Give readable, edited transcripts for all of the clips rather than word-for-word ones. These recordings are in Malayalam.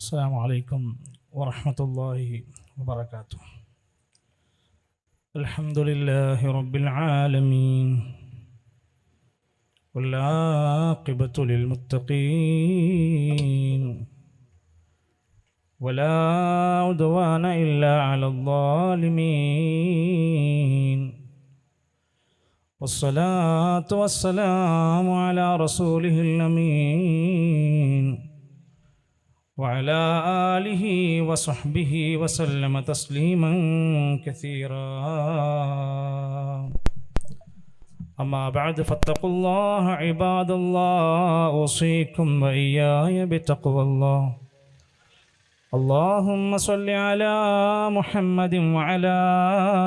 السلام عليكم ورحمة الله وبركاته. الحمد لله رب العالمين والعاقبة للمتقين ولا عدوان إلا على الظالمين والصلاة والسلام على رسوله الأمين وعلى آله وصحبه وسلم تسليما كثيرا. أما بعد فاتقوا الله عباد الله، أوصيكم وإياي بتقوى الله. اللهم صل على محمد وعلى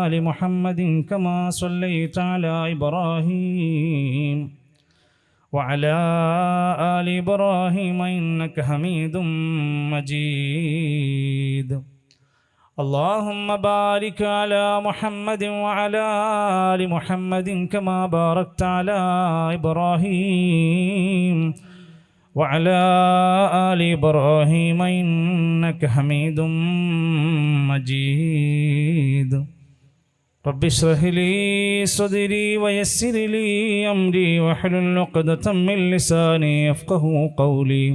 آل محمد كما صليت على إبراهيم وعلى آل إبراهيم إنك حميد مجيد. اللهم بارك على محمد وعلى آل محمد كما باركت على إبراهيم وعلى آل إبراهيم إنك حميد مجيد. رب اشرح لي صدري ويسر لي أمري واحلل عقدة من لساني يفقهوا قولي.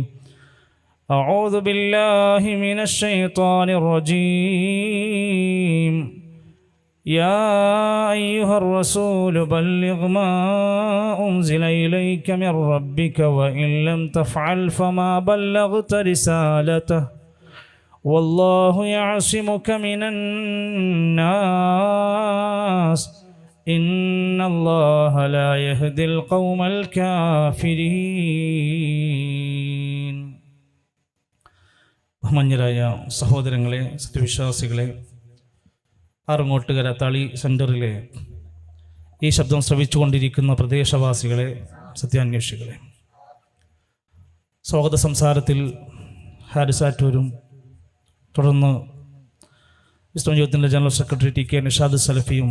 أعوذ بالله من الشيطان الرجيم. يا أيها الرسول بلغ ما أنزل إليك من ربك وإن لم تفعل فما بلغت رسالته والله يعصمك من الناس إن الله لا يهدي القوم الكافرين. ബഹുമാന്യരായ സഹോദരങ്ങളെ, സത്യവിശ്വാസികളെ, ആറങ്ങോട്ടുകര തളി സെൻറ്ററിലെ ഈ ശബ്ദം ശ്രവിച്ചുകൊണ്ടിരിക്കുന്ന പ്രദേശവാസികളെ, സത്യാന്വേഷികളെ, സ്വാഗത സംസാരത്തിൽ ഹാരിസാറ്റൂരും തുടർന്ന് ഇസ്ലാം യൂത്തിൻ്റെ general secretary T K Nishad സലഫിയും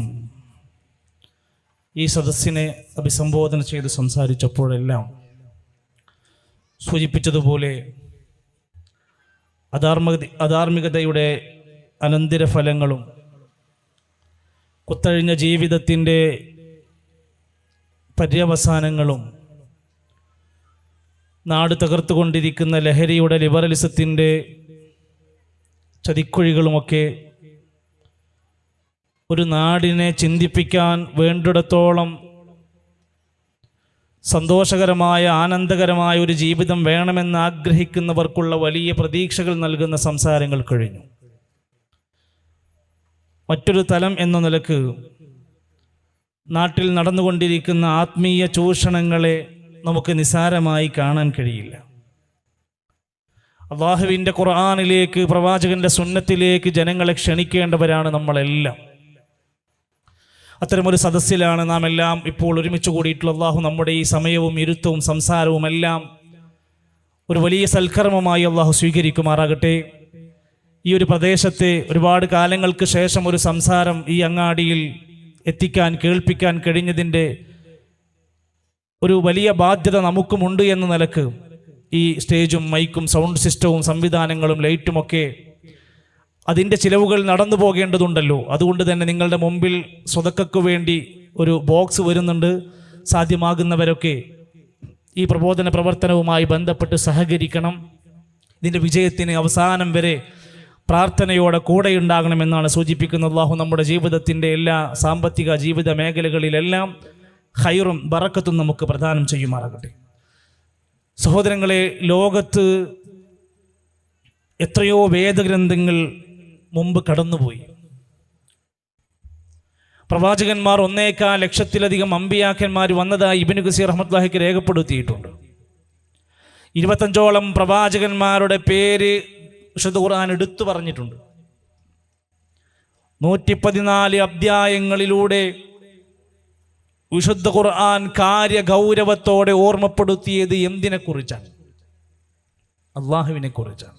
ഈ സദസ്സിനെ അഭിസംബോധന ചെയ്ത് സംസാരിച്ചപ്പോഴെല്ലാം സൂചിപ്പിച്ചതുപോലെ അധാർമികതയുടെ അനന്തരഫലങ്ങളും കുത്തഴിഞ്ഞ ജീവിതത്തിൻ്റെ പര്യവസാനങ്ങളും നാട് തകർത്തുകൊണ്ടിരിക്കുന്ന ലഹരിയുടെ ലിബറലിസത്തിൻ്റെ ചതിക്കുഴികളുമൊക്കെ ഒരു നാടിനെ ചിന്തിപ്പിക്കാൻ വേണ്ടിടത്തോളം സന്തോഷകരമായ ആനന്ദകരമായ ഒരു ജീവിതം വേണമെന്ന് ആഗ്രഹിക്കുന്നവർക്കുള്ള വലിയ പ്രതീക്ഷകൾ നൽകുന്ന സംസാരങ്ങൾ കഴിഞ്ഞു. മറ്റൊരു തലം എന്ന നിലക്ക് നാട്ടിൽ നടന്നുകൊണ്ടിരിക്കുന്ന ആത്മീയ ചൂഷണങ്ങളെ നമുക്ക് നിസ്സാരമായി കാണാൻ കഴിയില്ല. അല്ലാഹുവിൻ്റെ ഖുർആനിലേക്ക്, പ്രവാചകന്റെ സുന്നത്തിലേക്ക് ജനങ്ങളെ ക്ഷണിക്കേണ്ടവരാണ് നമ്മളെല്ലാം. അത്തരമൊരു സദസ്സിലാണ് നാം എല്ലാം ഇപ്പോൾ ഒരുമിച്ച് കൂടിയിട്ടുള്ള. അല്ലാഹു നമ്മുടെ ഈ സമയവും ഇരുത്തവും സംസാരവും എല്ലാം ഒരു വലിയ സൽക്കർമ്മമായി അല്ലാഹു സ്വീകരിക്കുമാറാകട്ടെ. ഈ ഒരു പ്രദേശത്തെ ഒരുപാട് കാലങ്ങൾക്ക് ശേഷം ഒരു സംസാരം ഈ അങ്ങാടിയിൽ എത്തിക്കാൻ, കേൾപ്പിക്കാൻ കഴിഞ്ഞതിൻ്റെ ഒരു വലിയ ബാധ്യത നമുക്കുമുണ്ട് എന്ന നിലക്ക് ഈ സ്റ്റേജും മൈക്കും സൗണ്ട് സിസ്റ്റവും സംവിധാനങ്ങളും ലൈറ്റുമൊക്കെ അതിൻ്റെ ചിലവുകൾ നടന്നു പോകേണ്ടതുണ്ടല്ലോ. അതുകൊണ്ട് തന്നെ നിങ്ങളുടെ മുമ്പിൽ സ്വതക്കു വേണ്ടി ഒരു ബോക്സ് വരുന്നുണ്ട്. സാധ്യമാകുന്നവരൊക്കെ ഈ പ്രബോധന പ്രവർത്തനവുമായി ബന്ധപ്പെട്ട് സഹകരിക്കണം. ഇതിൻ്റെ വിജയത്തിന് അവസാനം വരെ പ്രാർത്ഥനയോടെ കൂടെയുണ്ടാകണമെന്നാണ് സൂചിപ്പിക്കുന്നത്. അല്ലാഹു നമ്മുടെ ജീവിതത്തിൻ്റെ എല്ലാ സാമ്പത്തിക ജീവിത മേഖലകളിലെല്ലാം ഖൈറും ബറക്കത്തും നമുക്ക് പ്രദാനം ചെയ്യുമാറാകട്ടെ. സഹോദരങ്ങളെ, ലോകത്ത് എത്രയോ വേദഗ്രന്ഥങ്ങൾ മുമ്പ് കടന്നുപോയി. പ്രവാചകന്മാർ 1.25 ലക്ഷത്തിലധികം അമ്പിയാക്കന്മാർ വന്നതായി ഇബ്നു കസീർ റഹ്മത്തുള്ളാഹിക്ക് രേഖപ്പെടുത്തിയിട്ടുണ്ട്. 25ഓളം പ്രവാചകന്മാരുടെ പേര് വിശുദ്ധ ഖുർആൻ എടുത്തു പറഞ്ഞിട്ടുണ്ട്. 114 അധ്യായങ്ങളിലൂടെ വിശുദ്ധ ഖുർആൻ കാര്യഗൗരവത്തോടെ ഓർമ്മപ്പെടുത്തിയത് എന്തിനെക്കുറിച്ചാണ്? അള്ളാഹുവിനെ കുറിച്ചാണ്.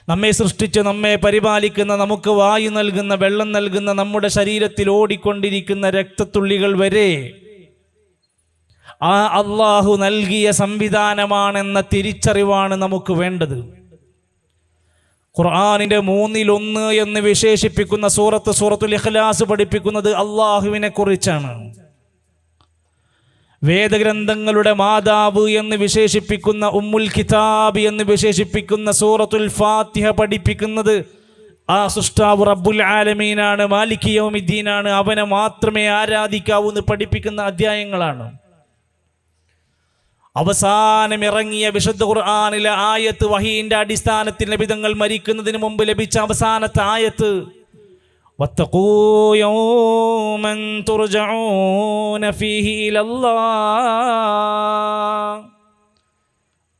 നമ്മെ സൃഷ്ടിച്ച് നമ്മെ പരിപാലിക്കുന്ന, നമുക്ക് വായു നൽകുന്ന, വെള്ളം നൽകുന്ന, നമ്മുടെ ശരീരത്തിൽ ഓടിക്കൊണ്ടിരിക്കുന്ന രക്തത്തുള്ളികൾ വരെ ആ അള്ളാഹു നൽകിയ സംവിധാനമാണെന്ന തിരിച്ചറിവാണ് നമുക്ക് വേണ്ടത്. ഖുർആനിന്റെ 1/3 എന്ന് വിശേഷിപ്പിക്കുന്ന സൂറത്തുൽ ഇഖ്ലാസ് പഠിപ്പിക്കുന്നത് അള്ളാഹുവിനെ കുറിച്ചാണ്. വേദഗ്രന്ഥങ്ങളുടെ മാതാവ് എന്ന് വിശേഷിപ്പിക്കുന്ന ഉമ്മുൽ കിതാബ് എന്ന് വിശേഷിപ്പിക്കുന്ന സൂറത്തുൽ ഫാത്തിഹ പഠിപ്പിക്കുന്നത് ആ സൃഷ്ടാവ് റബ്ബുൽ ആലമീനാണ്, മാലിക് യൗമിദ്ദീനാണ്, അവനെ മാത്രമേ ആരാധിക്കാവൂ എന്ന് പഠിപ്പിക്കുന്ന അധ്യായങ്ങളാണ്. അവസാനം ഇറങ്ങിയ വിശുദ്ധ ഖുർആനിലെ ആയത്ത്, വഹീന്റെ അടിസ്ഥാനത്തിൽ നബിതങ്ങൾ മരിക്കുന്നതിന് മുമ്പ് ലഭിച്ച അവസാനത്തെ ആയത്ത്, വത്തഖൂ യൗമൻ തുർജഊന ഫീഹി ഇലല്ലാഹ്,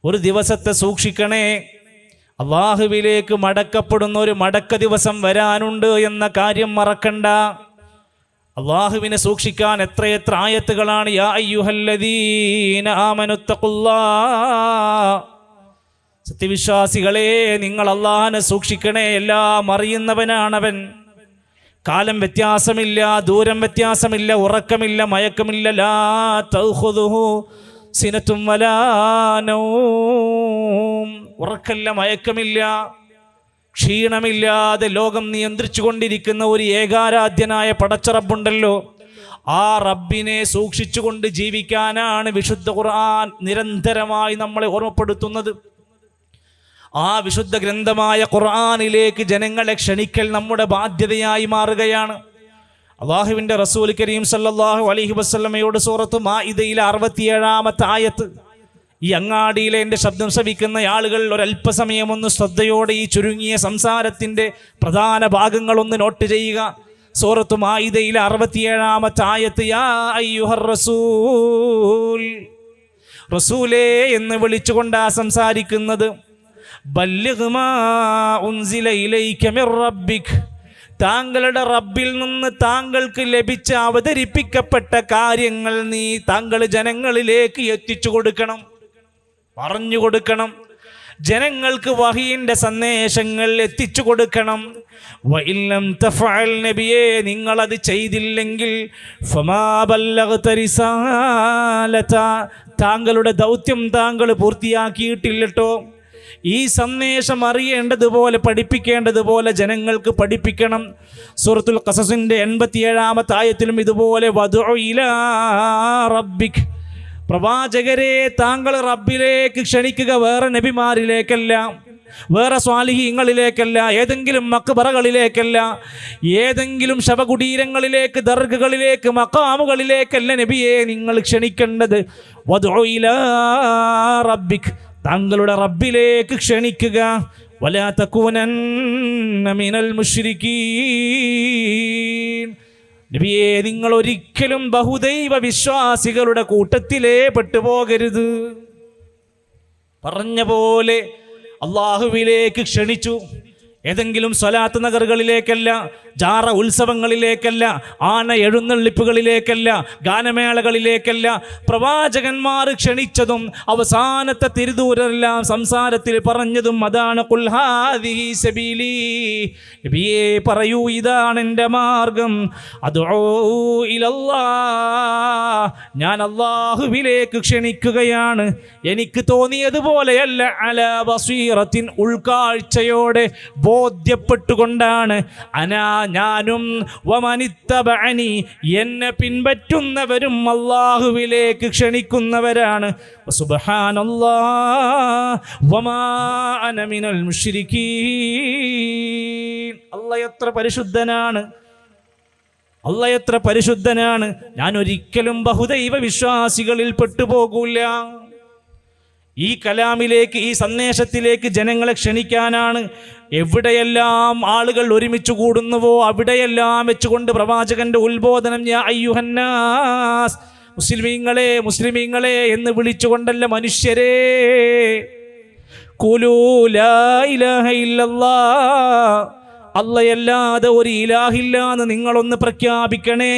ഒരു ദിവസത്തെ സൂക്ഷിക്കണേ, അല്ലാഹുവിലേക്ക് മടക്കപ്പെടുന്ന ഒരു മടക്ക ദിവസം വരാനുണ്ട് എന്ന കാര്യം മറക്കണ്ട. അള്ളാഹുവിനെ സൂക്ഷിക്കാൻ എത്രയെത്ര ആയത്തുകളാണ്. യാ അയ്യുഹല്ലദീന ആമനുത്തഖുല്ലാഹ്, സത്യവിശ്വാസികളെ നിങ്ങൾ അള്ളാഹിനെ സൂക്ഷിക്കണേ, എല്ലാം അറിയുന്നവനാണവൻ. കാലം വ്യത്യാസമില്ല, ദൂരം വ്യത്യാസമില്ല, ഉറക്കമില്ല, മയക്കമില്ല. ലാ തഖുദുഹു സിനത്തും വലാ നൗം, ഉറക്കമില്ല, മയക്കമില്ല, ക്ഷീണമില്ലാതെ ലോകം നിയന്ത്രിച്ചു കൊണ്ടിരിക്കുന്ന ഒരു ഏകാരാധ്യനായ പടച്ചറബുണ്ടല്ലോ. ആ റബ്ബിനെ സൂക്ഷിച്ചുകൊണ്ട് ജീവിക്കാനാണ് വിശുദ്ധ ഖുർആൻ നിരന്തരമായി നമ്മളെ ഓർമ്മപ്പെടുത്തുന്നത്. ആ വിശുദ്ധ ഗ്രന്ഥമായ ഖുർആനിലേക്ക് ജനങ്ങളെ ക്ഷണിക്കൽ നമ്മുടെ ബാധ്യതയായി മാറുകയാണ്. അല്ലാഹുവിൻ്റെ റസൂൽ കരീം സല്ലല്ലാഹു അലൈഹി വസല്ലമയോട് സൂറത്ത് മാഇദയിലെ 67-ാമത്തെ ആയത്ത്, ഈ അങ്ങാടിയിലെ എൻ്റെ ശബ്ദം ശ്രവിക്കുന്ന ആളുകൾ ഒരല്പസമയം ഒന്ന് ശ്രദ്ധയോടെ ഈ ചുരുങ്ങിയ സംസാരത്തിൻ്റെ പ്രധാന ഭാഗങ്ങളൊന്ന് നോട്ട് ചെയ്യുക. സൂറത്ത് മാഇദയിലെ 67-ാമത്തെ ആയത്ത്, യാ അയ്യുഹർ റസൂൽ, റസൂലേ എന്ന് വിളിച്ചുകൊണ്ടാ സംസാരിക്കുന്നത്. ബല്ലിഗ് മാ ഉൻസില ഇലൈക മിർ റബ്ബിക്, താങ്കളുടെ റബ്ബിൽ നിന്ന് താങ്കൾക്ക് ലഭിച്ച അവതരിപ്പിക്കപ്പെട്ട കാര്യങ്ങൾ താങ്കൾ ജനങ്ങളിലേക്ക് എത്തിച്ചു കൊടുക്കണം, പറഞ്ഞു കൊടുക്കണം. ജനങ്ങൾക്ക് വഹീന്റെ സന്ദേശങ്ങൾ എത്തിച്ചു കൊടുക്കണം. വഇല്ലം തഫഅൽ, നബിയേ നിങ്ങളത് ചെയ്തില്ലെങ്കിൽ ഫമാ ബല്ലഗ്ത റിസാലത, താങ്കളുടെ ദൗത്യം താങ്കൾ പൂർത്തിയാക്കിയിട്ടില്ലട്ടോ. ഈ സന്ദേശം അറിയേണ്ടതുപോലെ പഠിപ്പിക്കേണ്ടതുപോലെ ജനങ്ങൾക്ക് പഠിപ്പിക്കണം. സൂറത്തുൽ ഖസസിന്റെ 87-ാമത്തെ ആയത്തിലും ഇതുപോലെ വദഉ ഇലാ റബ്ബിക്, പ്രവാചകരെ താങ്കൾ റബ്ബിലേക്ക് ക്ഷണിക്കുക, വേറെ നബിമാരിലേക്കല്ല, വേറെ സ്വാലിഹീങ്ങളിലേക്കല്ല, ഏതെങ്കിലും മക്ബറകളിലേക്കല്ല, ഏതെങ്കിലും ശവകുടീരങ്ങളിലേക്ക്, ദർഗകളിലേക്ക്, മഖാമുകളിലേക്കല്ല നബിയെ നിങ്ങൾ ക്ഷണിക്കേണ്ടത്. വദഉ ഇലാ റബ്ബിക്, താങ്കളുടെ റബ്ബിലേക്ക് ക്ഷണിക്കുക. വലാ തകൂനന്ന മിനൽ മുശ്രികീൻ, നബിയേ നിങ്ങൾ ഒരിക്കലും ബഹുദൈവ വിശ്വാസികളുടെ കൂട്ടത്തിലേ പെട്ടുപോകരുത്. പറഞ്ഞ പോലെ അള്ളാഹുവിലേക്ക് ക്ഷണിച്ചു. ഏതെങ്കിലും സ്വലാത്ത് നഗറുകളിലേക്കല്ല, ജാറ ഉത്സവങ്ങളിലേക്കല്ല, ആന എഴുന്നള്ളിപ്പുകളിലേക്കല്ല, ഗാനമേളകളിലേക്കല്ല. പ്രവാചകന്മാർ ക്ഷണിച്ചതും അവസാനത്തെ തിരുദൂരെല്ലാം സംസാരത്തിൽ പറഞ്ഞതും അതാണ്. ഖുൽ ഹാദിഹി സബീലി, നബിയേ പറയൂ ഇതാണ് എൻ്റെ മാർഗം. അദ്ഉ ഇലല്ലാഹ്, ഞാൻ അല്ലാഹുവിലേക്ക് ക്ഷണിക്കുകയാണ്. എനിക്ക് തോന്നിയതുപോലെയല്ല, അലാ ബസീറത്തിൻ, ഉൾക്കാഴ്ചയോടെ ബോധ്യപ്പെട്ടുകൊണ്ടാണ്. ഞാനും വമനിത്തബഅനി, എന്നെ പിൻപറ്റുന്നവരും അല്ലാഹുവിലേക്ക് ക്ഷണിക്കുന്നവരാണ്. സുബ്ഹാനല്ലാഹ് വമാ അന മിനൽ മുശ്രികീൻ. അല്ലാഹ് എത്ര പരിശുദ്ധനാണ്, അല്ലാഹ് എത്ര പരിശുദ്ധനാണ്. ഞാൻ ഒരിക്കലും ബഹുദൈവ വിശ്വാസികളിൽ പെട്ടുപോകൂല. ഈ കലാമിലേക്ക്, ഈ സന്ദേശത്തിലേക്ക് ജനങ്ങളെ ക്ഷണിക്കാനാണ്. എവിടെയെല്ലാം ആളുകൾ ഒരുമിച്ച് കൂടുന്നുവോ അവിടെയെല്ലാം വെച്ചുകൊണ്ട് പ്രവാചകന്റെ ഉത്ബോധനം, യാ അയ്യുഹന്നാസ്, മുസ്ലിമീങ്ങളെ എന്ന് വിളിച്ചുകൊണ്ടല്ല, മനുഷ്യരെ, ഖുലൂ ലാ ഇലാഹ ഇല്ലല്ലാഹ്, അല്ലാഹയല്ലാതെ ഒരു ഇലാഹില്ലാന്ന് നിങ്ങളൊന്ന് പ്രഖ്യാപിക്കണേ.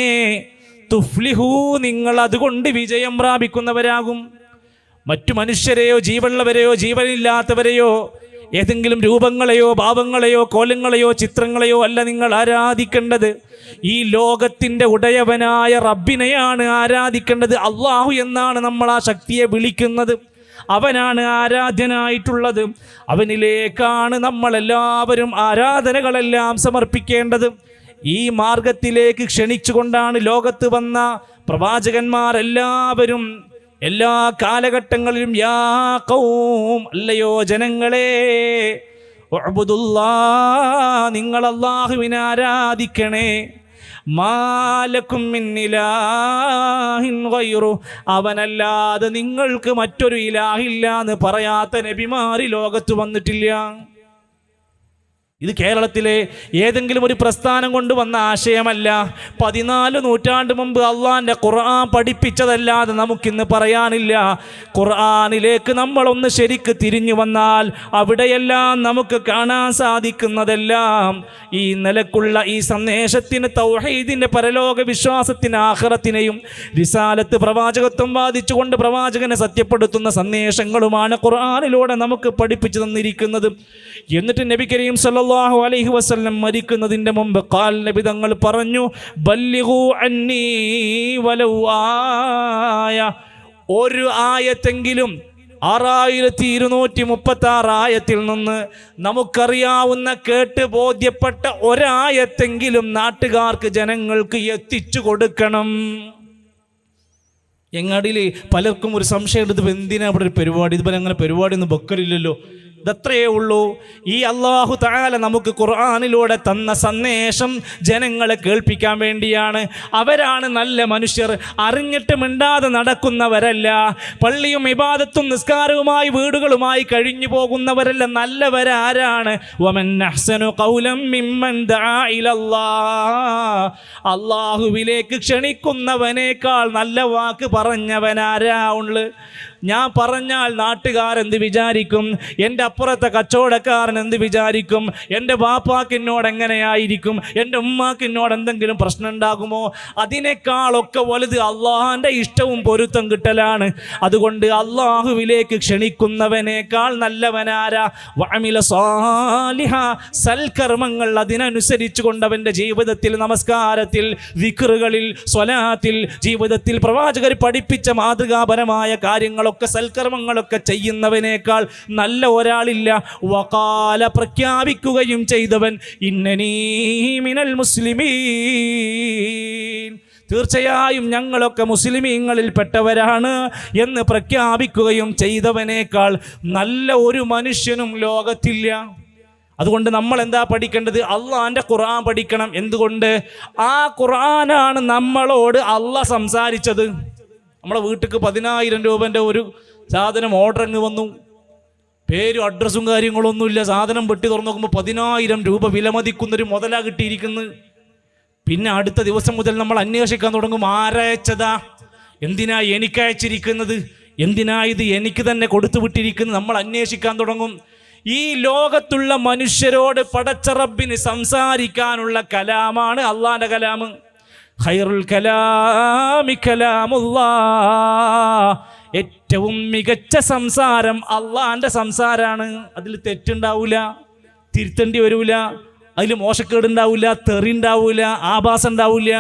തുഫ്ലിഹൂ, നിങ്ങൾ അതുകൊണ്ട് വിജയം പ്രാപിക്കുന്നവരാകും. മറ്റു മനുഷ്യരെയോ ജീവനുള്ളവരെയോ ജീവനില്ലാത്തവരെയോ ഏതെങ്കിലും രൂപങ്ങളെയോ ഭാവങ്ങളെയോ കോലങ്ങളെയോ ചിത്രങ്ങളെയോ അല്ല നിങ്ങൾ ആരാധിക്കേണ്ടത്. ഈ ലോകത്തിൻ്റെ ഉടയവനായ റബ്ബിനെയാണ് ആരാധിക്കേണ്ടത്. അള്ളാഹു എന്നാണ് നമ്മൾ ആ ശക്തിയെ വിളിക്കുന്നത്. അവനാണ് ആരാധ്യനായിട്ടുള്ളത്. അവനിലേക്കാണ് നമ്മളെല്ലാവരും ആരാധനകളെല്ലാം സമർപ്പിക്കേണ്ടത്. ഈ മാർഗത്തിലേക്ക് ക്ഷണിച്ചുകൊണ്ടാണ് ലോകത്ത് വന്ന പ്രവാചകന്മാരെല്ലാവരും എല്ലാ കാലഘട്ടങ്ങളിലും യാ ഖൗം, അല്ലയോ ജനങ്ങളെ, ഉഅ്ബുദുല്ലാഹ്, നിങ്ങൾ അല്ലാഹുവിനെ ആരാധിക്കണേ, മാലക്കും മിൻ ഇലാഹിൻ ഗൈറു, അവനല്ലാതെ നിങ്ങൾക്ക് മറ്റൊരു ഇലാഹില്ല എന്ന് പറയാത്ത നബിമാര് ലോകത്ത് വന്നിട്ടില്ല. ഇത് കേരളത്തിലെ ഏതെങ്കിലും ഒരു പ്രസ്ഥാനം കൊണ്ടുവന്ന ആശയമല്ല. 14 നൂറ്റാണ്ട് മുമ്പ് അള്ളാന്റെ ഖുർആൻ പഠിപ്പിച്ചതല്ലാതെ നമുക്കിന്ന് പറയാനില്ല. ഖുർആനിലേക്ക് നമ്മളൊന്ന് ശരിക്ക് തിരിഞ്ഞു വന്നാൽ അവിടെയെല്ലാം നമുക്ക് കാണാൻ സാധിക്കുന്നതെല്ലാം ഈ നിലക്കുള്ള ഈ സന്ദേശത്തിന്, തൗഹീദിന്റെ പരലോക വിശ്വാസത്തിന്, ആഖിറത്തിനെയും റിസാലത്ത് പ്രവാചകത്വം വാദിച്ചുകൊണ്ട് പ്രവാചകനെ സത്യപ്പെടുത്തുന്ന സന്ദേശങ്ങളുമാണ് ഖുർആനിലൂടെ നമുക്ക് പഠിപ്പിച്ചു തന്നിരിക്കുന്നത്. എന്നിട്ട് നബി കരീം സല്ലല്ലാഹു അലൈഹി വസല്ലം മരിക്കുന്നതിൻ്റെ മുമ്പ് നബി തങ്ങൾ പറഞ്ഞു, ബല്ലിഗു അന്നീ വലൗ ആയ, ഒരു ആയത്തെങ്കിലും 6236 ആയത്തിൽ നിന്ന് നമുക്കറിയാവുന്ന കേട്ട് ബോധ്യപ്പെട്ട ഒരായത്തെങ്കിലും നാട്ടുകാർക്ക്, ജനങ്ങൾക്ക് എത്തിച്ചു കൊടുക്കണം. എങ്ങാടിയിൽ പലർക്കും ഒരു സംശയം, ഇത് എന്തിനാ ഇവിടെ ഒരു പരിപാടി, ഇതുപോലെ അങ്ങനെ പരിപാടി ഒന്നും വെക്കലില്ലല്ലോ. ഇതത്രയേ ഉള്ളൂ. ഈ അല്ലാഹു തആല നമുക്ക് ഖുർആനിലൂടെ തന്ന സന്ദേശം ജനങ്ങളെ കേൾപ്പിക്കാൻ വേണ്ടിയാണ്. അവരാണ് നല്ല മനുഷ്യർ, അറിഞ്ഞിട്ട് മിണ്ടാതെ നടക്കുന്നവരല്ല, പള്ളിയും ഇബാദത്തും നിസ്കാരവുമായി വീടുകളുമായി കഴിഞ്ഞു പോകുന്നവരല്ല. നല്ലവരാരാണ്? വമൻ അഹ്സനു ഖൗലൻ മിമ്മൻ ദആ ഇലല്ലാഹ്, അല്ലാഹുവിലേക്ക് ക്ഷണിക്കുന്നവനേക്കാൾ നല്ല വാക്ക് പറഞ്ഞവനാരാ ഉള്ളു? ഞാൻ പറഞ്ഞാൽ നാട്ടുകാരെന്ത് വിചാരിക്കും? എൻ്റെ അപ്പുറത്തെ കച്ചവടക്കാരൻ എന്ത് വിചാരിക്കും? എൻ്റെ ബാപ്പാക്ക് എന്നോട് എങ്ങനെയായിരിക്കും? എൻ്റെ ഉമ്മാക്ക് എന്നോട് എന്തെങ്കിലും പ്രശ്നം ഉണ്ടാകുമോ? അതിനേക്കാളൊക്കെ വലുത് അള്ളാഹുവിൻ്റെ ഇഷ്ടവും പൊരുത്തം കിട്ടലാണ്. അതുകൊണ്ട് അള്ളാഹുവിലേക്ക് ക്ഷണിക്കുന്നവനേക്കാൾ നല്ലവനാരാ? വഅമില സാലിഹ, സൽക്കർമ്മങ്ങൾ അതിനനുസരിച്ച് കൊണ്ടവൻ്റെ ജീവിതത്തിൽ, നമസ്കാരത്തിൽ, ദിക്റുകളിൽ, സ്വലാത്തിൽ, ജീവിതത്തിൽ പ്രവാചകർ പഠിപ്പിച്ച മാതൃകാപരമായ കാര്യങ്ങളൊക്കെ, സൽക്കർമ്മങ്ങളൊക്കെ ചെയ്യുന്നവനേക്കാൾ നല്ല ഒരാളില്ല. വഖാല, പ്രഖ്യാപിക്കുകയും ചെയ്തവൻ, ഇന്നനീ മിനൽ മുസ്ലിമീൻ, തീർച്ചയായും ഞങ്ങളൊക്കെ മുസ്ലിമീങ്ങളിൽ പെട്ടവരാണ് എന്ന് പ്രഖ്യാപിക്കുകയും ചെയ്തവനേക്കാൾ നല്ല ഒരു മനുഷ്യനും ലോകത്തില്ല. അതുകൊണ്ട് നമ്മൾ എന്താ പഠിക്കേണ്ടത്? അള്ളാന്റെ ഖുർആൻ പഠിക്കണം. എന്തുകൊണ്ട്? ആ ഖുർആനാണ് നമ്മളോട് അള്ളാഹ് സംസാരിച്ചത്. നമ്മളെ വീട്ടിലേക്ക് 10,000 രൂപൻ്റെ ഒരു സാധനം ഓർഡർ അങ്ങ് വന്നു, പേരും അഡ്രസ്സും കാര്യങ്ങളൊന്നുമില്ല. സാധനം വെട്ടി തുറന്നു നോക്കുമ്പോൾ 10,000 രൂപ വിലമതിക്കുന്നൊരു മുതലാ കിട്ടിയിരിക്കുന്നത്. പിന്നെ അടുത്ത ദിവസം മുതൽ നമ്മൾ അന്വേഷിക്കാൻ തുടങ്ങും, ആരയച്ചതാ, എന്തിനാ എനിക്ക് അയച്ചിരിക്കുന്നത്, എന്തിനാ ഇത് എനിക്ക് തന്നെ കൊടുത്തു വിട്ടിരിക്കുന്നത്, നമ്മൾ അന്വേഷിക്കാൻ തുടങ്ങും. ഈ ലോകത്തുള്ള മനുഷ്യരോട് പടച്ച റബ്ബിന് സംസാരിക്കാനുള്ള കലാമാണ് അള്ളാന്റെ കലാം. ഖൈറുൽ കലാമി കലാമുല്ലാഹ്, ഏറ്റവും മികച്ച സംസാരം അള്ളാന്റെ സംസാരാണ്. അതിൽ തെറ്റുണ്ടാവില്ല, തിരുത്തേണ്ടി വരൂല, അതിൽ മോശക്കേടുണ്ടാവില്ല, തെറി ഉണ്ടാവില്ല, ആഭാസം ഉണ്ടാവില്ല.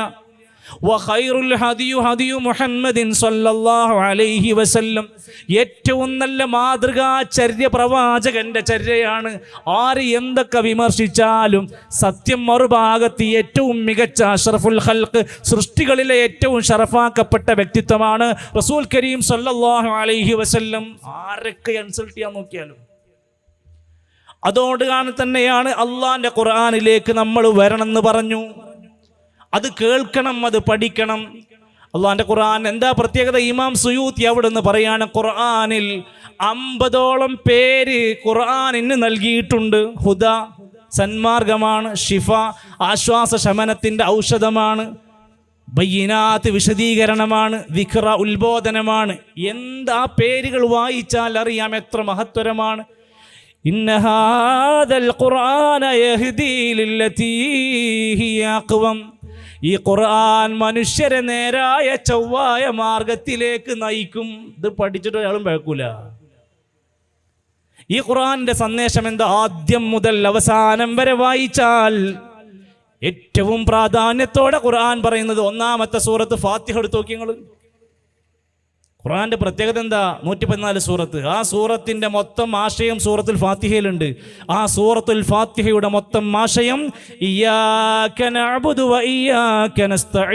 വഖൈറുൽ ഹദിയു ഹദിയു മുഹമ്മദിൻ സ്വല്ലല്ലാഹു അലൈഹി വസല്ലം, ഏറ്റവും നല്ല മാതൃകാ ചര്യ പ്രവാചകന്റെ ചര്യയാണ്. ആര് എന്തൊക്കെ വിമർശിച്ചാലും സത്യം മറുഭാഗത്ത് ഏറ്റവും മികച്ച അഷ്റഫുൽ ഖൽഖ്, സൃഷ്ടികളിലെ ഏറ്റവും ഷറഫാക്കപ്പെട്ട വ്യക്തിത്വമാണ് റസൂൽ കരീം സ്വല്ലല്ലാഹു അലൈഹി വസല്ലം. ആരൊക്കെ ഇൻസൾട്ട് ചെയ്യാൻ നോക്കിയാലും. അതോട് തന്നെയാണ് അള്ളാന്റെ ഖുർആനിലേക്ക് നമ്മൾ വരണമെന്ന് പറഞ്ഞു. അത് കേൾക്കണം, അത് പഠിക്കണം. അള്ളാന്റെ ഖുർആൻ എന്താ പ്രത്യേകത? ഇമാം സുയൂത്തി അവിടെ നിന്ന് പറയാണ്, ഖുർആനിൽ 50ഓളം പേര് ഖുർആനിന് നൽകിയിട്ടുണ്ട്. ഹുദ, സന്മാർഗമാണ്. ഷിഫ, ആശ്വാസ ശമനത്തിൻ്റെ ഔഷധമാണ്. ബയ്യിനാത്ത്, വിശദീകരണമാണ്. ദിക്റ, ഉത്ബോധനമാണ്. എന്താ പേരുകൾ വായിച്ചാൽ അറിയാം എത്ര മഹത്വരമാണ്. ഇന്ന ഹാദൽ ഖുർആന യഹ്ദീ ലില്ലതീ ഹിയ അഖ്വം, ഈ ഖുർആൻ മനുഷ്യരെ നേരായ ചൊവ്വായ മാർഗത്തിലേക്ക് നയിക്കും. ഇത് പഠിച്ചിട്ട് ഒരാളും കേൾക്കൂല. ഈ ഖുർആന്റെ സന്ദേശം എന്താ? ആദ്യം മുതൽ അവസാനം വരെ വായിച്ചാൽ ഏറ്റവും പ്രാധാന്യത്തോടെ ഖുർആൻ പറയുന്നത് ഒന്നാമത്തെ സൂറത്ത് ഫാത്തിഹ എടുത്ത് നോക്കി. നിങ്ങൾ ഖുർആന്റെ പ്രത്യേകത എന്താ? 114 സൂറത്ത്. ആ സൂറത്തിന്റെ മൊത്തം ആശയം സൂറത്തുൽ ഫാത്തിഹയിലുണ്ട്. ആ സൂറത്തുൽ ഫാത്തിഹയുടെ മൊത്തം ആശയം ഇയ്യാക നഅ്ബുദു വ ഇയ്യാക നസ്തഈൻ.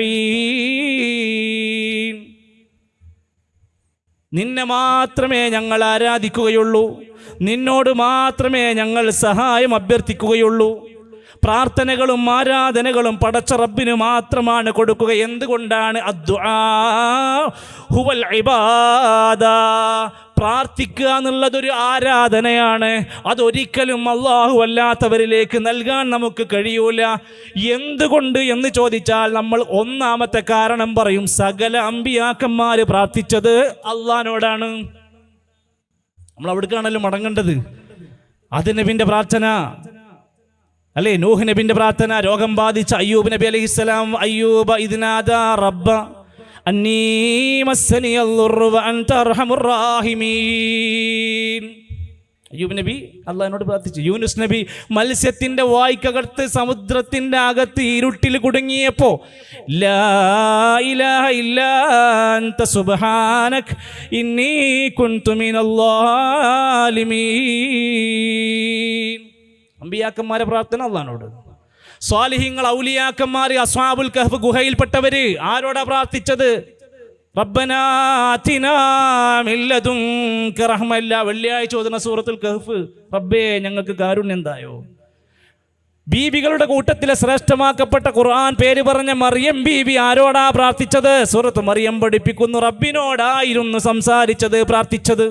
നിന്നെ മാത്രമേ ഞങ്ങൾ ആരാധിക്കുകയുള്ളൂ, നിന്നോട് മാത്രമേ ഞങ്ങൾ സഹായം അഭ്യർത്ഥിക്കുകയുള്ളൂ. പ്രാർത്ഥനകളും ആരാധനകളും പടച്ച റബ്ബിന് മാത്രമാണ് കൊടുക്കുക. എന്തുകൊണ്ടാണ്? അദ്ദുആ ഹുവൽ ഇബാദ. പ്രാർത്ഥിക്കുക എന്നുള്ളതൊരു ആരാധനയാണ്. അതൊരിക്കലും അല്ലാഹു അല്ലാത്തവരിലേക്ക് നൽകാൻ നമുക്ക് കഴിയൂല. എന്തുകൊണ്ട് എന്ന് ചോദിച്ചാൽ നമ്മൾ ഒന്നാമത്തെ കാരണം പറയും, സകല അമ്പിയാക്കന്മാർ പ്രാർത്ഥിച്ചത് അള്ളാഹിനോടാണ്. നമ്മൾ അവിടേക്കാണല്ലോ മടങ്ങേണ്ടത്. അത് നബിന്റെ പ്രാർത്ഥന അല്ലേ? നൂഹ് നബിന്റെ പ്രാർത്ഥന. രോഗം ബാധിച്ച അയ്യൂബ് നബി അലൈഹിസ്സലാം, അയ്യൂബ ഇദ്നാദാ റബ്ബ അന്നീ മസ്സനിയൽ ദുർറു വ അൻത അർഹമുർ റാഹിമീൻ. അയ്യൂബ് നബി അള്ളാഹിനോട് പ്രാർത്ഥിച്ചു. യൂനുസ് നബി മത്സ്യത്തിന്റെ വായ്ക്കകത്ത് സമുദ്രത്തിന്റെ അകത്ത് ഇരുട്ടിൽ കുടുങ്ങിയപ്പോ ലാ ഇലാഹ ഇല്ലാ അൻത സുബ്ഹാനക ഇന്നി കുൻതു മിനൽ ളാലിമീൻ. അമ്പിയാക്കന്മാരെ പ്രാർത്ഥന അള്ളാഹിനോട്. സ്വാലിഹീങ്ങൾ, ഔലിയാക്കന്മാർ, അസ്ഹാബുൽ കഹ്ഫ് ഗുഹയിൽപ്പെട്ടവര് ആരോടാ പ്രാർത്ഥിച്ചത്? റബ്ബനാ ആതിനാ മിൻ ലദുൻക റഹ്മ. വെള്ളിയാഴ്ച ഓതുന്ന സൂറത്തുൽ കഹ്ഫ്, റബ്ബേ ഞങ്ങൾക്ക് കാരുണ്യം തായോ. ബീബികളുടെ കൂട്ടത്തിലെ ശ്രേഷ്ഠമാക്കപ്പെട്ട ഖുർആൻ പേര് പറഞ്ഞ മറിയം ബീബി ആരോടാ പ്രാർത്ഥിച്ചത്? സൂറത്ത് മറിയം പഠിപ്പിക്കുന്നു, റബ്ബിനോടായിരുന്നു സംസാരിച്ചത്, പ്രാർത്ഥിച്ചത്.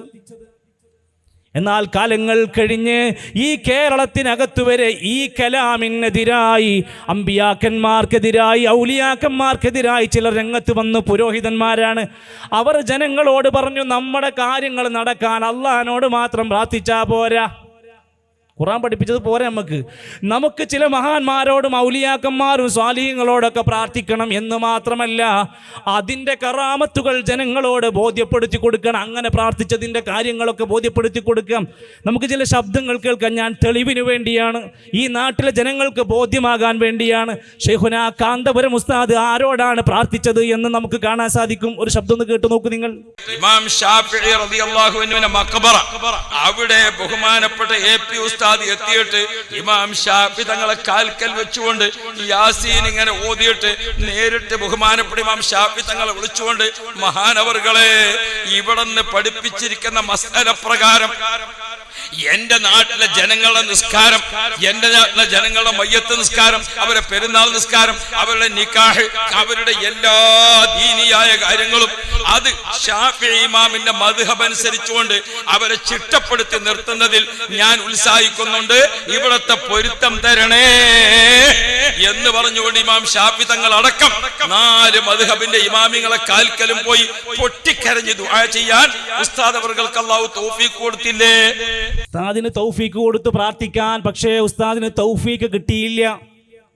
എന്നാൽ കാലങ്ങൾ കഴിഞ്ഞ് ഈ കേരളത്തിനകത്തു വരെ ഈ കലാമിനെതിരായി, അമ്പിയാക്കന്മാർക്കെതിരായി, ഔലിയാക്കന്മാർക്കെതിരായി ചിലർ രംഗത്ത് വന്നു. പുരോഹിതന്മാരാണ്. അവർ ജനങ്ങളോട് പറഞ്ഞു, നമ്മുടെ കാര്യങ്ങൾ നടക്കാൻ അള്ളാഹിനോട് മാത്രം പ്രാർത്ഥിച്ചാൽ പോരാ. ഖുർആൻ പഠിപ്പിച്ചത് പോരെ. നമുക്ക് ചില മഹാന്മാരോടും ഔലിയാക്കന്മാരും സ്വാലിഹീങ്ങളോടൊക്കെ പ്രാർത്ഥിക്കണം എന്ന് മാത്രമല്ല, അതിൻ്റെ കറാമത്തുകൾ ജനങ്ങളോട് ബോധ്യപ്പെടുത്തി കൊടുക്കണം. അങ്ങനെ പ്രാർത്ഥിച്ചതിൻ്റെ കാര്യങ്ങളൊക്കെ ബോധ്യപ്പെടുത്തി കൊടുക്കാം. നമുക്ക് ചില ശബ്ദങ്ങൾ കേൾക്കാം. ഞാൻ തെളിവിന് വേണ്ടിയാണ്, ഈ നാട്ടിലെ ജനങ്ങൾക്ക് ബോധ്യമാകാൻ വേണ്ടിയാണ്. ശൈഖുനാ കാന്തപുരം ഉസ്താദ് ആരോടാണ് പ്രാർത്ഥിച്ചത് എന്ന് നമുക്ക് കാണാൻ സാധിക്കും. ഒരു ശബ്ദം ഒന്ന് കേട്ടു നോക്കൂ നിങ്ങൾ. ഇമാം ഷാഫിഈ റളിയല്ലാഹു അൻഹുവിന്റെ മഖബറ, അവിടെ ബഹുമാനപ്പെട്ട എപി ഉസ്താദ് എത്തിയിട്ട് ഇമാം ഷാഫി തങ്ങളെ കാൽക്കൽ വെച്ചുകൊണ്ട് യാസീൻ ഇങ്ങനെ ഓതിയിട്ട് നേരിട്ട് ബഹുമാനപ്പെട്ട ഇമാം ഷാഫി തങ്ങളെ വിളിച്ചുകൊണ്ട്, മഹാനവറുകളെ, ഇവിടുന്ന് പഠിപ്പിച്ചിരിക്കുന്ന മസ്അല പ്രകാരം എന്റെ നാട്ടിലെ ജനങ്ങളുടെ നിസ്കാരം, എന്റെ നാട്ടിലെ ജനങ്ങളുടെ മയ്യത്ത് നിസ്കാരം, അവരുടെ പെരുന്നാൾ നിസ്കാരം, അവരുടെ നിക്കാഹ്, അവരുടെ എല്ലാ ദീനിയായ കാര്യങ്ങളും അത് ശാഫിഈ ഇമാമിന്റെ മദ്ഹബ് അനുസരിച്ചുകൊണ്ട് അവരെ ചിട്ടപ്പെടുത്തി നിർത്തുന്നതിൽ ഞാൻ ഉത്സാഹിക്കുന്നുണ്ട്. ഇവിടത്തെ പൊരുത്തം തരണേ എന്ന് പറഞ്ഞുകൊണ്ട് ഇമാം ഷാഫി തങ്ങൾ അടക്കം 4 മദ്ഹബിന്റെ ഇമാമിങ്ങളെ കാൽക്കലും പോയി പൊട്ടിക്കരഞ്ഞ് ദുആ ചെയ്യാൻ ഉസ്താദ് അവർക്ക് അല്ലാഹു തൗഫീഖ് കൊടുത്തില്ലേ? ഉസ്താദിന് തൗഫീക്ക് കൊടുത്തു പ്രാർത്ഥിക്കാൻ. പക്ഷേ ഉസ്താദിന് തൗഫീക്ക് കിട്ടിയില്ല.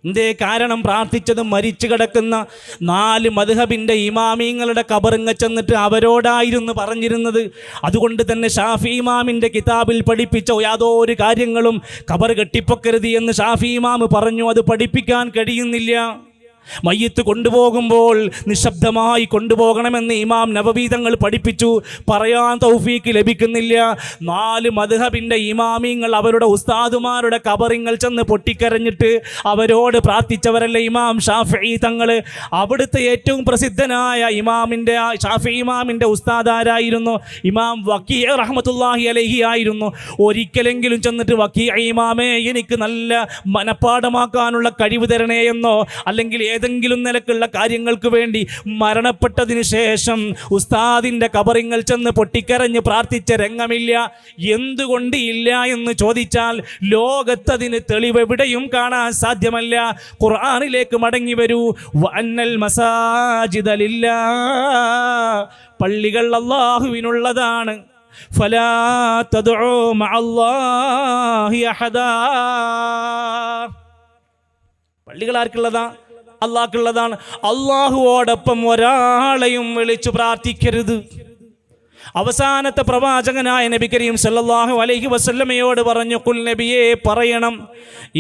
എന്തേ കാരണം? പ്രാർത്ഥിച്ചത് മരിച്ചു കിടക്കുന്ന 4 മദ്ഹബിന്റെ ഇമാമിങ്ങളുടെ ഖബറിങ്ങ ചെന്നിട്ട് അവരോടായിരുന്നു പറഞ്ഞിരുന്നത്. അതുകൊണ്ട് തന്നെ ഷാഫി ഇമാമിന്റെ കിതാബിൽ പഠിപ്പിച്ച യാതൊരു കാര്യങ്ങളും ഖബർ കെട്ടിപ്പൊക്കരുത് എന്ന് ഷാഫി ഇമാം പറഞ്ഞു. അത് പഠിപ്പിക്കാൻ കഴിയുന്നില്ല. മയ്യത്ത് കൊണ്ടുപോകുമ്പോൾ നിശബ്ദമായി കൊണ്ടുപോകണമെന്ന് ഇമാം നവവി തങ്ങൾ പഠിപ്പിച്ചു. പറയാൻ തൗഫീക്ക് ലഭിക്കുന്നില്ല. 4 മദ്ഹബിന്റെ ഇമാമിങ്ങൾ അവരുടെ ഉസ്താദുമാരുടെ ഖബറിങ്ങൾ ചെന്ന് പൊട്ടിക്കരഞ്ഞിട്ട് അവരോട് പ്രാർത്ഥിച്ചവരല്ലേ ഇമാം ഷാഫിഈ തങ്ങൾ. അവിടുത്തെ ഏറ്റവും പ്രസിദ്ധനായ ഇമാമിന്റെ ഷാഫിഈ ഇമാമിന്റെ ഉസ്താദാരായിരുന്നു? ഇമാം വക്കീ റഹ്മത്തുള്ളാഹി അലൈഹി ആയിരുന്നു. ഒരിക്കലെങ്കിലും ചെന്നിട്ട് വക്കീ ഇമാമേ, എനിക്ക് നല്ല മനപ്പാഠമാക്കാനുള്ള കഴിവ് തരണേ എന്നോ, അല്ലെങ്കിൽ ഏതെങ്കിലും നിലക്കുള്ള കാര്യങ്ങൾക്ക് വേണ്ടി മരണപ്പെട്ടതിന് ശേഷം ഉസ്താദിന്റെ ഖബറിങ്ങൾ ചെന്ന് പൊട്ടിക്കരഞ്ഞ് പ്രാർത്ഥിച്ച രംഗമില്ല. എന്തുകൊണ്ട് ഇല്ല എന്ന് ചോദിച്ചാൽ ലോകത്തതിന് തെളിവ് എവിടെയും കാണാൻ സാധ്യമല്ല. ഖുർആനിലേക്ക് മടങ്ങി വരൂ. വഅന്നൽ മസാജിദ ലില്ലാഹ്, പള്ളികൾ അല്ലാഹുവിനുള്ളതാണ്. ഫലാ തദ്ഉ മഅല്ലാഹി അഹദാ, പള്ളികൾ ആർക്കുള്ളതാ? അള്ളാഹ്ക്കുള്ളതാണ്. അള്ളാഹുവോടൊപ്പം ഒരാളെയും വിളിച്ചു പ്രാർത്ഥിക്കരുത്. അവസാനത്തെ പ്രവാചകനായ നബി കരീം സല്ലല്ലാഹു അലൈഹി വസല്ലമയോട് പറഞ്ഞു, ഖുൽ നബിയെ പറയണം,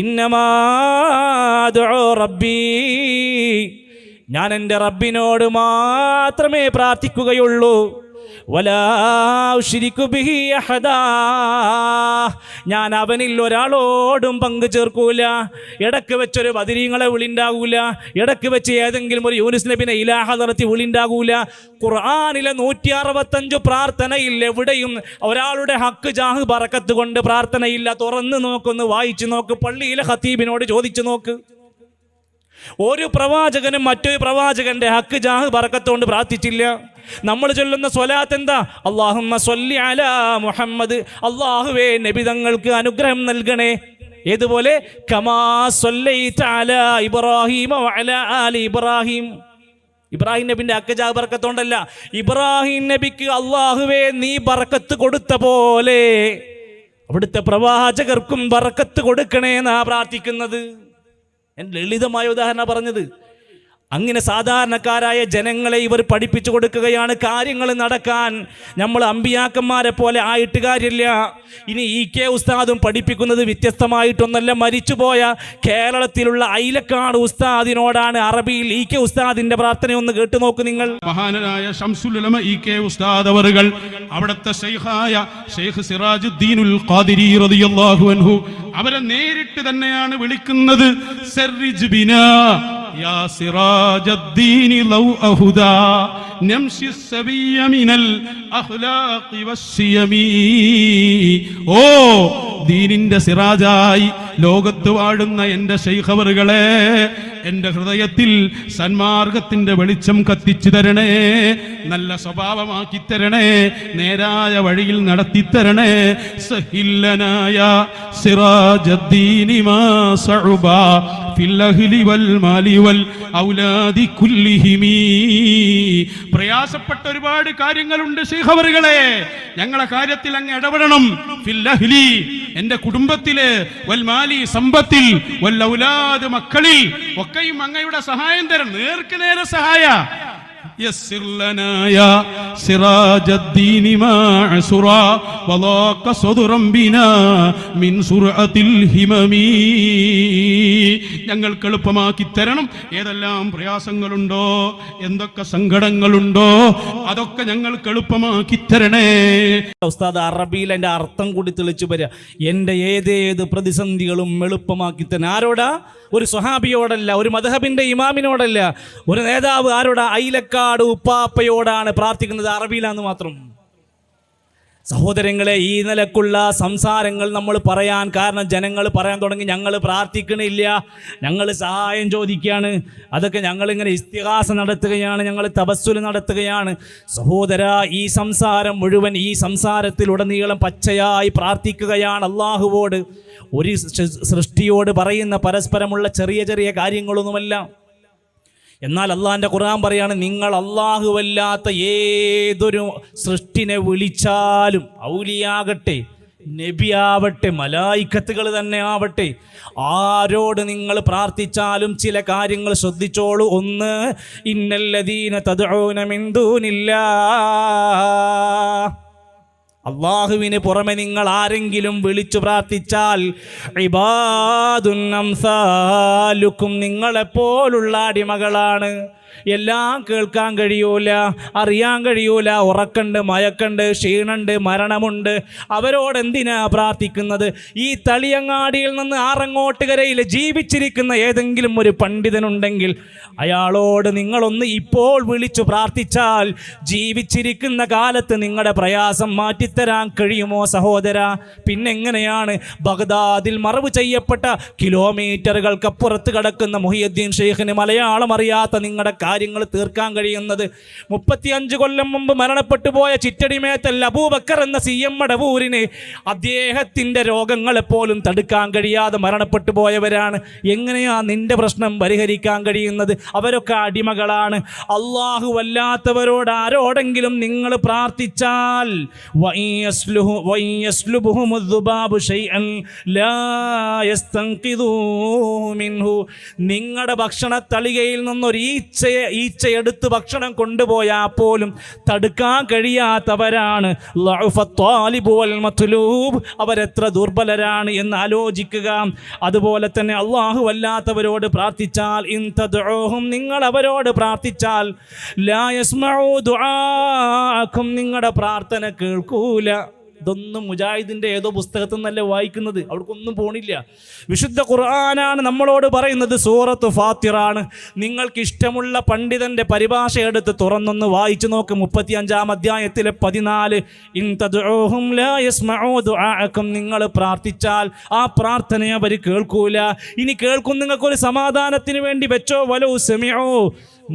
ഇന്നമാ അദ്ഉ റബ്ബി, ഞാൻ എൻ്റെ റബ്ബിനോട് മാത്രമേ പ്രാർത്ഥിക്കുകയുള്ളൂ. വലാ ഉശ്രികു ബിഹി അഹദാ, ഞാൻ അവനിൽ ഒരാളോടും പങ്കു ചേർക്കൂല. ഇടയ്ക്ക് വെച്ചൊരു ബദരീങ്ങളെ വിളിണ്ടാകൂല, ഇടയ്ക്ക് വെച്ച് ഏതെങ്കിലും ഒരു യൂനുസ് നബിനെ ഇലാഹ നടത്തി വിളിണ്ടാകൂല. ഖുർആനിലെ 165 പ്രാർത്ഥനയിൽ എവിടെയും ഒരാളുടെ ഹക്ക് ജാഹ് ബറക്കത്ത് കൊണ്ട് പ്രാർത്ഥനയില്ല. തുറന്ന് നോക്കൊന്ന്, വായിച്ചു നോക്ക്, പള്ളിയിലെ ഖതീബിനോട് ചോദിച്ചു നോക്ക്. ഒരു പ്രവാചകനും മറ്റൊരു പ്രവാചകന്റെ ഹക്ക് ജാഹ് ബറക്കത്ത് കൊണ്ട് പ്രാർത്ഥിച്ചില്ല. നമ്മൾ ചൊല്ലുന്ന സ്വലാത്ത് എന്താ? അല്ലാഹുമ്മ സ്വല്ലി അലാ മുഹമ്മദ്, അല്ലാഹുവേ നബി തങ്ങൾക്ക് അനുഗ്രഹം നൽകണേ. ഏതുപോലെ? കമാ സ്വല്ലൈത അലാ ഇബ്രാഹീമ വഅലാ ആലി ഇബ്രാഹിം. ഇബ്രാഹിം നബിന്റെ ഹക്ക് ജാഹ് ബറക്കത്ത് കൊണ്ടല്ല, ഇബ്രാഹിം നബിക്ക് അല്ലാഹുവേ നീ ബറക്കത്ത് കൊടുത്ത പോലെ അവിടുത്തെ പ്രവാചകർക്കും ബറക്കത്ത് കൊടുക്കണേ എന്നാ പ്രാർത്ഥിക്കുന്നത്. ലളിതമായ ഉദാഹരണം പറഞ്ഞത്. അങ്ങനെ സാധാരണക്കാരായ ജനങ്ങളെ ഇവർ പഠിപ്പിച്ചു കൊടുക്കുകയാണ് കാര്യങ്ങൾ നടക്കാൻ. നമ്മൾ അമ്പിയാക്കന്മാരെ പോലെ ആയിട്ട് കാര്യമില്ല. ഇനി EK ഉസ്താദും പഠിപ്പിക്കുന്നത് വ്യത്യസ്തമായിട്ടൊന്നല്ല. മരിച്ചുപോയ കേരളത്തിലുള്ള ഐലക്കാട് ഉസ്താദിനോടാണ് അറബിയിൽ EK ഉസ്താദിന്റെ പ്രാർത്ഥന ഒന്ന് കേട്ടു നോക്ക് നിങ്ങൾ. മഹാനായ ശംസുൽ ഉലമ EK ഉസ്താദ് അവറുകൾ അവിടുത്തെ ശൈഖായ ഷെയ്ഖ് സിറാജുദ്ദീനുൽ ഖാദിരി റളിയല്ലാഹു അൻഹു അവരെ നേരിട്ട് തന്നെയാണ് വിളിക്കുന്നത്. സർരിജ് ബിനാ യാ സിറാജദ്ദീൻ ലൗ അഹുദാ നംശി സബിയ മിനൽ അഖ്ലാഖി വസ്സിയമി. ഓ ദീനിന്റെ സിറാജായി ലോകത്ത് വാഴുന്ന എൻ്റെ ശൈഖ് അവറുകളെ, എൻ്റെ ഹൃദയത്തിൽ സന്മാർഗത്തിന്റെ വെളിച്ചം കത്തിച്ചു തരണേ, നല്ല സ്വഭാവമാക്കി തരണേ, നേരായ വഴിയിൽ നടത്തിത്തരണേ. സഹില്ലനായ സിറാജദ്ദീനി മാ സഉബാ ഫിൽ അഹ്ലി വൽ മാലി വൽ ഔലാദി കുല്ലിഹിമീ. പ്രയാസപ്പെട്ട ഒരുപാട് കാര്യങ്ങളുണ്ട് ശൈഖ് അവറുകളെ, ഞങ്ങളെ കാര്യത്തിൽ അങ്ങ് ഇടപെടണം. ഫിൽ അഹ്ലി എൻ്റെ കുടുംബത്തില്, വൽ മാലി സമ്പത്തിൽ, വൽ ഔലാദ് മക്കളിൽ ഒക്കെയും അങ്ങയുടെ സഹായം തരണം. നേർക്ക് നേരെ സഹായ. യസ്സിർ ലനാ യാ സിറാജദ്ദീനി മാ അസുറാ വളാഖ സദറൻ ബിനാ മിൻ സുർഅത്തിൽ ഹിമമീ. ഞങ്ങൾക്ക് എളുപ്പമാക്കി തരണം. ഏതെല്ലാം പ്രയാസങ്ങളുണ്ടോ, എന്തൊക്കെ സങ്കടങ്ങളുണ്ടോ, അതൊക്കെ ഞങ്ങൾക്ക് എളുപ്പമാക്കി തരണേ. ഉസ്താദ് അറബിയിൽ എൻ്റെ അർത്ഥം കൂടി തെളിച്ചു വരിക. എൻ്റെ ഏതേത് പ്രതിസന്ധികളും എളുപ്പമാക്കി തന്നെ. ആരോടാ? ഒരു സ്വഹാബിയോടല്ല, ഒരു മദ്ഹബിന്റെ ഇമാമിനോടല്ല, ഒരു നേതാവ്. ആരോടാ? ഐലക്കാട് ഉപ്പാപ്പയോടാണ് പ്രാർത്ഥിക്കുന്നത്. അറബിയിലാന്ന് മാത്രം. സഹോദരങ്ങളെ, ഈ നിലക്കുള്ള സംസാരങ്ങൾ നമ്മൾ പറയാൻ കാരണം ജനങ്ങൾ പറയാൻ തുടങ്ങി ഞങ്ങൾ പ്രാർത്ഥിക്കണില്ല, ഞങ്ങൾ സഹായം ചോദിക്കുകയാണ്, അതൊക്കെ ഞങ്ങളിങ്ങനെ ഇസ്തിഗാസ നടത്തുകയാണ്, ഞങ്ങൾ തവസ്സുൽ നടത്തുകയാണ്. സഹോദര, ഈ സംസാരം മുഴുവൻ, ഈ സംസാരത്തിലുടനീളം പച്ചയായി പ്രാർത്ഥിക്കുകയാണ് അള്ളാഹുവോട്. ഒരു സൃഷ്ടിയോട് പറയുന്ന പരസ്പരമുള്ള ചെറിയ ചെറിയ കാര്യങ്ങളൊന്നുമല്ല. എന്നാൽ അള്ളാഹിൻ്റെ ഖുർആൻ പറയാണ്, നിങ്ങൾ അള്ളാഹുവല്ലാത്ത ഏതൊരു സൃഷ്ടിനെ വിളിച്ചാലും, ഔലിയാകട്ടെ, നബിയാവട്ടെ, മലായിക്കത്തുകൾ തന്നെ ആവട്ടെ, ആരോട് നിങ്ങൾ പ്രാർത്ഥിച്ചാലും ചില കാര്യങ്ങൾ ശ്രദ്ധിച്ചോളൂ. ഒന്ന്, ഇന്നല്ലദീന തദ്ഊന മിൻ ദൂനില്ലാഹ്, അള്ളാഹുവിന് പുറമെ നിങ്ങൾ ആരെങ്കിലും വിളിച്ചു പ്രാർത്ഥിച്ചാൽ, ഇബാദുൻ അംസാലുക്കും, നിങ്ങളെപ്പോലുള്ള അടിമകളാണ്. എല്ലാം കേൾക്കാൻ കഴിയൂല, അറിയാൻ കഴിയൂല, ഉറക്കണ്ട്, മയക്കണ്ട്, ക്ഷീണുണ്ട്, മരണമുണ്ട്. അവരോടെന്തിനാ പ്രാർത്ഥിക്കുന്നത്? ഈ തളിയങ്ങാടിയിൽ നിന്ന് ആറങ്ങോട്ടുകരയിൽ ജീവിച്ചിരിക്കുന്ന ഏതെങ്കിലും ഒരു പണ്ഡിതനുണ്ടെങ്കിൽ അയാളോട് നിങ്ങളൊന്ന് ഇപ്പോൾ വിളിച്ചു പ്രാർത്ഥിച്ചാൽ ജീവിച്ചിരിക്കുന്ന കാലത്ത് നിങ്ങളുടെ പ്രയാസം മാറ്റിത്തരാൻ കഴിയുമോ സഹോദര? പിന്നെങ്ങനെയാണ് ബഗ്ദാദിൽ മറവ് ചെയ്യപ്പെട്ട കിലോമീറ്ററുകൾക്കപ്പുറത്ത് കിടക്കുന്ന മുഹിയുദ്ദീൻ ഷെയ്ഖിന് മലയാളം അറിയാത്ത നിങ്ങളുടെ കാര്യങ്ങൾ തീർക്കാൻ കഴിയുന്നത്? 35 കൊല്ലം മുമ്പ് മരണപ്പെട്ടു പോയ ചിറ്റടിമേത്തൽ അബൂബക്കർ എന്ന CM മടവൂരിന് അദ്ദേഹത്തിൻ്റെ രോഗങ്ങളെപ്പോലും തടുക്കാൻ കഴിയാതെ മരണപ്പെട്ടു പോയവരാണ്. എങ്ങനെയാ നിന്റെ പ്രശ്നം പരിഹരിക്കാൻ കഴിയുന്നത്? അവരൊക്കെ അടിമകളാണ്. അള്ളാഹു വല്ലാത്തവരോട് ആരോടെങ്കിലും നിങ്ങൾ പ്രാർത്ഥിച്ചാൽ, നിങ്ങളുടെ ഭക്ഷണത്തളികയിൽ നിന്നൊരു ഈച്ച ഈച്ചയെടുത്ത് ഭക്ഷണം കൊണ്ടുപോയാൽ പോലും തടുക്കാൻ കഴിയാത്തവരാണ്. ളഅഫത്വാലിബു വൽ മത്ലൂബ്, അവരെത്ര ദുർബലരാണ് എന്ന് ആലോചിക്കുക. അതുപോലെ തന്നെ അല്ലാഹു അല്ലാത്തവരോട് പ്രാർത്ഥിച്ചാൽ, ഇൻ തദ്ഉഹും, നിങ്ങൾ അവരോട് പ്രാർത്ഥിച്ചാൽ, ലാ യസ്മഉ ദുആഅക്കും, നിങ്ങളുടെ പ്രാർത്ഥന കേൾക്കൂല. ഇതൊന്നും മുജാഹിദിന്റെ ഏതോ പുസ്തകത്തിൽ നിന്നല്ല വായിക്കുന്നത്, അവർക്കൊന്നും പോണില്ല. വിശുദ്ധ ഖുർആനാണ് നമ്മളോട് പറയുന്നത്. സൂറത്ത് ഫാത്തിറാണ്. നിങ്ങൾക്ക് ഇഷ്ടമുള്ള പണ്ഡിതന്റെ പരിഭാഷ എടുത്ത് തുറന്നൊന്ന് വായിച്ചു നോക്ക്. 35-ാം അധ്യായത്തിലെ 14, ഇൻ തദ്ഉഹും ലാ യസ്മഉ ദുആഅക്കും, നിങ്ങൾ പ്രാർത്ഥിച്ചാൽ ആ പ്രാർത്ഥനയെ അവർ കേൾക്കൂല. ഇനി കേൾക്കും, നിങ്ങൾക്കൊരു സമാധാനത്തിന് വേണ്ടി വെച്ചോ, വലൗ സമിഉ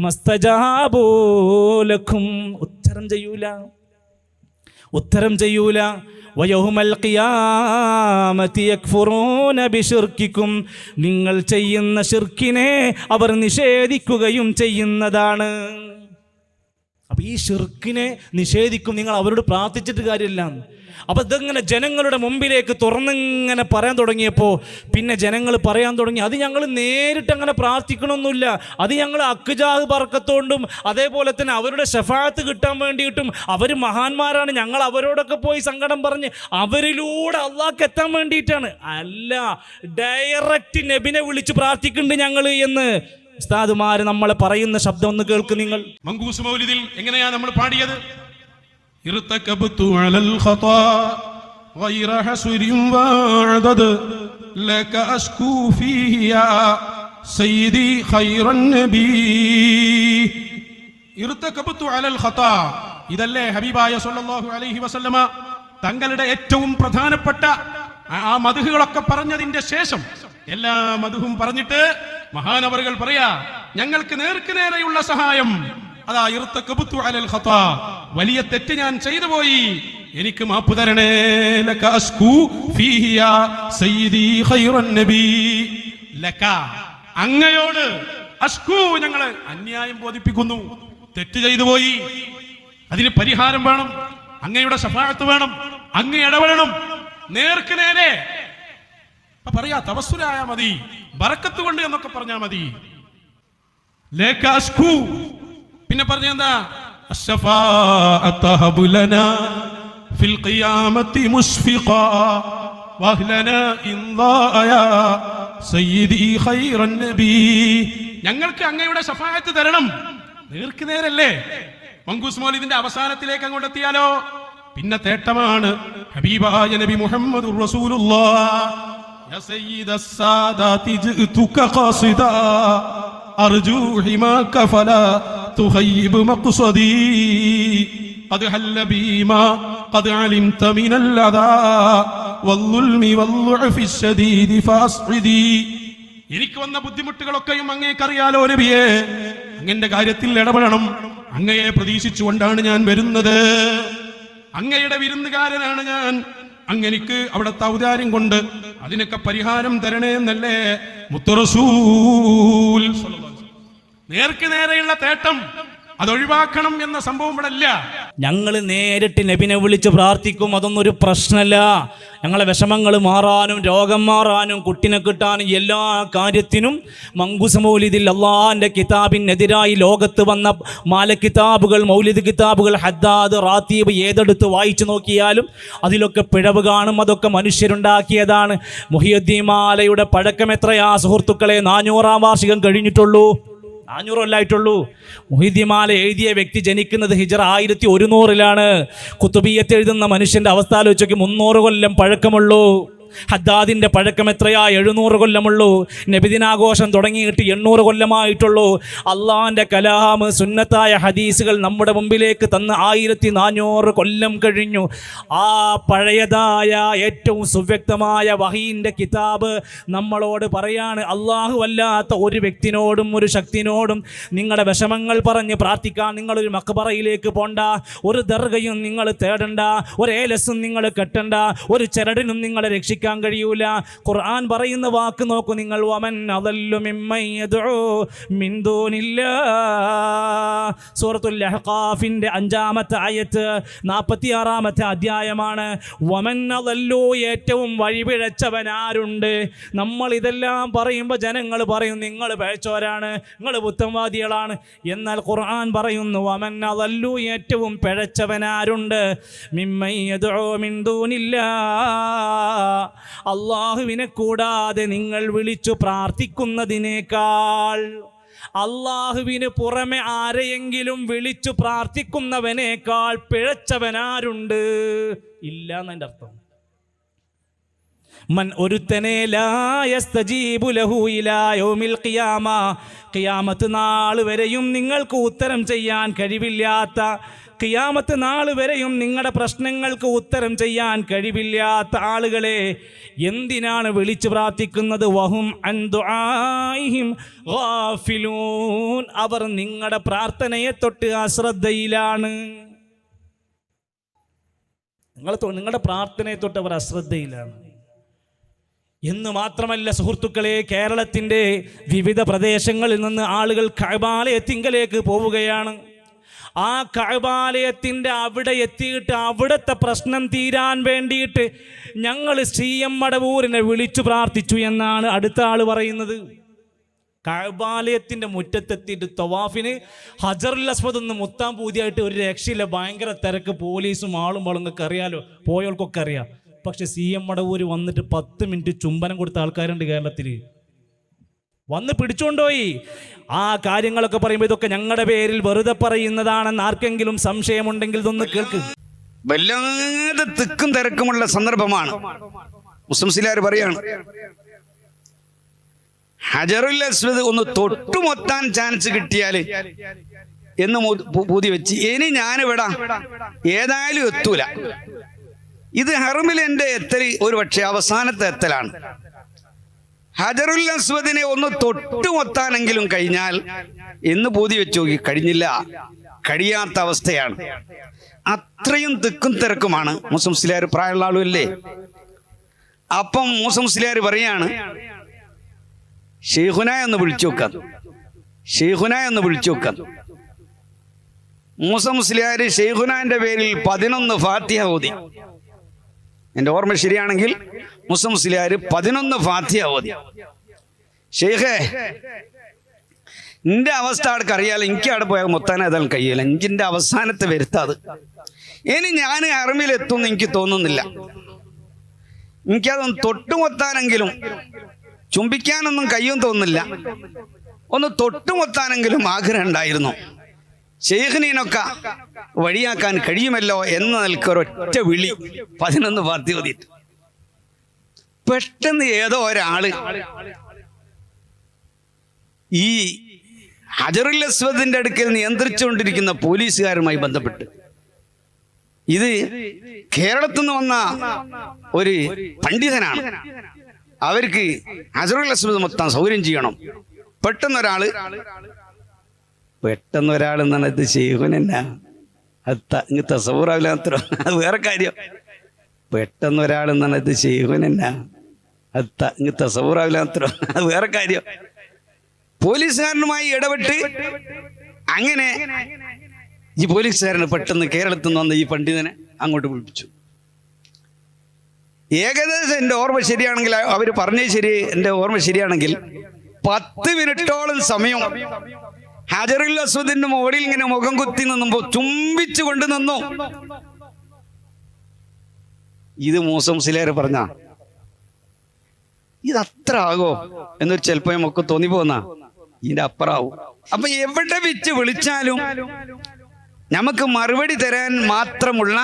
മസ്തജാബു ലക്കും, ഉത്തരം ചെയ്യൂല. വയൗമൽ ഖിയാമത്തി യക്ഫുറൂന ബിശിർക്കിക്കും, നിങ്ങൾ ചെയ്യുന്ന ശിർക്കിനെ അവർ നിഷേധിക്കുകയും ചെയ്യുന്നതാണ്. അപ്പൊ ഈ ശിർക്കിനെ നിഷേധിക്കും, നിങ്ങൾ അവരോട് പ്രാർത്ഥിച്ചിട്ട് കാര്യമില്ല. അപ്പൊ ഇതങ്ങനെ ജനങ്ങളുടെ മുമ്പിലേക്ക് തുറന്നിങ്ങനെ പറയാൻ തുടങ്ങിയപ്പോൾ പിന്നെ ജനങ്ങൾ പറയാൻ തുടങ്ങി, അത് ഞങ്ങൾ നേരിട്ട് അങ്ങനെ പ്രാർത്ഥിക്കണമെന്നില്ല, അത് ഞങ്ങൾ അക്ജാഹ് ബർക്കത്തോണ്ടും അതേപോലെ തന്നെ അവരുടെ ശഫാഅത്ത് കിട്ടാൻ വേണ്ടിയിട്ടും, അവർ മഹാന്മാരാണ്, ഞങ്ങൾ അവരോടൊക്കെ പോയി സങ്കടം പറഞ്ഞ് അവരിലൂടെ അള്ളാഹ്ക്ക് എത്താൻ വേണ്ടിയിട്ടാണ്. അല്ല, ഡയറക്റ്റ് നബിനെ വിളിച്ച് പ്രാർത്ഥിക്കുന്നുണ്ട് ഞങ്ങൾ എന്ന് ഉസ്താദുമാര് നമ്മളെ പറയുന്ന ശബ്ദം ഒന്ന് കേൾക്ക് നിങ്ങൾ. മങ്കൂസ് മൗലിദിൽ എങ്ങനെയാ നമ്മൾ പാടിയത്? ഇർതകബ്തു അലൽ ഖതാ ഗൈറ ഹസ്രിൻ വഅദദ് ലക അസ്കൂ ഫീഹി യാ സയ്യിദി ഖൈറൻ നബി. ഇർതകബ്തു അലൽ ഖതാ, ഇതല്ലേ ഹബീബായ സല്ലല്ലാഹു അലൈഹി വസല്ലമ തങ്ങളുടെ ഏറ്റവും പ്രധാനപ്പെട്ട ആ മദ്ഹുകളൊക്കെ പറഞ്ഞതിന്റെ ശേഷം എല്ലാ മദ്ഹും പറഞ്ഞിട്ട് മഹാനവറുകൾ പറയാ, ഞങ്ങൾക്ക് നേർക്ക് നേരെയുള്ള സഹായം അതാ ഇർതകബ്തു അലൽ ഖതാ, വലിയ തെറ്റ് ഞാൻ ചെയ്തു പോയി, എനിക്ക് മാപ്പ് തരണേ. ലക അസ്കൂ ഫീഹി യാ സയ്യിദി ഖൈറൻ നബി. ലക, അങ്ങയോട്, അസ്കൂ, ഞങ്ങള് അന്യായം ബോധിപ്പിക്കുന്നു, തെറ്റ് ചെയ്തു പോയി, അതിന് പരിഹാരം വേണം, അങ്ങയുടെ ശഫാഅത്ത് വേണം, അങ്ങ് ഇടപെടണം, നേർക്ക് നേരെ പറയാ. തവസ്സുലായ മതി, ബറക്കത്ത് കൊണ്ട് എന്നൊക്കെ പറഞ്ഞാ മതി. ലക അസ്കൂ, പിന്നെ പറഞ്ഞെന്താ? അശ്ശഫാഅത ഹബുലനാ ഫിൽ ഖിയാമത്തി മുസ്ഫിഖാ വഹ്ലനാ ഇൻദായാ സയ്യിദി ഖൈറൻ നബി. ഞങ്ങൾക്ക് അങ്ങയുടെ ശഫാഅത്ത് തരണം. നേർക്ക് നേരല്ലേ? മങ്കൂസ് മൗലിദിന്റെ അവസാനത്തിലേക്ക് അങ്ങോട്ട് എത്തിയാലോ പിന്നെ തേട്ടമാണ്. ഹബീബായ നബി മുഹമ്മദുർ റസൂലുള്ളാഹ്, യാ സയ്യിദസ് സാദാതി ജിഅതുക ഖാസിദാ അർജു ഹിമാക ഫലാ തുഖയ്യിബ് മഖ്സദി ഖദ് ഹല്ല ബീമാ ഖദ് അലിംത മിനൽ അദാ വൽളുൽമി വൽളുഅഫി ശദീദി ഫാസ്ഇദി. എനിക്ക് വന്ന ബുദ്ധിമുട്ടുകളൊക്കെയും അങ്ങേക്കറിയാലോ നബിയേ, അങ്ങന്റെ കാര്യത്തിൽ ഇടപെടണം. അങ്ങയെ പ്രതീക്ഷിച്ചുകൊണ്ടാണ് ഞാൻ വരുന്നത്, അങ്ങയുടെ വിരുന്നുകാരനാണ് ഞാൻ, അങ്ങനിക്ക് അവിടുത്തെ ഔദാര്യം കൊണ്ട് അതിനൊക്കെ പരിഹാരം തരണേ എന്നല്ലേ മുത്ത് റസൂൽ. നേർക്ക് നേരെയുള്ള തേട്ടം അതൊഴിവാക്കണം എന്ന സംഭവം ഇവിടെ ഇല്ല. ഞങ്ങൾ നേരിട്ട് നബിനെ വിളിച്ച് പ്രാർത്ഥിക്കും, അതൊന്നും ഒരു പ്രശ്നമല്ല. ഞങ്ങളെ വിഷമങ്ങൾ മാറാനും രോഗം മാറാനും കുട്ടിനെ കിട്ടാനും എല്ലാ കാര്യത്തിനും മങ്കൂസ് മൗലിദിൽ അള്ളാഹിൻ്റെ കിതാബിനെതിരായി ലോകത്ത് വന്ന മാല കിതാബുകൾ, മൗലിദ് കിതാബുകൾ, ഹദ്ദാദ്, റാത്തീബ് ഏതെടുത്ത് വായിച്ചു നോക്കിയാലും അതിലൊക്കെ പിഴവ് കാണും. അതൊക്കെ മനുഷ്യരുണ്ടാക്കിയതാണ്. മുഹിയുദ്ദീൻ മാലയുടെ പഴക്കം എത്രയാ സുഹൃത്തുക്കളെ? 400-ാം വാർഷികം കഴിഞ്ഞിട്ടുള്ളൂ, 400 കൊല്ലമായിട്ടുള്ളൂ. മുഹിയുദ്ദീൻ മാല എഴുതിയ വ്യക്തി ജനിക്കുന്നത് ഹിജ്റ 1100-ലാണ്. കുത്തുബിയ്യത്ത് എഴുതുന്ന മനുഷ്യന്റെ അവസ്ഥ ആലോചിച്ച് 300 കൊല്ലം പഴക്കമുള്ളൂ. ഹദ്ദാദിന്റെ പഴക്കം എത്രയാ? 700 കൊല്ലമുള്ളൂ. നബിദിനാഘോഷം തുടങ്ങിയിട്ട് 800 കൊല്ലമായിട്ടുള്ളൂ. അള്ളാഹിന്റെ കലാം, സുന്നത്തായ ഹദീസുകൾ നമ്മുടെ മുമ്പിലേക്ക് തന്ന് 1400 കൊല്ലം കഴിഞ്ഞു. ആ പഴയതായ ഏറ്റവും സുവ്യക്തമായ വഹീന്റെ കിതാബ് നമ്മളോട് പറയാണ്, അള്ളാഹു അല്ലാത്ത ഒരു വ്യക്തിനോടും ഒരു ശക്തിനോടും നിങ്ങളുടെ വിഷമങ്ങൾ പറഞ്ഞ് പ്രാർത്ഥിക്കാൻ നിങ്ങളൊരു മക്ബറയിലേക്ക് പോണ്ട, ഒരു ദർഗയും നിങ്ങൾ തേടണ്ട, ഒരു ഏലസും നിങ്ങൾ കെട്ടണ്ട, ഒരു ചരടിനും നിങ്ങളെ രക്ഷിക്കാൻ വിളിക്കാൻ കഴിയൂല. ഖുർആൻ പറയുന്ന വാക്ക് നോക്കൂ നിങ്ങൾ, വമൻ അദല്ലു മിമ്മൻ യദ്ഉ മിൻ ദൂനില്ലാഹ്. സൂറത്തുൽ അഹ്ഖാഫിന്റെ 5-ാമത്തെ ആയത്ത് 46-ാമത്തെ അധ്യായമാണ്. വമൻ അദല്ലു, ഏറ്റവും വഴിപിഴച്ചവൻ ആരുണ്ട്? നമ്മൾ ഇതെല്ലാം പറയുമ്പോൾ ജനങ്ങൾ പറയും നിങ്ങൾ പിഴച്ചവരാണ്, നിങ്ങൾ പുത്തൻവാദികളാണ്. എന്നാൽ ഖുർആൻ പറയുന്നു വമൻ അദല്ലു, ഏറ്റവും പിഴച്ചവനാരുണ്ട്? മിമ്മൻ യദ്ഉ മിൻ ദൂനില്ലാഹ്, അല്ലാഹുവിനെ കൂടാതെ നിങ്ങൾ വിളിച്ചു പ്രാർത്ഥിക്കുന്നതിനേക്കാൾ, അല്ലാഹുവിന് പുറമെ ആരെയെങ്കിലും വിളിച്ചു പ്രാർത്ഥിക്കുന്നവനേക്കാൾ പിഴച്ചവനാരുണ്ട്? ഇല്ല എന്നതിൻ്റെ അർത്ഥം. മൻ ഒരുത്തനെ ലാ യസ്തജീബു ലഹു ഇലാ യൗമിൽ ഖിയാമ, ഖിയാമത്ത് നാൾ വരെയും നിങ്ങൾക്ക് ഉത്തരം ചെയ്യാൻ കഴിവില്ലാത്ത, ഖിയാമത്ത് നാൾ വരെയും നിങ്ങളുടെ പ്രശ്നങ്ങൾക്ക് ഉത്തരം ചെയ്യാൻ കഴിവില്ലാത്ത ആളുകളെ എന്തിനാണ് വിളിച്ചു പ്രാർത്ഥിക്കുന്നത്? വഹും അൻ ദുആഇഹിം ഗാഫിലൂൻ, അവർ നിങ്ങളുടെ പ്രാർത്ഥനയെ തൊട്ട് അശ്രദ്ധയിലാണ്. നിങ്ങളുടെ പ്രാർത്ഥനയെ തൊട്ട് അവർ അശ്രദ്ധയിലാണ് എന്ന് മാത്രമല്ല സുഹൃത്തുക്കളെ, കേരളത്തിൻ്റെ വിവിധ പ്രദേശങ്ങളിൽ നിന്ന് ആളുകൾ കഅബാലയത്തിങ്കലേക്ക് പോവുകയാണ്. ആ കഅബാലയത്തിൻ്റെ അവിടെ എത്തിയിട്ട് അവിടുത്തെ പ്രശ്നം തീരാൻ വേണ്ടിയിട്ട് ഞങ്ങൾ CM മടവൂരിനെ വിളിച്ചു പ്രാർത്ഥിച്ചു എന്നാണ് അടുത്ത ആൾ പറയുന്നത്. കഅബാലയത്തിൻ്റെ മുറ്റത്തെത്തിയിട്ട് തവാഫിന് ഹജറുൽ അസ്വദ് ഒന്ന് മുത്താൻ പൂതിയായിട്ട് ഒരു രക്ഷയില്ല, ഭയങ്കര തിരക്ക്, പോലീസും ആളും വളങ്ങൾക്ക് അറിയാലോ, പോയവർക്കൊക്കെ അറിയാം. പക്ഷെ CM മടവൂര് വന്നിട്ട് 10 മിനിറ്റ് ചുംബനം കൊടുത്ത ആൾക്കാരുണ്ട് കേരളത്തിൽ, വന്ന് പിടിച്ചുകൊണ്ടുപോയി. ആ കാര്യങ്ങളൊക്കെ പറയുമ്പോൾ ഇതൊക്കെ ഞങ്ങളുടെ പേരിൽ വെറുതെ പറയുന്നതാണെന്ന് ആർക്കെങ്കിലും സംശയമുണ്ടെങ്കിൽ ഇതൊന്ന് കേൾക്ക്. വല്ലാതെ തിക്കും തിരക്കുമുള്ള സന്ദർഭമാണ്. മുസ്ലിംസിലാർ പറയാണ്, ഹജറുൽ അസ്വദ് ഒന്ന് തൊട്ടുമൊത്താൻ ചാൻസ് കിട്ടിയാൽ എന്ന് പൂതി വെച്ച് ഇനി ഞാനിവിടാ ഏതായാലും എത്തൂല. ഇത് ഹറമിൽ എൻ്റെ എത്തൽ ഒരു പക്ഷേ അവസാനത്തെ എത്തലാണ്. ഹജറുൽ അസ്വദിനെ ഒന്ന് തൊട്ടുമൊത്താനെങ്കിലും കഴിഞ്ഞാൽ എന്ന് പൂതി വെച്ച് നോക്കി, കഴിഞ്ഞില്ല, കഴിയാത്ത അവസ്ഥയാണ്. അത്രയും തിക്കും തിരക്കുമാണ്. മുസ്ലിംസിലാർ പ്രായമുള്ള ആളുമല്ലേ. അപ്പം മുസ്ലിംസിലാർ പറയാണ്, ഷെയ്ഖുനായ ഒന്ന് വിളിച്ചു നോക്കാം, ഷെയ്ഖുനായ ഒന്ന് വിളിച്ചു നോക്കാം. മൂസ മുസ്ലിയാർ ഷെയ്ഖുനാന്റെ പേരിൽ 11 ഫാത്തിഹ ഓതി. എൻ്റെ ഓർമ്മ ശരിയാണെങ്കിൽ മൂസ മുസ്ലിയാർ 11 ഫാത്തിഹ ഓതി. ഷെയ്ഖേ, എൻ്റെ അവസ്ഥ ആൾക്ക് അറിയാലോ, എനിക്ക് അവിടെ പോയാൽ മൊത്താൻ ഏതായാലും കഴിയില്ല, എനിക്കിൻ്റെ അവസാനത്തെ വരുത്താത്. ഇനി ഞാൻ അറമിലെത്തുമെന്ന് എനിക്ക് തോന്നുന്നില്ല. എനിക്കതൊന്ന് തൊട്ടുമൊത്താനെങ്കിലും, ചുംബിക്കാനൊന്നും കഴിയും തോന്നുന്നില്ല, ഒന്ന് തൊട്ടുമൊത്താനെങ്കിലും ആഗ്രഹം ഉണ്ടായിരുന്നു. ഷെയ്ഖിനൊക്കെ വഴിയാക്കാൻ കഴിയുമല്ലോ എന്ന നിൽക്കൊരൊറ്റ വിളി 11 ഫാത്തിഹ ഓതിയിട്ട് പെട്ടെന്ന് ഏതോ ഒരാള് ഈ ഹജറുൽ അസ്വദിന്റെ അടുക്കൽ നിയന്ത്രിച്ചുകൊണ്ടിരിക്കുന്ന പോലീസുകാരുമായി ബന്ധപ്പെട്ട്, ഇത് കേരളത്തിൽ നിന്ന് വന്ന ഒരു പണ്ഡിതനാണ്, അവർക്ക് ഹജറുൽ അസ്വദ് മൊത്തം സൗകര്യം ചെയ്യണം. പെട്ടെന്നൊരാൾ എന്നാണ്, ഇത് ഷെയ്ഖുനെന്നാ, അത് തസവൂറാവില്ല, അത് വേറെ കാര്യം. പെട്ടെന്നൊരാൾ എന്നാണ്, ഇത് ഷെയ്ഖുനെന്നാ, അത് തസവൂറാവില്ല, അത് വേറെ കാര്യം. പോലീസുകാരനുമായി ഇടപെട്ട് അങ്ങനെ ഈ പോലീസുകാരന് പെട്ടെന്ന് കേരളത്തിൽ നിന്ന് വന്ന ഈ പണ്ഡിതനെ അങ്ങോട്ട് വിളിപ്പിച്ചു. ഏകദേശം എൻ്റെ ഓർമ്മ ശരിയാണെങ്കിൽ, അവർ പറഞ്ഞത് ശരി, എൻ്റെ ഓർമ്മ ശരിയാണെങ്കിൽ 10 മിനിറ്റോളം സമയം ഹജറുൽ അസ്വദിന്റെ മുകളിൽ ഇങ്ങനെ മുഖം കുത്തി നിന്നുമ്പോ ചുംബിച്ചു കൊണ്ട് നിന്നു. ഇത് മൂസ മുസ്ലിയാർ പറഞ്ഞ ഇത് അത്ര ആകോ എന്നൊരു ചിലപ്പോ നമുക്ക് തോന്നിപ്പോന്നാ, ഇതിന്റെ അപ്പുറാവും. അപ്പൊ എവിടെ വെച്ച് വിളിച്ചാലും നമുക്ക് മറുപടി തരാൻ മാത്രമുള്ള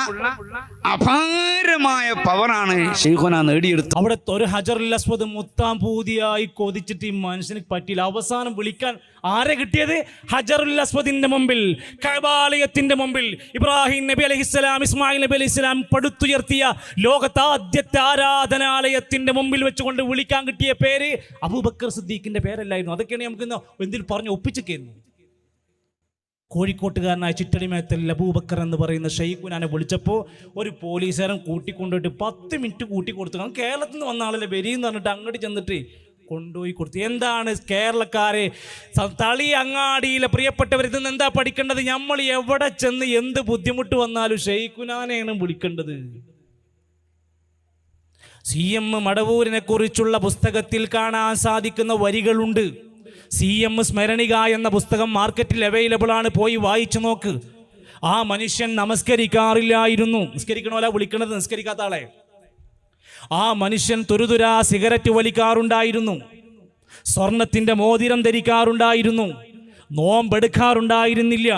അപാരമായ പവറാണ് ഷെയ്ഖുന നേടിയെടുത്തത്. അവിടെ ഒരു ഹജറുൽ അസ്വദ് മുത്താം പൂതിയായി കൊതിച്ചിട്ട് ഈ മനുഷ്യന് പറ്റിയില്ല. അവസാനം വിളിക്കാൻ ആരെ കിട്ടിയത്? ഹജറുൽ അസ്വദിന്റെ മുമ്പിൽ, കഅബാലയത്തിന്റെ മുമ്പിൽ ഇബ്രാഹിം നബി അലൈഹിസ്സലാം, ഇസ്മായിൽ നബി അലൈഹിസ്സലാം പടുത്തുയർത്തിയ ലോകത്തെ ആദ്യത്തെ ആരാധനാലയത്തിന്റെ മുമ്പിൽ വെച്ചുകൊണ്ട് വിളിക്കാൻ കിട്ടിയ പേര് അബൂബക്കർ സിദ്ദീഖിന്റെ പേരല്ലായിരുന്നു. അതൊക്കെയാണ് നമുക്ക് എന്തിൽ പറഞ്ഞു ഒപ്പിച്ചേക്കുന്നു. കോഴിക്കോട്ടുകാരനായ ചിറ്റടിമേത്തൽ അബൂബക്കർ എന്ന് പറയുന്ന ഷെയ്ഖുനാനെ വിളിച്ചപ്പോൾ ഒരു പോലീസുകാരൻ കൂട്ടിക്കൊണ്ടുപോയിട്ട് 10 മിനിറ്റ് കൂട്ടി കൊടുത്തു. കാരണം കേരളത്തിൽ നിന്ന് വന്ന ആളല്ലേ വരിയെന്ന് പറഞ്ഞിട്ട് അങ്ങോട്ട് ചെന്നിട്ട് കൊണ്ടുപോയി കൊടുത്തു. എന്താണ് കേരളക്കാരെ, തളി അങ്ങാടിയിലെ പ്രിയപ്പെട്ടവർ ഇതിൽ നിന്ന് എന്താ പഠിക്കേണ്ടത്? നമ്മൾ എവിടെ ചെന്ന് എന്ത് ബുദ്ധിമുട്ട് വന്നാലും ഷെയ്ഖുനാനെയാണ് വിളിക്കേണ്ടത്. CM മടവൂരിനെ കുറിച്ചുള്ള പുസ്തകത്തിൽ കാണാൻ സാധിക്കുന്ന വരികളുണ്ട്. CM സ്മരണിക എന്ന പുസ്തകം മാർക്കറ്റിൽ അവൈലബിൾ ആണ്, പോയി വായിച്ചു നോക്ക്. ആ മനുഷ്യൻ നമസ്കരിക്കാറില്ലായിരുന്നു. നിസ്കരിക്കണമല്ല വിളിക്കണത്, നിസ്കരിക്കാത്ത ആളെ. ആ മനുഷ്യൻ തുരുതുരാ സിഗരറ്റ് വലിക്കാറുണ്ടായിരുന്നു, സ്വർണത്തിന്റെ മോതിരം ധരിക്കാറുണ്ടായിരുന്നു, നോമ്പെടുക്കാറുണ്ടായിരുന്നില്ല.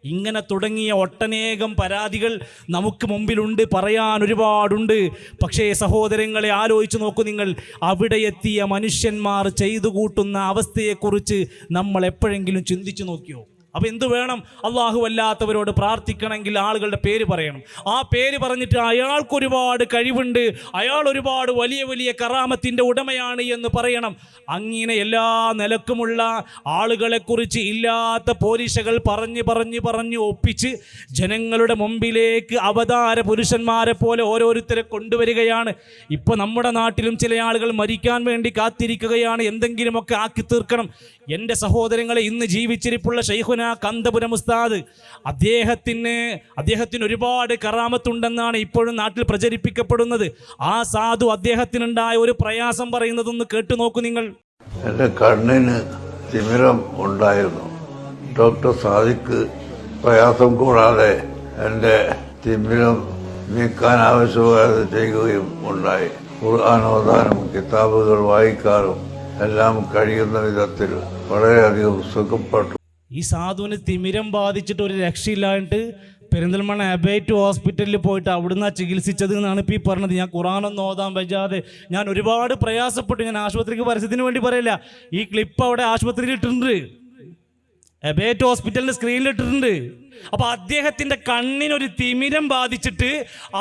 ഇങ്ങനെ തുടങ്ങിയ ഒട്ടനേകം പരാതികൾ നമുക്ക് മുമ്പിലുണ്ട്, പറയാൻ ഒരുപാടുണ്ട്. പക്ഷേ സഹോദരങ്ങളെ, ആലോചിച്ച് നോക്കൂ നിങ്ങൾ, അവിടെ എത്തിയ മനുഷ്യന്മാർ ചെയ്തു കൂട്ടുന്ന അവസ്ഥയെക്കുറിച്ച് നമ്മൾ എപ്പോഴെങ്കിലും ചിന്തിച്ചു നോക്കിയോ? അപ്പം എന്ത് വേണം? അള്ളാഹു അല്ലാത്തവരോട് പ്രാർത്ഥിക്കണമെങ്കിൽ ആളുകളുടെ പേര് പറയണം. ആ പേര് പറഞ്ഞിട്ട് അയാൾക്ക് ഒരുപാട് കഴിവുണ്ട്, അയാൾ ഒരുപാട് വലിയ വലിയ കറാമത്തിൻ്റെ ഉടമയാണ് എന്ന് പറയണം. അങ്ങനെ എല്ലാ നിലക്കുമുള്ള ആളുകളെക്കുറിച്ച് ഇല്ലാത്ത പോരിശകൾ പറഞ്ഞ് ഒപ്പിച്ച് ജനങ്ങളുടെ മുമ്പിലേക്ക് അവതാര പുരുഷന്മാരെ പോലെ ഓരോരുത്തരെ കൊണ്ടുവരികയാണ്. ഇപ്പോൾ നമ്മുടെ നാട്ടിലും ചില ആളുകൾ മരിക്കാൻ വേണ്ടി കാത്തിരിക്കുകയാണ്, എന്തെങ്കിലുമൊക്കെ ആക്കി തീർക്കണം. എൻ്റെ സഹോദരങ്ങളെ, ഇന്ന് ജീവിച്ചിരിപ്പുള്ള ശൈഖുന കന്തപുരം ഉസ്താദ്, അദ്ദേഹത്തിന് ഒരുപാട് കറാമത്തുണ്ടെന്നാണ് ഇപ്പോഴും നാട്ടിൽ പ്രചരിപ്പിക്കപ്പെടുന്നത്. ആ സാധു അദ്ദേഹത്തിനുണ്ടായ ഒരു പ്രയാസം പറയുന്നതൊന്ന് കേട്ടു നോക്കൂ നിങ്ങൾ. എൻ്റെ കണ്ണിന് തിമിരം ഉണ്ടായിരുന്നു. ഡോക്ടർ സാദിഖ് പ്രയാസം കൂടാതെ എൻ്റെ തിമിരം നീക്കാൻ ആവശ്യമായത് ചെയ്യുകയും ഉണ്ടായി. ഖുർആൻ ഓതാനും കിതാബുകൾ വായിക്കാനും എല്ലാം കഴിയുന്ന വിധത്തിൽ വളരെയധികം സുഖപ്പെട്ടു. ഈ സാധുവിന് തിമിരം ബാധിച്ചിട്ട് ഒരു രക്ഷയില്ലായിട്ട് പെരിന്തൽമണ്ണ അബേറ്റ് ഹോസ്പിറ്റലിൽ പോയിട്ട് അവിടുന്ന് ചികിത്സിച്ചത് എന്നാണ് ഇപ്പോൾ ഈ പറഞ്ഞത്. ഞാൻ ഖുറാനൊന്നും ഓതാൻ പറ്റാതെ ഞാൻ ഒരുപാട് പ്രയാസപ്പെട്ടു. ഞാൻ ആശുപത്രിക്ക് പരസ്യത്തിന് വേണ്ടി പറയില്ല, ഈ ക്ലിപ്പ് അവിടെ ആശുപത്രിയിൽ ഇട്ടിട്ടുണ്ട്, അബേറ്റ് ഹോസ്പിറ്റലിൻ്റെ സ്ക്രീനിൽ ഇട്ടിട്ടുണ്ട്. അപ്പോൾ അദ്ദേഹത്തിൻ്റെ കണ്ണിനൊരു തിമിരം ബാധിച്ചിട്ട്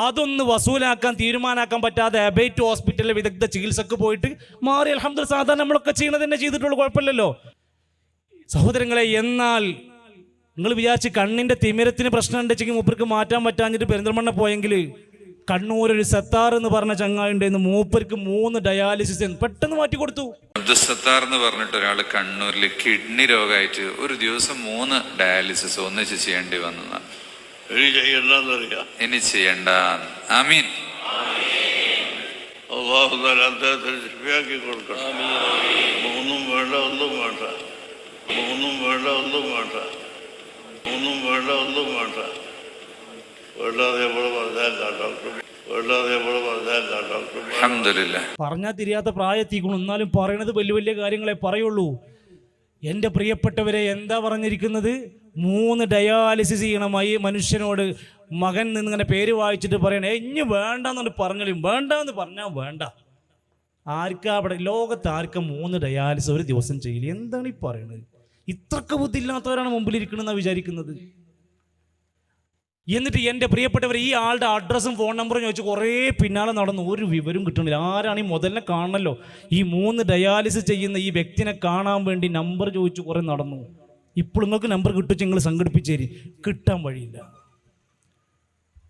അതൊന്ന് വസൂലാക്കാൻ തീരുമാനാക്കാൻ പറ്റാതെ അബേറ്റ് ഹോസ്പിറ്റലിലെ വിദഗ്ധ ചികിത്സക്ക് പോയിട്ട് മാറി. അൽഹംദുലില്ലാഹ്, സാധാരണ നമ്മളൊക്കെ ചെയ്യണത് തന്നെ ചെയ്തിട്ടുള്ളൂ, കുഴപ്പമില്ലല്ലോ സഹോദരങ്ങളെ. എന്നാൽ നിങ്ങൾ വിചാരിച്ച് കണ്ണിൻ്റെ തിമിരത്തിന് പ്രശ്നം ഉണ്ടെങ്കിൽ മൂപ്പർക്ക് മാറ്റാൻ പറ്റാഞ്ഞിട്ട് പെരിന്തൽമണ്ണ പോയെങ്കിൽ കണ്ണൂർ ഒരു സത്താർ എന്ന് പറഞ്ഞ ചങ്ങായി ഉണ്ടായിരുന്നു, മൂപ്പർക്ക് 3 ഡയാലിസിസ് പെട്ടെന്ന് മാറ്റി കൊടുത്തു. അബ്ദുസത്താർ എന്ന് പറഞ്ഞിട്ട് ഒരാൾ കണ്ണൂരിൽ കിഡ്നി രോഗമായിട്ട് ഒരു ദിവസം 3 ഡയാലിസിസ് ഒന്നിച്ച് ചെയ്യേണ്ടി വന്നതാണ്. ഇനി ചെയ്യണ്ട. ആമീൻ. അദ്ദേഹത്തിന് ശിഫയാക്കി കൊടുക്കണം. ഒന്നും വേണ്ട, ഒന്നും വേണ്ട, ഒന്നും വേണ്ട, ഒന്നും വേണ്ട, ഒന്നും വേണ്ട, ഒന്നും വേണ്ട. വേണ്ടാതെ എപ്പോഴും പറഞ്ഞേക്കാം ഡോക്ടർ, വേണ്ടാതെ എപ്പോഴും പറഞ്ഞേക്കാം ഡോക്ടർ. അൽഹംദുലില്ലാഹ്. പറഞ്ഞാൽ തിരിയാത്ത പ്രായത്തിക്കണം, എന്നാലും പറയണത് വലിയ വലിയ കാര്യങ്ങളെ പറയുള്ളൂ. എൻ്റെ പ്രിയപ്പെട്ടവരെ, എന്താ പറഞ്ഞിരിക്കുന്നത്? 3 ഡയാലിസിസ് ചെയ്യണം. ഈ മനുഷ്യനോട് മകൻ നിന്നിങ്ങനെ പേര് വായിച്ചിട്ട് പറയണേ, ഇനി വേണ്ടെന്നു പറഞ്ഞാലും വേണ്ടെന്ന് പറഞ്ഞാൽ വേണ്ട. ആർക്കാ അവിടെ ലോകത്ത് ആർക്കാ 3 ഡയാലിസിസ് ഒരു ദിവസം ചെയ്യില്ല? എന്താണ് ഈ പറയണത്? ഇത്രക്ക് ബുദ്ധിയില്ലാത്തവരാണ് മുമ്പിലിരിക്കണമെന്നാണ് വിചാരിക്കുന്നത്. എന്നിട്ട് എൻ്റെ പ്രിയപ്പെട്ടവർ, ഈ ആളുടെ അഡ്രസ്സും ഫോൺ നമ്പറും ചോദിച്ച് കുറേ പിന്നാലെ നടന്നു, ഒരു വിവരം കിട്ടണില്ല. ആരാണ് ഈ മുതലിനെ കാണണമല്ലോ, ഈ 3 ഡയാലിസിസ് ചെയ്യുന്ന ഈ വ്യക്തിനെ കാണാൻ വേണ്ടി നമ്പർ ചോദിച്ച് കുറേ നടന്നു. ഇപ്പോൾ നിങ്ങൾക്ക് നമ്പർ കിട്ടുവെച്ച് നിങ്ങൾ സംഘടിപ്പിച്ചേരി, കിട്ടാൻ വഴിയില്ല.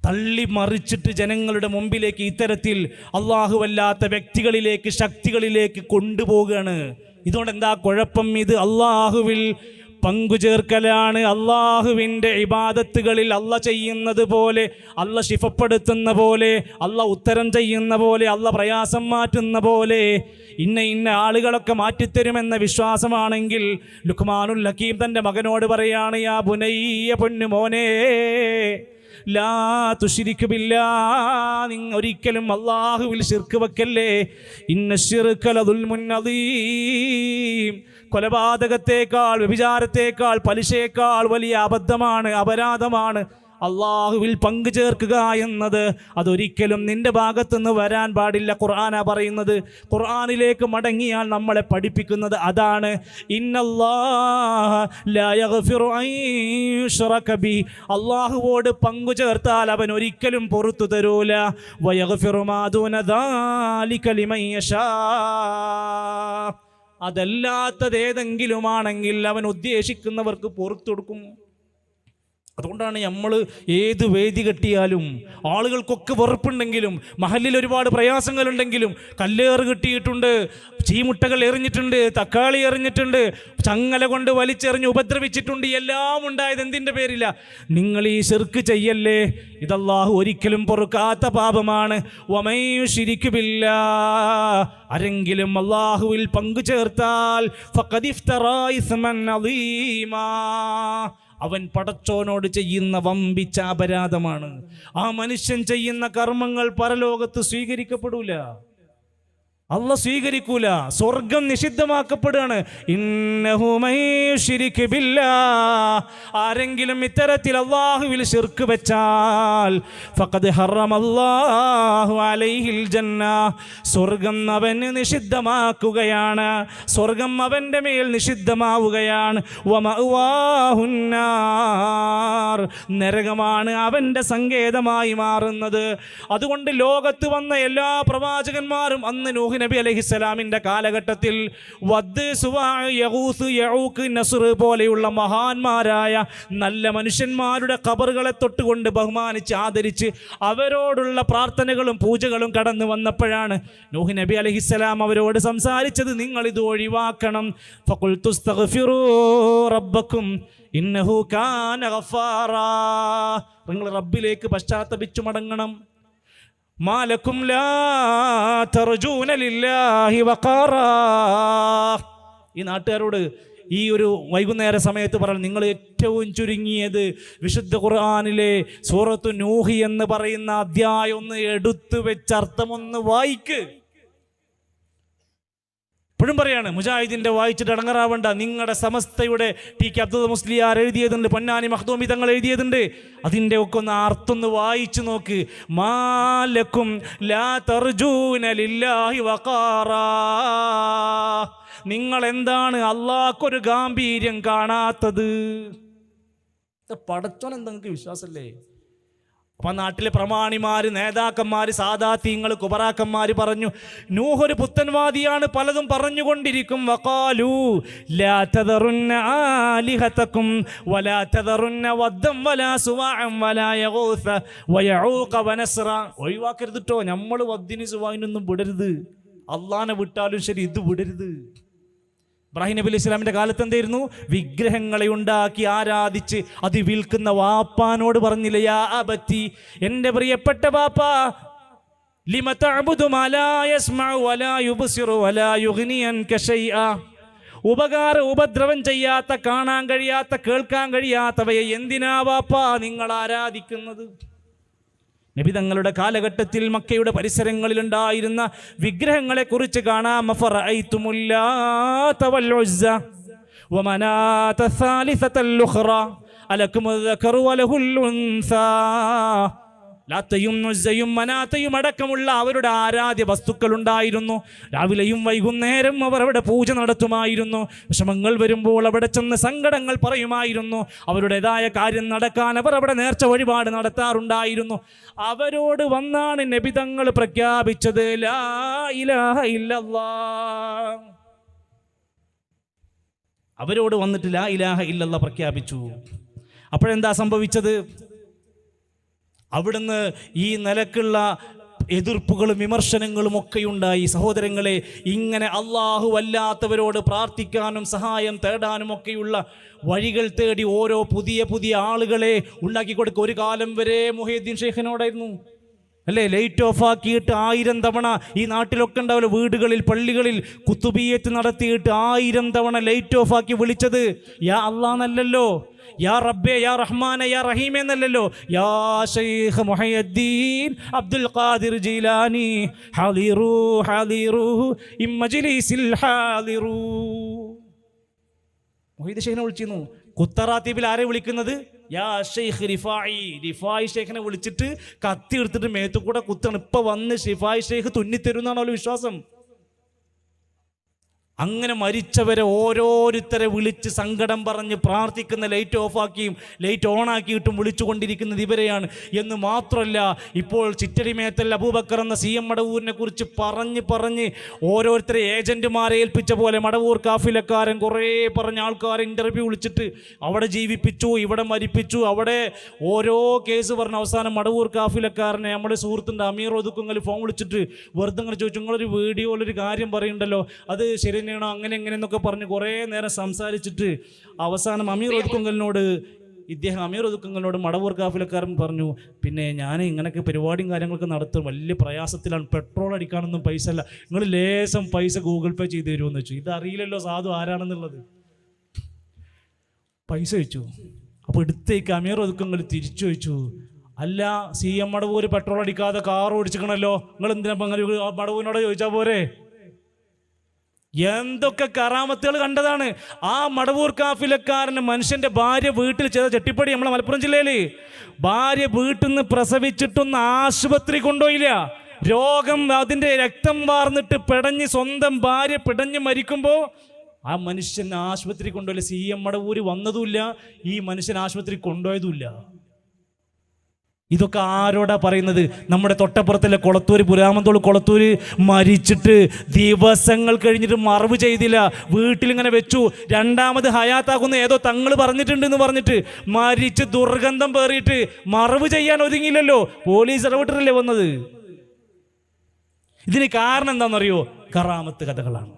തള്ളി മറിച്ചിട്ട് ജനങ്ങളുടെ മുമ്പിലേക്ക് ഇത്തരത്തിൽ അള്ളാഹുവല്ലാത്ത വ്യക്തികളിലേക്ക്, ശക്തികളിലേക്ക് കൊണ്ടുപോവുകയാണ്. ഇതുകൊണ്ട് എന്താ കുഴപ്പം? ഇത് അള്ളാഹുവിൽ പങ്കുചേർക്കലാണ്. അള്ളാഹുവിൻ്റെ ഇബാദത്തുകളിൽ അള്ള ചെയ്യുന്നത് പോലെ, അള്ള ശിഫപ്പെടുത്തുന്ന പോലെ, അള്ള ഉത്തരം ചെയ്യുന്ന പോലെ, അള്ള പ്രയാസം മാറ്റുന്ന പോലെ ഇന്ന ആളുകളൊക്കെ മാറ്റിത്തരുമെന്ന വിശ്വാസമാണെങ്കിൽ ലുഖ്മാനുൽ ഹക്കീം തൻ്റെ മകനോട് പറയാണ്, യാ ബുനയ്യ, പൊന്നു മോനെ, ലാ തുശ്രിക് ബില്ലാഹ്, നിങ്ങൾ ഒരിക്കലും അല്ലാഹുവിൽ ശിർക്ക് വെക്കല്ലേ. ഇന്ന ശിർക ലദുൽമുൻ അദീം, കൊലപാതകത്തേക്കാൾ, വ്യഭിചാരത്തേക്കാൾ, പലിശയേക്കാൾ വലിയ അബദ്ധമാണ്, അപരാധമാണ് അള്ളാഹുവിൽ പങ്കു ചേർക്കുക എന്നത്. അതൊരിക്കലും നിന്റെ ഭാഗത്തുനിന്ന് വരാൻ പാടില്ല. ഖുർആനാ പറയുന്നത്. ഖുർആനിലേക്ക് മടങ്ങിയാൽ നമ്മളെ പഠിപ്പിക്കുന്നത് അതാണ്. ഇന്നല്ലാഹ ലാ യഗ്ഫിറു അൻ യുശ്റക ബിഹി, അള്ളാഹുവോട് പങ്കു ചേർത്താൽ അവൻ ഒരിക്കലും പുറത്തു തരൂല. വയഗ്ഫിറു മാ ദൂന ദാലിക ലിമൻ യശാ, അതല്ലാത്തത് ഏതെങ്കിലുമാണെങ്കിൽ അവൻ ഉദ്ദേശിക്കുന്നവർക്ക് പുറത്തു കൊടുക്കും. അതുകൊണ്ടാണ് നമ്മൾ ഏത് വേദി കെട്ടിയാലും ആളുകൾക്കൊക്കെ വെറുപ്പുണ്ടെങ്കിലും മഹല്ലിൽ ഒരുപാട് പ്രയാസങ്ങളുണ്ടെങ്കിലും കല്ലേറ് കിട്ടിയിട്ടുണ്ട്, ചീമുട്ടകൾ എറിഞ്ഞിട്ടുണ്ട്, തക്കാളി എറിഞ്ഞിട്ടുണ്ട്, ചങ്ങല കൊണ്ട് വലിച്ചെറിഞ്ഞ് ഉപദ്രവിച്ചിട്ടുണ്ട്. എല്ലാം ഉണ്ടായത് എന്തിൻ്റെ പേരില്ല? നിങ്ങൾ ഈ ശിർക്ക് ചെയ്യല്ലേ, ഇത് അല്ലാഹു ഒരിക്കലും പൊറുക്കാത്ത പാപമാണ്. വമൻ യുശ്രിക് ബില്ലാഹ്, ആരെങ്കിലും അല്ലാഹുവിൽ പങ്കു ചേർത്താൽ ഫഖദ് ഇഫ്തറാ ഇസ്മൻ അദീമാ, അവൻ പടച്ചോനോട് ചെയ്യുന്ന വമ്പിച്ച അപരാധമാണ്. ആ മനുഷ്യൻ ചെയ്യുന്ന കർമ്മങ്ങൾ പരലോകത്ത് സ്വീകരിക്കപ്പെടൂല, അല്ലാഹ് സ്വീകരിക്കൂല, സ്വർഗം നിഷിദ്ധമാക്കപ്പെടുകയാണ്. ഇന്നഹു മയ്യുശ്രിക് ബില്ലാഹ്, ആരെങ്കിലും ഇത്തരത്തിൽ അല്ലാഹുവിൽ ശിർക്ക് വെച്ചാൽ ഫഖദ് ഹറമല്ലാഹു അലൈഹിൽ ജന്ന, സ്വർഗം അവന് നിഷിദ്ധമാക്കുകയാണ്, സ്വർഗം അവൻ്റെ മേൽ നിഷിദ്ധമാവുകയാണ്. വമഅവാഹുന്നാർ, നരകമാണ് അവൻ്റെ സങ്കേതമായി മാറുന്നത്. അതുകൊണ്ട് ലോകത്ത് വന്ന എല്ലാ പ്രവാചകന്മാരും അന്ന് നൂഹ് നബി അലൈഹിസ്സലാമിൻ്റെ കാലഘട്ടത്തിൽ വദ്, സുവാ, യഗൂസ്, യഊഖ്, നസ്ർ പോലെയുള്ള മഹാന്മാരായ നല്ല മനുഷ്യന്മാരുടെ ഖബറുകളെ തൊട്ടുകൊണ്ട് ബഹുമാനിച്ച് ആദരിച്ച് അവരോടുള്ള പ്രാർത്ഥനകളും പൂജകളും കടന്നു വന്നപ്പോഴാണ് നൂഹ് നബി അലൈഹിസ്സലാം അവരോട് സംസാരിച്ചത്, നിങ്ങൾ ഇത് ഒഴിവാക്കണം. ഫഖുൽതു സ്തഗ്ഫിറൂ റബ്ബക്കും ഇന്നഹു കാന ഗഫാറാ, നിങ്ങൾ റബ്ബിലേക്ക് പശ്ചാത്തപിച്ചു മടങ്ങണം. മാലക്കും ലാ തർജൂന ലില്ലാഹി വഖാറാ, ഈ നാട്ടുകാരോട് ഈ ഒരു വൈകുന്നേര സമയത്ത് പറഞ്ഞു, നിങ്ങൾ ഏറ്റവും ചുരുങ്ങിയത് വിശുദ്ധ ഖുർആനിലെ സൂറത്തു നൂഹ് എന്ന് പറയുന്ന അധ്യായം ഒന്ന് എടുത്തു വെച്ച് അർത്ഥമൊന്ന് വായിക്ക്. ഇപ്പോഴും പറയാണ്, മുജാഹിദിൻ്റെ വായിച്ചിട്ട് അടങ്ങറാവണ്ട, നിങ്ങളുടെ സമസ്തയുടെ ടി കെ അബ്ദുൽ മുസ്ലിയാർ എഴുതിയതുണ്ട്, പൊന്നാനി മഖ്ദൂമി തങ്ങൾ എഴുതിയതുണ്ട്, അതിൻ്റെ ഒക്കെ ഒന്ന് അർത്ഥം ഒന്ന് വായിച്ചു നോക്ക്. മാലക്കും ലാ തർജൂന ലില്ലാഹി വഖാറാ, നിങ്ങൾ എന്താണ് അള്ളാഹ്ക്കൊരു ഗാംഭീര്യം കാണാത്തത്? പടച്ചോൻ എന്താ നിങ്ങൾക്ക് വിശ്വാസമല്ലേ? അപ്പം നാട്ടിലെ പ്രമാണിമാര്, നേതാക്കന്മാര്, സാദാത്യങ്ങൾ, കുബറാക്കന്മാര് പറഞ്ഞു, നൂഹ് ഒരു പുത്തൻവാദിയാണ്, പലതും പറഞ്ഞുകൊണ്ടിരിക്കും. വഖാലൂ ലാ തദറുന്ന ആലിഹതകും വലാ തദറുന്ന വദ്ദൻ വലാ സുവാഅൻ വലാ യഗൂസ വയഊഖ വനസ്റ, ഒഴിവാക്കരുത് ട്ടോ, നമ്മൾ വദ്ദിന് സുവാഇനൊന്നും വിടരുത്, അള്ളാനെ വിട്ടാലും ശരി ഇത് വിടരുത്. ഇബ്രാഹിം നബി അലൈഹി സ്വലാമിൻ്റെ കാലത്ത് എന്തായിരുന്നു? വിഗ്രഹങ്ങളെ ഉണ്ടാക്കി ആരാധിച്ച് അത് വിൽക്കുന്ന വാപ്പാനോട് പറഞ്ഞില്ല, യാ അബത്തി, എൻ്റെ പ്രിയപ്പെട്ട വാപ്പാ, ലിമ തഅബുദു മാ ലാ യസ്മഉ വലാ യുബ്സിറു വലാ യുഗ്നി അൻക ശൈഅ, ഉപദ്രവം ചെയ്യാത്ത, കാണാൻ കഴിയാത്ത, കേൾക്കാൻ കഴിയാത്തവയെ എന്തിനാ വാപ്പാ നിങ്ങൾ ആരാധിക്കുന്നത്? നബി തങ്ങളുടെ കാലഘട്ടത്തിൽ മക്കയുടെ പരിസരങ്ങളിലുണ്ടായിരുന്ന വിഗ്രഹങ്ങളെ കുറിച്ച് കാണാം. അഫറഅയ്തുമുൽ ലാത വൽ ഉസ്സ വമനാത സാലിസതൽ ഉഖറ അലകുമുദ് ദകറു വലഹുൽ ഉൻസാ, ലാത്തയും ഉസ്സയും മനാത്തയും അടക്കമുള്ള അവരുടെ ആരാധ്യ വസ്തുക്കൾ ഉണ്ടായിരുന്നു. രാവിലെയും വൈകുന്നേരം അവർ അവിടെ പൂജ നടത്തുമായിരുന്നു. വിഷമങ്ങൾ വരുമ്പോൾ അവിടെ ചെന്ന് സങ്കടങ്ങൾ പറയുമായിരുന്നു. അവരുടേതായ കാര്യം നടക്കാൻ അവർ അവിടെ നേർച്ച വഴിപാട് നടത്താറുണ്ടായിരുന്നു. അവരോട് വന്നാണ് നബി തങ്ങൾ പ്രഖ്യാപിച്ചത്, ലാ ഇലാഹ ഇല്ലല്ലാഹ്. അവരോട് വന്നിട്ട് ലാ ഇലാഹ ഇല്ലല്ലാഹ് പ്രഖ്യാപിച്ചു. അപ്പോഴെന്താ സംഭവിച്ചത്? അവിടുന്ന് ഈ നിലക്കുള്ള എതിർപ്പുകളും വിമർശനങ്ങളും ഒക്കെ ഉണ്ടായി. സഹോദരങ്ങളെ, ഇങ്ങനെ അള്ളാഹു അല്ലാത്തവരോട് പ്രാർത്ഥിക്കാനും സഹായം തേടാനും ഒക്കെയുള്ള വഴികൾ തേടി ഓരോ പുതിയ പുതിയ ആളുകളെ ഉണ്ടാക്കി കൊടുക്കുക. ഒരു കാലം വരെ മുഹീദ്ദീൻ ഷെയ്ഖിനോടായിരുന്നു, അല്ലേ, ലൈറ്റ് ഓഫ് ആക്കിയിട്ട് 1000 തവണ, ഈ നാട്ടിലൊക്കെ ഉണ്ടാവില്ല, വീടുകളിൽ പള്ളികളിൽ കുത്തുബിയത്ത് നടത്തിയിട്ട് 1000 തവണ ലൈറ്റ് ഓഫ് ആക്കി വിളിച്ചത് യാ അല്ലാന്നല്ലല്ലോ, യാ റബ്ബേ, യാ റഹ്മാനെ, യാ റഹീമേ എന്നല്ലല്ലോ, യാ ശൈഖ് മുഹയ്യദ്ദീൻ അബ്ദുൽ ഖാദിർ ജീലാനി ഹാദിറു ഹാദിറു ഇമ്മജ്ലിസിൽ ഹാദിറു. മുഹയ്യിദ് ഷെയ്ഖിനെ വിളിച്ചിരുന്നു. കുത്തറാത്തീബിൽ ആരെ വിളിക്കുന്നത്? യാ ഷെയ്ഖ് റിഫായി. റിഫായി ഷെയ്ഖിനെ വിളിച്ചിട്ട് കത്തി എടുത്തിട്ട് മേത്തുകൂടെ കുത്താണ്. ഇപ്പൊ വന്ന് റിഫായി ഷെയ്ഖ് തുന്നിത്തരുന്നാണ് അവരുടെ വിശ്വാസം. അങ്ങനെ മരിച്ചവരെ ഓരോരുത്തരെ വിളിച്ച് സങ്കടം പറഞ്ഞ് പ്രാർത്ഥിക്കുന്ന, ലൈറ്റ് ഓഫാക്കിയും ലൈറ്റ് ഓണാക്കിയിട്ടും വിളിച്ചുകൊണ്ടിരിക്കുന്നത് ഇവരെയാണ്. എന്ന് മാത്രമല്ല, ഇപ്പോൾ ചിറ്റടിമേത്തൽ അബൂബക്കർ എന്ന CM മടവൂരിനെ കുറിച്ച് പറഞ്ഞ് ഓരോരുത്തരെ ഏജന്റുമാരെ ഏൽപ്പിച്ച പോലെ മടവൂർ കാഫിലക്കാരൻ കുറേ പറഞ്ഞ ആൾക്കാരെ ഇൻ്റർവ്യൂ വിളിച്ചിട്ട് അവിടെ ജീവിപ്പിച്ചു, ഇവിടെ മരിപ്പിച്ചു, അവിടെ ഓരോ കേസ് പറഞ്ഞ അവസാനം മടവൂർ കാഫിലക്കാരനെ നമ്മുടെ സുഹൃത്തിൻ്റെ അമീർ ഒതുക്കുങ്ങൽ ഫോൺ വിളിച്ചിട്ട് വെറുതെ അങ്ങനെ ചോദിച്ചു, നിങ്ങളൊരു വീഡിയോയിലൊരു കാര്യം പറയുന്നുണ്ടല്ലോ, അത് ശരി ണോ അങ്ങനെ എങ്ങനെയെന്നൊക്കെ പറഞ്ഞ് കുറേ നേരം സംസാരിച്ചിട്ട് അവസാനം അമീർ ഒതുക്കുങ്ങലിനോട് മടവൂർ കാഫിലക്കാരൻ പറഞ്ഞു, പിന്നെ ഞാൻ ഇങ്ങനെയൊക്കെ പരിപാടിയും കാര്യങ്ങളൊക്കെ നടത്തും, വലിയ പ്രയാസത്തിലാണ്, പെട്രോൾ അടിക്കാനൊന്നും പൈസ അല്ല, നിങ്ങൾ ലേശം പൈസ ഗൂഗിൾ പേ ചെയ്ത് തരുമെന്ന് വെച്ചു. ഇതറിയില്ലല്ലോ സാധു ആരാണെന്നുള്ളത്. പൈസ വെച്ചു. അപ്പോൾ എടുത്തേക്ക് അമീർ ഒതുക്കുങ്ങൽ തിരിച്ചു വെച്ചു, അല്ല CM മടവൂർ പെട്രോൾ അടിക്കാതെ കാർ ഓടിച്ചിക്കണല്ലോ, നിങ്ങൾ എന്തിനാ അങ്ങനെ മടവൂരിനോട് ചോദിച്ചാൽ പോരെ? എന്തൊക്കെ കറാമത്തുകൾ കണ്ടതാണ്. ആ മടവൂർ കാഫിലക്കാരന് മനുഷ്യൻ്റെ ഭാര്യ വീട്ടിൽ ചെയ്ത ചെട്ടിപ്പടി, നമ്മളെ മലപ്പുറം ജില്ലയിൽ ഭാര്യ വീട്ടിൽ നിന്ന് പ്രസവിച്ചിട്ടൊന്നും ആശുപത്രി കൊണ്ടുപോയില്ല. രോഗം അതിൻ്റെ രക്തം വാർന്നിട്ട് പിടഞ്ഞ് സ്വന്തം ഭാര്യ പിടഞ്ഞ് മരിക്കുമ്പോൾ ആ മനുഷ്യൻ ആശുപത്രി കൊണ്ടുപോയില്ല. CM മടവൂർ വന്നതുമില്ല, ഈ മനുഷ്യൻ ആശുപത്രി കൊണ്ടുപോയതുമില്ല. ഇതൊക്കെ ആരോടാ പറയുന്നത്? നമ്മുടെ തൊട്ടപ്പുറത്തിലെ പുരാമന്തോൾ കൊളത്തൂര് മരിച്ചിട്ട് ദിവസങ്ങൾ കഴിഞ്ഞിട്ട് മറവ് ചെയ്തില്ല, വീട്ടിലിങ്ങനെ വെച്ചു. രണ്ടാമത് ഹയാത്താക്കുന്ന ഏതോ തങ്ങൾ പറഞ്ഞിട്ടുണ്ടെന്ന് പറഞ്ഞിട്ട് മരിച്ച് ദുർഗന്ധം പേറിയിട്ട് മറവ് ചെയ്യാൻ ഒതുങ്ങിയില്ലല്ലോ, പോലീസ് ഇടപെട്ടിട്ടല്ലേ വന്നത്. ഇതിന് കാരണം എന്താണെന്നറിയോ? കറാമത്ത് കഥകളാണ്.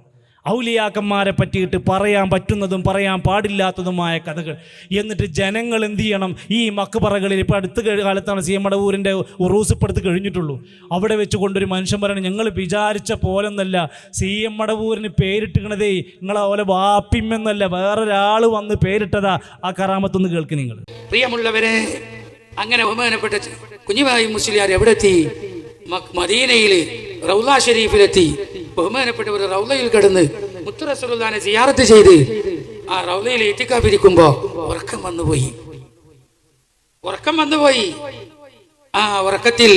ഔലിയാക്കന്മാരെ പറ്റിയിട്ട് പറയാൻ പറ്റുന്നതും പറയാൻ പാടില്ലാത്തതുമായ കഥകൾ. എന്നിട്ട് ജനങ്ങൾ എന്ത് ചെയ്യണം? ഈ മക്ബറകളിൽ ഇപ്പോൾ അടുത്ത കാലത്താണ് CM മടവൂരിൻ്റെ ഉറൂസ് ഇപ്പടുത്ത് കഴിഞ്ഞിട്ടുള്ളൂ. അവിടെ വെച്ച് കൊണ്ടൊരു മനുഷ്യൻ പറയണം, ഞങ്ങൾ വിചാരിച്ച പോലൊന്നല്ല CM മടവൂരിന് പേരിട്ടിക്കണതേ നിങ്ങളെ പോലെ വാപ്പിമെന്നല്ല, വേറൊരാൾ വന്ന് പേരിട്ടതാ. ആ കറാമത്തൊന്ന് കേൾക്ക് നിങ്ങൾ. പ്രിയമുള്ളവരെ, അങ്ങനെ ബഹുമാനപ്പെട്ട കുഞ്ഞിവായി മുസ്ലിയാർ എവിടെ എത്തി? മദീനയിൽ റൗള ഷരീഫിലെത്തി. ബഹുമാനപ്പെട്ട ഒരു റൗളയിൽ കിടന്ന് മുത്തു റസൂലുള്ളാഹിനെ സിയാറത്ത് ചെയ്ത് ആ റൗളയിൽ ഇത്തിക്കാഫിരിക്കുമ്പോ ഉറക്കം വന്നുപോയി. ആ ഉറക്കത്തിൽ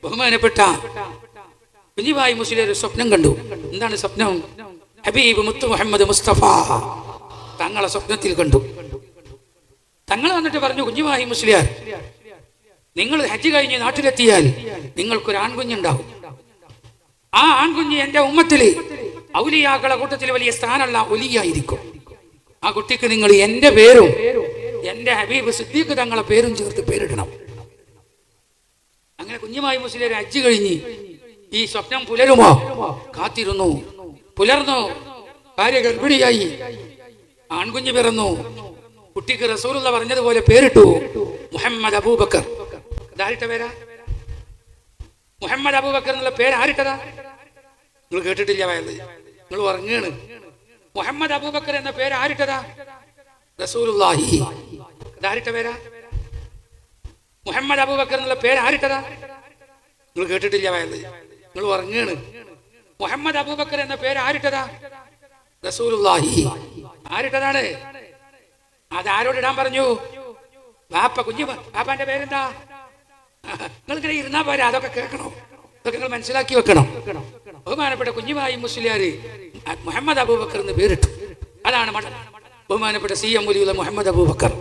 ബഹുമാനപ്പെട്ട കുഞ്ഞിവായി മുസ്ലിയാർ ഒരു സ്വപ്നം കണ്ടു. എന്താണ് സ്വപ്നം? ഹബീബ് മുത്തു മുഹമ്മദ് മുസ്തഫ തങ്ങളെ സ്വപ്നത്തിൽ കണ്ടു. തങ്ങൾ വന്നിട്ട് പറഞ്ഞു, കുഞ്ഞിവായി മുസ്ലിയാർ, നിങ്ങൾ ഹജ്ജ് കഴിഞ്ഞ് നാട്ടിലെത്തിയാൽ നിങ്ങൾക്കൊരു ആൺകുഞ്ഞുണ്ടാവും. ആ ആൺകുഞ്ഞ് എൻ്റെ ഉമ്മത്തില് ഔലിയാക്കളെ കൂട്ടത്തിൽ വലിയ സ്ഥാനമുള്ള ഒലിയായിരിക്കും. ആ കുട്ടിക്ക് നിങ്ങൾ എൻ്റെ പേരും എൻ്റെ ഹബീബ് സിദ്ദീഖ് തങ്ങളെ പേരും ചേർത്ത് പേരിടണം. അങ്ങനെ കുഞ്ഞിവായി മുസ്ലിയാർ ഹജ്ജ് കഴിഞ്ഞ് ഈ സ്വപ്നം പുലരുമോ കാത്തിരുന്നു. പുലർന്നു, ഭാര്യ ഗർഭിണിയായി, ആൺകുഞ്ഞ് പിറന്നു. കുട്ടിക്ക് റസൂലുള്ള പറഞ്ഞതുപോലെ പേരിട്ടു മുഹമ്മദ് അബൂബക്കർ. ഇതാരിട്ട പേരാ? മുഹമ്മദ് അബൂബക്കർ എന്നുള്ള പേര് ആരിട്ടതാ? നിങ്ങൾ കേട്ടിട്ടില്ല, നിങ്ങൾ ഉറങ്ങാണ്. മുഹമ്മദ് അബൂബക്കർ എന്ന പേര് ആരിട്ടതാ? റസൂലുള്ളാഹി. ഇതാരിട്ട പേരാ? മുഹമ്മദ് അബൂബക്കർ എന്നുള്ള പേര് ആരിട്ടതാ? നിങ്ങൾ കേട്ടിട്ടില്ല, നിങ്ങൾ ഉറങ്ങാണ്. മുഹമ്മദ് അബൂബക്കർ എന്ന പേര് ആരിട്ടതാ? റസൂലുള്ളാഹി. ആരിട്ടതാണ്? അതാരോടിടാൻ പറഞ്ഞു? വാപ്പ. വാപ്പാന്റെ പേരെന്താ? നിങ്ങളിങ്ങനെ ഇരുന്നാ പോരാ, അതൊക്കെ കേൾക്കണോ, അതൊക്കെ നിങ്ങൾ മനസ്സിലാക്കി വെക്കണം. ബഹുമാനപ്പെട്ട കുഞ്ഞിവായി മുസ്ലിയാർ മുഹമ്മദ് അബൂബക്കർ എന്ന് പേരിട്ടു. അതാണ് ബഹുമാനപ്പെട്ട CM വലിയുള്ള മുഹമ്മദ് അബൂബക്കർ.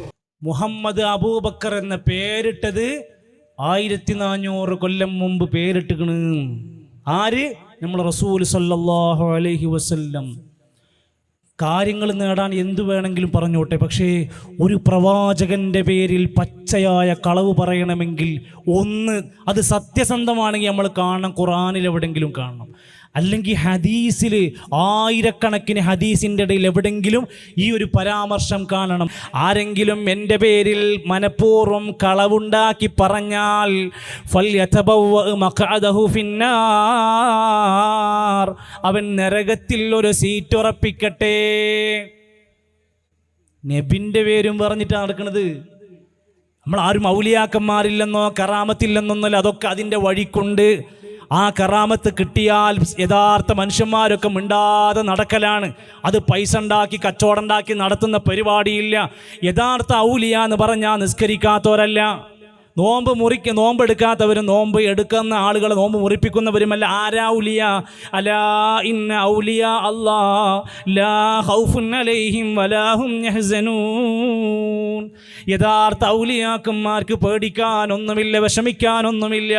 മുഹമ്മദ് അബൂബക്കർ എന്ന പേരിട്ടത് 1400 കൊല്ലം മുമ്പ് പേരിട്ടുകണ്. ആര്? നമ്മൾ റസൂൽ സല്ലല്ലാഹു അലൈഹി വസല്ലം. കാര്യങ്ങൾ നേടാൻ എന്തു വേണമെങ്കിലും പറഞ്ഞോട്ടെ, പക്ഷേ ഒരു പ്രവാചകൻ്റെ പേരിൽ പച്ചയായ കളവ് പറയണമെങ്കിൽ ഒന്ന് അത് സത്യസന്ധമാണെങ്കിൽ നമ്മൾ കാണണം, ഖുർആനിൽ എവിടെയെങ്കിലും കാണണം. അല്ലെങ്കിൽ ഹദീസിൽ ആയിരക്കണക്കിന് ഹദീസിൻ്റെ ഇടയിൽ എവിടെയെങ്കിലും ഈ ഒരു പരാമർശം കാണണം. ആരെങ്കിലും എൻ്റെ പേരിൽ മനഃപൂർവ്വം കളവുണ്ടാക്കി പറഞ്ഞാൽ അവൻ നരകത്തിൽ ഒരു സീറ്റ് ഉറപ്പിക്കട്ടെ. നബിൻ്റെ പേരും പറഞ്ഞിട്ടാണ് നടക്കുന്നത്. നമ്മൾ ആരും ഔലിയാക്കന്മാരില്ലെന്നോ കറാമത്തില്ലെന്നൊന്നല്ല, അതൊക്കെ അതിൻ്റെ വഴിക്കൊണ്ട്. ആ കറാമത്ത് കിട്ടിയാൽ യഥാർത്ഥ മനുഷ്യന്മാരൊക്കെ മിണ്ടാതെ നടക്കലാണ്. അത് പൈസ ഉണ്ടാക്കി കച്ചവടം ഉണ്ടാക്കി നടത്തുന്ന പരിപാടിയില്ല. യഥാർത്ഥ ഔലിയ എന്ന് പറഞ്ഞാൽ നിസ്കരിക്കാത്തവരല്ല, നോമ്പ് എടുക്കാത്തവരും നോമ്പ് എടുക്കുന്ന ആളുകളെ നോമ്പ് മുറിപ്പിക്കുന്നവരുമല്ല. ആരാ ഔലിയ? അലാ ഇന്ന ഔലിയ അല്ലാ ലാ ഖൗഫുൻ അലൈഹിം വലാ ഹും യഹ്സനൂൻ. യഥാർത്ഥ ഔലിയാക്കന്മാർക്ക് പേടിക്കാനൊന്നുമില്ല, വിഷമിക്കാനൊന്നുമില്ല.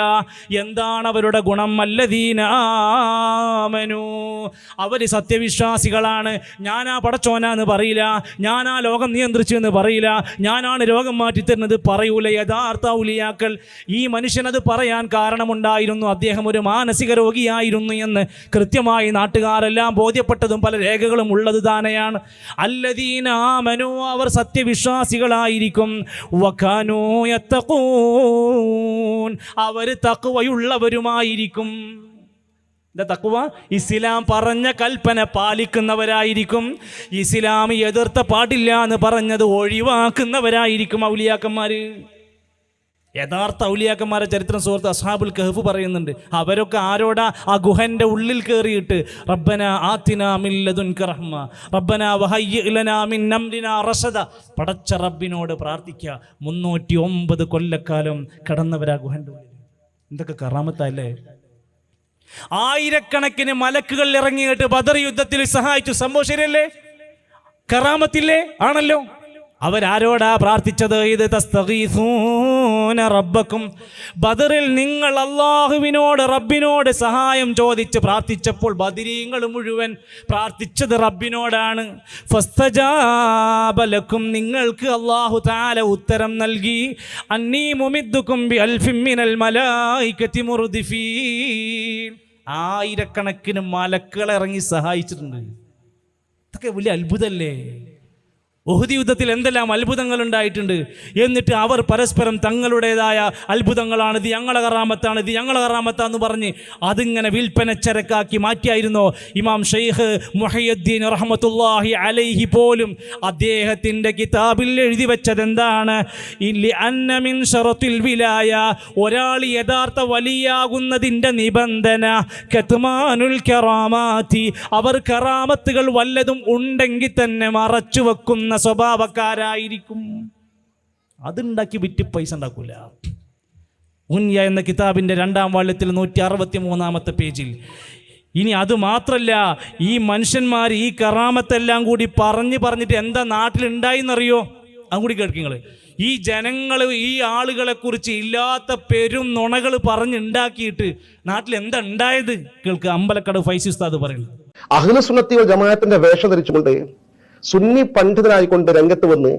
എന്താണ് അവരുടെ ഗുണം? അല്ലദീന ആമനൂ, അവർ സത്യവിശ്വാസികളാണ്. ഞാനാ പടച്ചോനാന്ന് പറയില്ല, ഞാനാ ലോകം നിയന്ത്രിച്ചു എന്ന് പറയില്ല, ഞാനാണ് രോഗം മാറ്റിത്തരുന്നത് പറയൂല. യഥാർത്ഥ ഔലിയാക്കൾ. ഈ മനുഷ്യനത് പറയാൻ കാരണമുണ്ടായിരുന്നു, അദ്ദേഹം ഒരു മാനസിക രോഗിയായിരുന്നു എന്ന് കൃത്യമായി നാട്ടുകാരെല്ലാം ബോധ്യപ്പെട്ടതും പല രേഖകളും ഉള്ളത് തന്നെയാണ്. അല്ലദീന ആമനൂ, അവർ സത്യവിശ്വാസികളായിരിക്കും. വകാനൂ യത്തഖൂൻ, അവർ തഖ്വയുള്ളവരുമായിരിക്കും. തഖ്വ ഇസ്ലാം പറഞ്ഞ കൽപ്പന പാലിക്കുന്നവരായിരിക്കും. ഇസ്ലാം എതിർത്ത പാടില്ല എന്ന് പറഞ്ഞത് ഒഴിവാക്കുന്നവരായിരിക്കും ഔലിയാക്കന്മാർ. യഥാർത്ഥ ഔലിയാക്കന്മാരെ ചരിത്രം സുഹൃത്ത് അസ്ഹാബുൽ കഹ്ഫ് പറയുന്നുണ്ട്. അവരൊക്കെ ആരോടാ? ആ ഗുഹന്റെ ഉള്ളിൽ കയറിയിട്ട് റബ്ബന ആതിനാ മിൻ ലദുൻക റഹ്മ റബ്ബന വഹയ്യി ലനാ മിൻ അംരിനാ റശദ, പടച്ച റബ്ബിനോട് പ്രാർത്ഥിക്കുക. 309 കൊല്ലക്കാലം കടന്നവരാ ഗുഹന്റെ ഉള്ളിൽ. എന്തൊക്കെ കറാമത്തല്ലേ! ആയിരക്കണക്കിന് മലക്കുകൾ ഇറങ്ങിയിട്ട് ബദർ യുദ്ധത്തിൽ സഹായിച്ചു. സംഭവം ശരിയല്ലേ? കറാമത്തില്ലേ? ആണല്ലോ. അവരാരോടാ പ്രാർത്ഥിച്ചത്? ഇത് തസ്തഗീസൂന റബ്ബക്കും, ബദറിൽ നിങ്ങൾ അള്ളാഹുവിനോട് റബ്ബിനോട് സഹായം ചോദിച്ച് പ്രാർത്ഥിച്ചപ്പോൾ ബദരീങ്ങൾ മുഴുവൻ പ്രാർത്ഥിച്ചത് റബ്ബിനോടാണ്. ഫസ്തജാബ ലക്കും, നിങ്ങൾക്ക് അള്ളാഹു തആല ഉത്തരം നൽകി. അന്നീ മുമിദ്ദുക്കും ബി അൽഫിൻ മിനൽ മലായികതി മുർദിഫീൻ, ആയിരക്കണക്കിന് മലക്കുകൾ ഇറങ്ങി സഹായിച്ചിട്ടുണ്ട്. ഇതൊക്കെ വലിയ അത്ഭുതമല്ലേ? ഉഹദ് യുദ്ധത്തിൽ എന്തെല്ലാം അത്ഭുതങ്ങൾ ഉണ്ടായിട്ടുണ്ട്. എന്നിട്ട് അവർ പരസ്പരം തങ്ങളുടേതായ അത്ഭുതങ്ങളാണ്, ഇത് ഞങ്ങളെ കറാമത്താണ്, ഇത് ഞങ്ങളെ കറാമത്താന്ന് പറഞ്ഞ് അതിങ്ങനെ വിൽപ്പനച്ചരക്കാക്കി മാറ്റിയായിരുന്നോ? ഇമാം ഷെയ്ഖ് മുഹയ്യദ്ദീൻ റഹ്മത്തുള്ളാഹി അലൈഹി പോലും അദ്ദേഹത്തിൻ്റെ കിതാബിൽ എഴുതി വെച്ചത് എന്താണ്? അന്ന മിൻ ശറത്തിൽ വിലായ, ഒരാൾ യഥാർത്ഥ വലിയാകുന്നതിൻ്റെ നിബന്ധന കത്മാനുൽ കറാമാതി, അവർ കറാമത്തുകൾ വല്ലതും ഉണ്ടെങ്കിൽ തന്നെ മറച്ചു വെക്കുന്ന സ്വഭാവക്കാരായിരിക്കും. അതുണ്ടാക്കി വിറ്റ് പൈസ ഉണ്ടാക്കൂല. ഉൻയ എന്ന കിതാബിന്റെ 2ാം വാള്യത്തിൽ 163-ാമത്തെ പേജിൽ. ഇനി അത് മാത്രല്ല, ഈ മനുഷ്യന്മാർ ഈ കറാമത്തെല്ലാം കൂടി പറഞ്ഞിട്ട് എന്താ നാട്ടിലുണ്ടായിന്നറിയോ? അതും കൂടി കേൾക്കുക. ഈ ജനങ്ങൾ ഈ ആളുകളെ കുറിച്ച് ഇല്ലാത്ത പെരും നുണകൾ പറഞ്ഞുണ്ടാക്കിയിട്ട് നാട്ടിൽ എന്താ ഉണ്ടായത് കേൾക്കുക. അമ്പലക്കട ഫൈസി ഉസ്താദ് പറയുന്നത്, അഹ്ലു സുന്നത്തി വൽ ജമാഅത്തിന്റെ വേഷം ധരിച്ചുകൊണ്ട് സുന്നി പണ്ഡിതനായിക്കൊണ്ട് രംഗത്ത് വന്ന്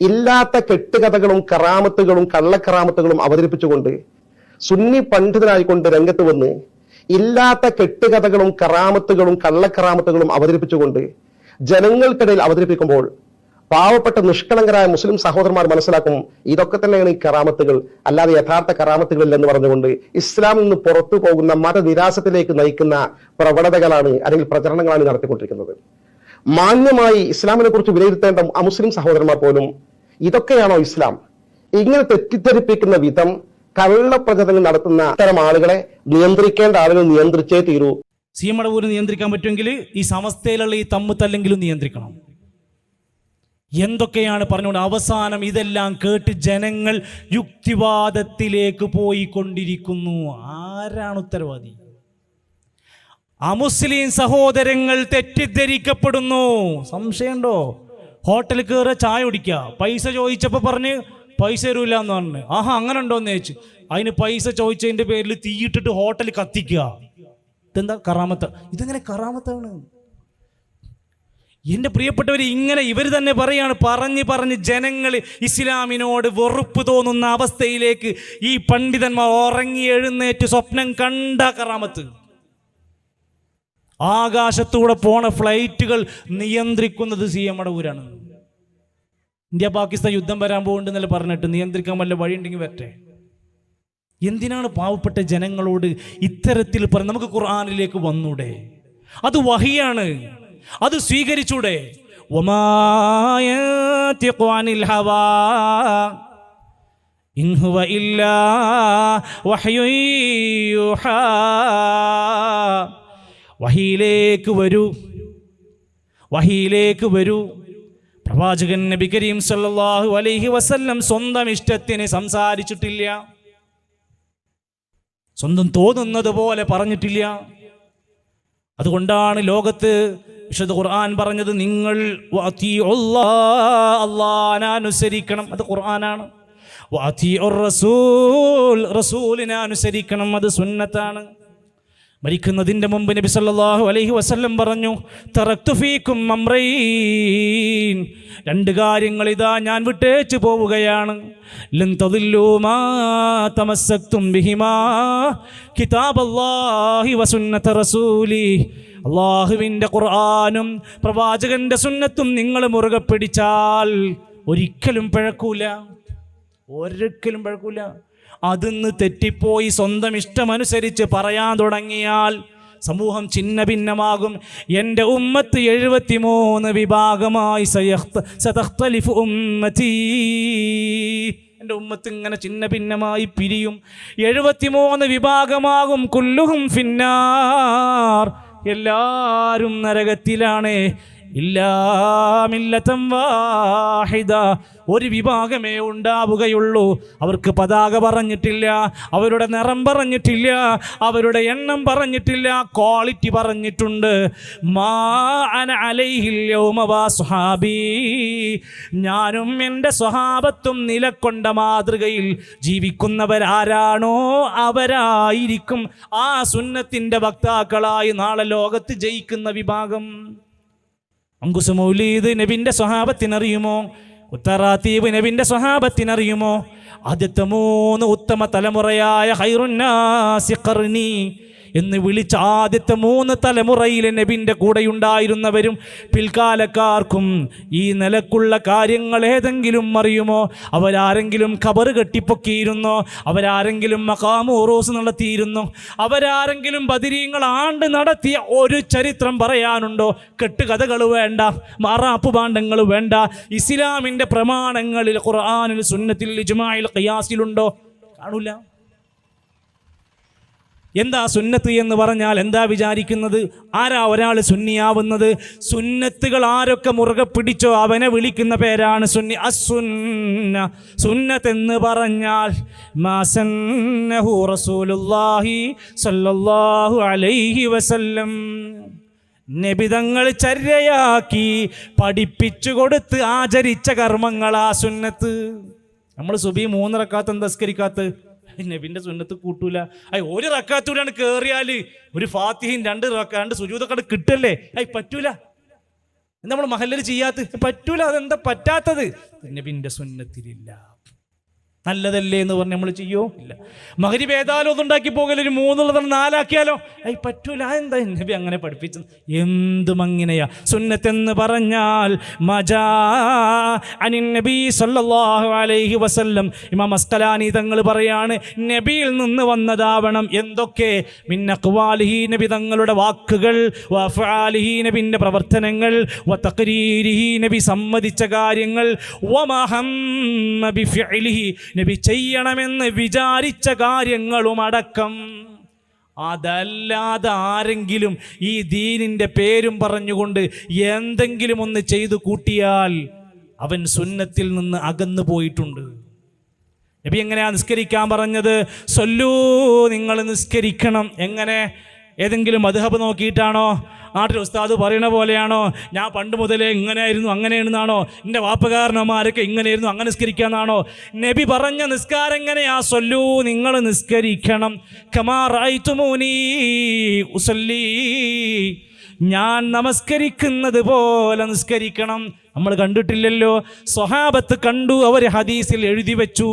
ഇല്ലാത്ത കെട്ടുകഥകളും കറാമത്തുകളും കള്ളക്കറാമത്തുകളും അവതരിപ്പിച്ചുകൊണ്ട്, സുന്നി പണ്ഡിതനായിക്കൊണ്ട് രംഗത്ത് വന്ന് ഇല്ലാത്ത കെട്ടുകഥകളും കറാമത്തുകളും കള്ളക്കറാമത്തുകളും അവതരിപ്പിച്ചുകൊണ്ട് ജനങ്ങൾക്കിടയിൽ അവതരിപ്പിക്കുമ്പോൾ പാവപ്പെട്ട നിഷ്കളങ്കരായ മുസ്ലിം സഹോദരന്മാർ മനസ്സിലാക്കും, ഇതൊക്കെ തന്നെയാണ് ഈ കറാമത്തുകൾ, അല്ലാതെ യഥാർത്ഥ കറാമത്തുകളിൽ എന്ന് പറഞ്ഞുകൊണ്ട് ഇസ്ലാമിൽ നിന്ന് പുറത്തു പോകുന്ന മതനിരാസത്തിലേക്ക് നയിക്കുന്ന പ്രവണതകളാണ് അല്ലെങ്കിൽ പ്രചരണങ്ങളാണ് നടത്തിക്കൊണ്ടിരിക്കുന്നത്. മാന്യമായി ഇസ്ലാമിനെ കുറിച്ച് വിലയിരുത്തേണ്ട അമുസ്ലിം സഹോദരന്മാർ പോലും ഇതൊക്കെയാണോ ഇസ്ലാം? ഇങ്ങനെ തെറ്റിദ്ധരിപ്പിക്കുന്ന വിധം കള്ളപ്രചരണങ്ങൾ നടത്തുന്ന ഇത്തരം ആളുകളെ നിയന്ത്രിക്കേണ്ട ആളുകൾ നിയന്ത്രിച്ചേ തീരൂ. സി മടവൂര് നിയന്ത്രിക്കാൻ പറ്റുമെങ്കിൽ ഈ സമസ്തയിലുള്ള ഈ തമ്മിത്തല്ലെങ്കിലും നിയന്ത്രിക്കണം. എന്തൊക്കെയാണ് പറഞ്ഞുകൊണ്ട് അവസാനം ഇതെല്ലാം കേട്ട് ജനങ്ങൾ യുക്തിവാദത്തിലേക്ക് പോയിക്കൊണ്ടിരിക്കുന്നു. ആരാണ് ഉത്തരവാദി? അമുസ്ലിം സഹോദരങ്ങൾ തെറ്റിദ്ധരിക്കപ്പെടുന്നു. സംശയമുണ്ടോ? ഹോട്ടലിൽ കയറുക, ചായ കുടിക്കുക, പൈസ ചോദിച്ചപ്പോൾ പറഞ്ഞ് പൈസ തരൂല എന്ന് പറഞ്ഞു. ആഹാ, അങ്ങനെ ഉണ്ടോയെന്ന് ചോദിച്ചു. അതിന് പൈസ ചോദിച്ചതിൻ്റെ പേരിൽ തീയിട്ടിട്ട് ഹോട്ടലിൽ കത്തിക്കുക. ഇതെന്താ കറാമത്ത്? ഇതെങ്ങനെ കറാമത്താണ്? എൻ്റെ പ്രിയപ്പെട്ടവർ, ഇങ്ങനെ ഇവർ തന്നെ പറയാണ്, പറഞ്ഞ് ജനങ്ങൾ ഇസ്ലാമിനോട് വെറുപ്പ് തോന്നുന്ന അവസ്ഥയിലേക്ക് ഈ പണ്ഡിതന്മാർ ഉറങ്ങി എഴുന്നേറ്റ് സ്വപ്നം കണ്ട കറാമത്ത്. ആകാശത്തൂടെ പോണ ഫ്ലൈറ്റുകൾ നിയന്ത്രിക്കുന്നത് സി എം മടവൂരാണ്. ഇന്ത്യ പാകിസ്ഥാൻ യുദ്ധം വരാൻ പോകുന്നുണ്ടെന്നല്ല പറഞ്ഞിട്ട് നിയന്ത്രിക്കാൻ വല്ല വഴിയുണ്ടെങ്കിൽ വരട്ടെ. എന്തിനാണ് പാവപ്പെട്ട ജനങ്ങളോട് ഇത്തരത്തിൽ പറഞ്ഞ്? നമുക്ക് ഖുർആനിലേക്ക് വന്നൂടെ? അത് വഹിയാണ്, അത് സ്വീകരിച്ചൂടെ? വമാ യൻതിഖു അനിൽ ഹവാ ഇൻ ഹുവ ഇല്ലാ വഹ്യു യൂഹാ. വഹിയിലേക്ക് വരൂ, വഹിയിലേക്ക് വരൂ. പ്രവാചകൻ നബി കരീം സല്ലല്ലാഹു അലൈഹി വസല്ലം സ്വന്തം ഇഷ്ടത്തിന് സംസാരിച്ചിട്ടില്ല, സ്വന്തം തോന്നുന്നത് പോലെ പറഞ്ഞിട്ടില്ല. അതുകൊണ്ടാണ് ലോകത്ത് വിശുദ്ധ ഖുർആൻ പറഞ്ഞത് നിങ്ങൾ അല്ലാഹനെ അനുസരിക്കണം, അത് ഖുർആനാണ്. റസൂലിനെ അനുസരിക്കണം, അത് സുന്നത്താണ്. മരിക്കുന്നതിൻ്റെ മുമ്പ് നബി സല്ലല്ലാഹു അലൈഹി വസല്ലം പറഞ്ഞു, തറക്തു ഫീക്കും അംറൈൻ, രണ്ട് കാര്യങ്ങൾ ഇതാ ഞാൻ വിട്ടേച്ചു പോവുകയാണ്. ലൻ തദില്ലൂ മാ തമസ്സക്തും ബിഹിമാ കിതാബല്ലാഹി വസുന്നത റസൂലി, അള്ളാഹുവിൻ്റെ ഖുർആനും പ്രവാചകന്റെ സുന്നത്തും നിങ്ങൾ മുറുകെ പിടിച്ചാൽ ഒരിക്കലും പിഴക്കൂല, ഒരിക്കലും പിഴക്കൂല. അതിന്ന് തെറ്റിപ്പോയി സ്വന്തം ഇഷ്ടമനുസരിച്ച് പറയാൻ തുടങ്ങിയാൽ സമൂഹം ഛിന്ന ഭിന്നമാകും. എൻ്റെ ഉമ്മത്ത് 73 വിഭാഗമായി സതഖ്തലിഫു ഉമ്മതി, എൻ്റെ ഉമ്മത്ത് ഇങ്ങനെ ഛിന്ന ഭിന്നമായി പിരിയും, 73 വിഭാഗമാകും. കുല്ലുഹും ഫിന്നാർ, എല്ലാവരും നരകത്തിലാണ്. ഇല്ലാ മില്ലതൻ വാഹിദ, ഒരു വിഭാഗമേ ഉണ്ടാവുകയുള്ളൂ. അവർക്ക് പതാക പറഞ്ഞിട്ടില്ല, അവരുടെ നിറം പറഞ്ഞിട്ടില്ല, അവരുടെ എണ്ണം പറഞ്ഞിട്ടില്ല, ക്വാളിറ്റി പറഞ്ഞിട്ടുണ്ട്. മാ അന അലൈഹിൽ യൗമ വസ്ഹാബി, ഞാനും എൻ്റെ സ്വഹാബത്തും നിലക്കൊണ്ട മാതൃകയിൽ ജീവിക്കുന്നവരാരാണോ അവരായിരിക്കും ആ സുന്നത്തിൻ്റെ വക്താക്കളായി നാളെ ലോകത്ത് ജയിക്കുന്ന വിഭാഗം. അങ്കുസ് മൗലീദ് നബിൻ്റെ സ്വഹാബത്തിനറിയുമോ? ഉത്തറാത്തീബ് നബിൻ്റെ സ്വഹാബത്തിനറിയുമോ? ആദ്യത്തെ 3 ഉത്തമ തലമുറയായ ഖൈറുന്നാസി ഖർനി എന്ന് വിളിച്ച ആദ്യത്തെ 3 തലമുറയിലെ നബിൻ്റെ കൂടെയുണ്ടായിരുന്നവരും പിൽക്കാലക്കാർക്കും ഈ നിലക്കുള്ള കാര്യങ്ങൾ ഏതെങ്കിലും അറിയുമോ? അവരാരെങ്കിലും ഖബർ കെട്ടിപ്പൊക്കിയിരുന്നോ? അവരാരെങ്കിലും മഖാമു ഉറൂസ് നടത്തിയിരുന്നോ? അവരാരെങ്കിലും ബദരീങ്ങൾ ആണ്ട് നടത്തിയ ഒരു ചരിത്രം പറയാനുണ്ടോ? കെട്ടുകഥകൾ വേണ്ട, മാറാപ്പ് പാണ്ഡങ്ങൾ വേണ്ട. ഇസ്ലാമിൻ്റെ പ്രമാണങ്ങളിൽ ഖുർആനിൽ സുന്നത്തിൽ ഇജ്മാഇൽ ഖിയാസിലുണ്ടോ? കാണൂല. എന്താ സുന്നത്ത് എന്ന് പറഞ്ഞാൽ എന്താ വിചാരിക്കുന്നത്? ആരാ ഒരാൾ സുന്നിയാവുന്നത്? സുന്നത്തുകൾ ആരൊക്കെ മുറുകെ പിടിച്ചോ അവനെ വിളിക്കുന്ന പേരാണ് സുന്നി. അസുന്ന, സുന്നത്ത് എന്ന് പറഞ്ഞാൽ മാസന്നഹു റസൂലുള്ളാഹി സ്വല്ലല്ലാഹു അലൈഹി വസല്ലം, നബിതങ്ങൾ ചര്യയാക്കി പഠിപ്പിച്ചു കൊടുത്ത് ആചരിച്ച കർമ്മങ്ങളാ സുന്നത്ത്. നമ്മൾ സുബഹി 3 റക്അത്ത് നിസ്കരിക്കാത്ത നബിൻ്റെ സുന്നത്ത് കൂട്ടൂല. ഒരു റക്അത്തൂടെയാണ് കയറിയാൽ ഒരു ഫാത്തിഹയും 2 സുജൂദൊക്കെ കിട്ടല്ലേ? പറ്റൂല. നമ്മൾ മഹല്ലിൽ ചെയ്യാത്ത പറ്റൂല. അതെന്താ പറ്റാത്തത്? നബിൻ്റെ സുന്നത്തിലില്ല. നല്ലതല്ലേ എന്ന് പറഞ്ഞ് നമ്മൾ ചെയ്യോ? ഇല്ല. മഗ്രിബ് ഏതായാലും ഒന്നുണ്ടാക്കി പോകലോ, ഒരു 3 4 പറ്റൂല. എന്താ നബി അങ്ങനെ പഠിപ്പിച്ചത്? എന്തും അങ്ങനെയാ. സുന്നത്തെന്ന് പറഞ്ഞാൽ മജാ അനിൻ നബി സല്ലല്ലാഹു അലൈഹി വസല്ലം. ഇമാം അസ്ഖലാനി തങ്ങൾ പറയാണ്, നബിയിൽ നിന്ന് വന്നതാവണം. എന്തൊക്കെ? മിൻ അഖ്വാലിഹി, നബി തങ്ങളുടെ വാക്കുകൾ, വ അഫ്ആലിഹി, നബിൻ്റെ പ്രവർത്തനങ്ങൾ, വ തഖ്രീരിഹി, നബി സമ്മതിച്ച കാര്യങ്ങൾ, വ മഹമ്മ ബിഫിഅലിഹി, നബി ചെയ്യണമെന്ന് വിചാരിച്ച കാര്യങ്ങളും അടക്കം. അതല്ലാതെ ആരെങ്കിലും ഈ ദീനിൻ്റെ പേരും പറഞ്ഞുകൊണ്ട് എന്തെങ്കിലും ഒന്ന് ചെയ്തു കൂട്ടിയാൽ അവൻ സുന്നത്തിൽ നിന്ന് അകന്നു പോയിട്ടുണ്ട്. നബി എങ്ങനെയാ നിസ്കരിക്കാൻ പറഞ്ഞത്? സൊല്ലൂ, നിങ്ങൾ നിസ്കരിക്കണം. എങ്ങനെ? ഏതെങ്കിലും മദ്ഹബ് നോക്കിയിട്ടാണോ? നാട്ടിൽ ഉസ്താദ് പറയണ പോലെയാണോ? ഞാൻ പണ്ട് മുതലേ ഇങ്ങനെയായിരുന്നു അങ്ങനെയാണെന്നാണോ? എൻ്റെ വാപ്പകാരന്മാരൊക്കെ ഇങ്ങനെയായിരുന്നു അങ്ങനെ നിസ്കരിക്കാന്നാണോ? നബി പറഞ്ഞ നിസ്കാരം എങ്ങനെയാ? സൊല്ലൂ, നിങ്ങൾ നിസ്കരിക്കണം. കമാ റഅയ്തുമൂനി ഉസല്ലി, ഞാൻ നമസ്കരിക്കുന്നത് പോലെ നിസ്കരിക്കണം. നമ്മൾ കണ്ടിട്ടില്ലല്ലോ. സ്വഹാബത്ത് കണ്ടു, അവർ ഹദീസിൽ എഴുതി വെച്ചു,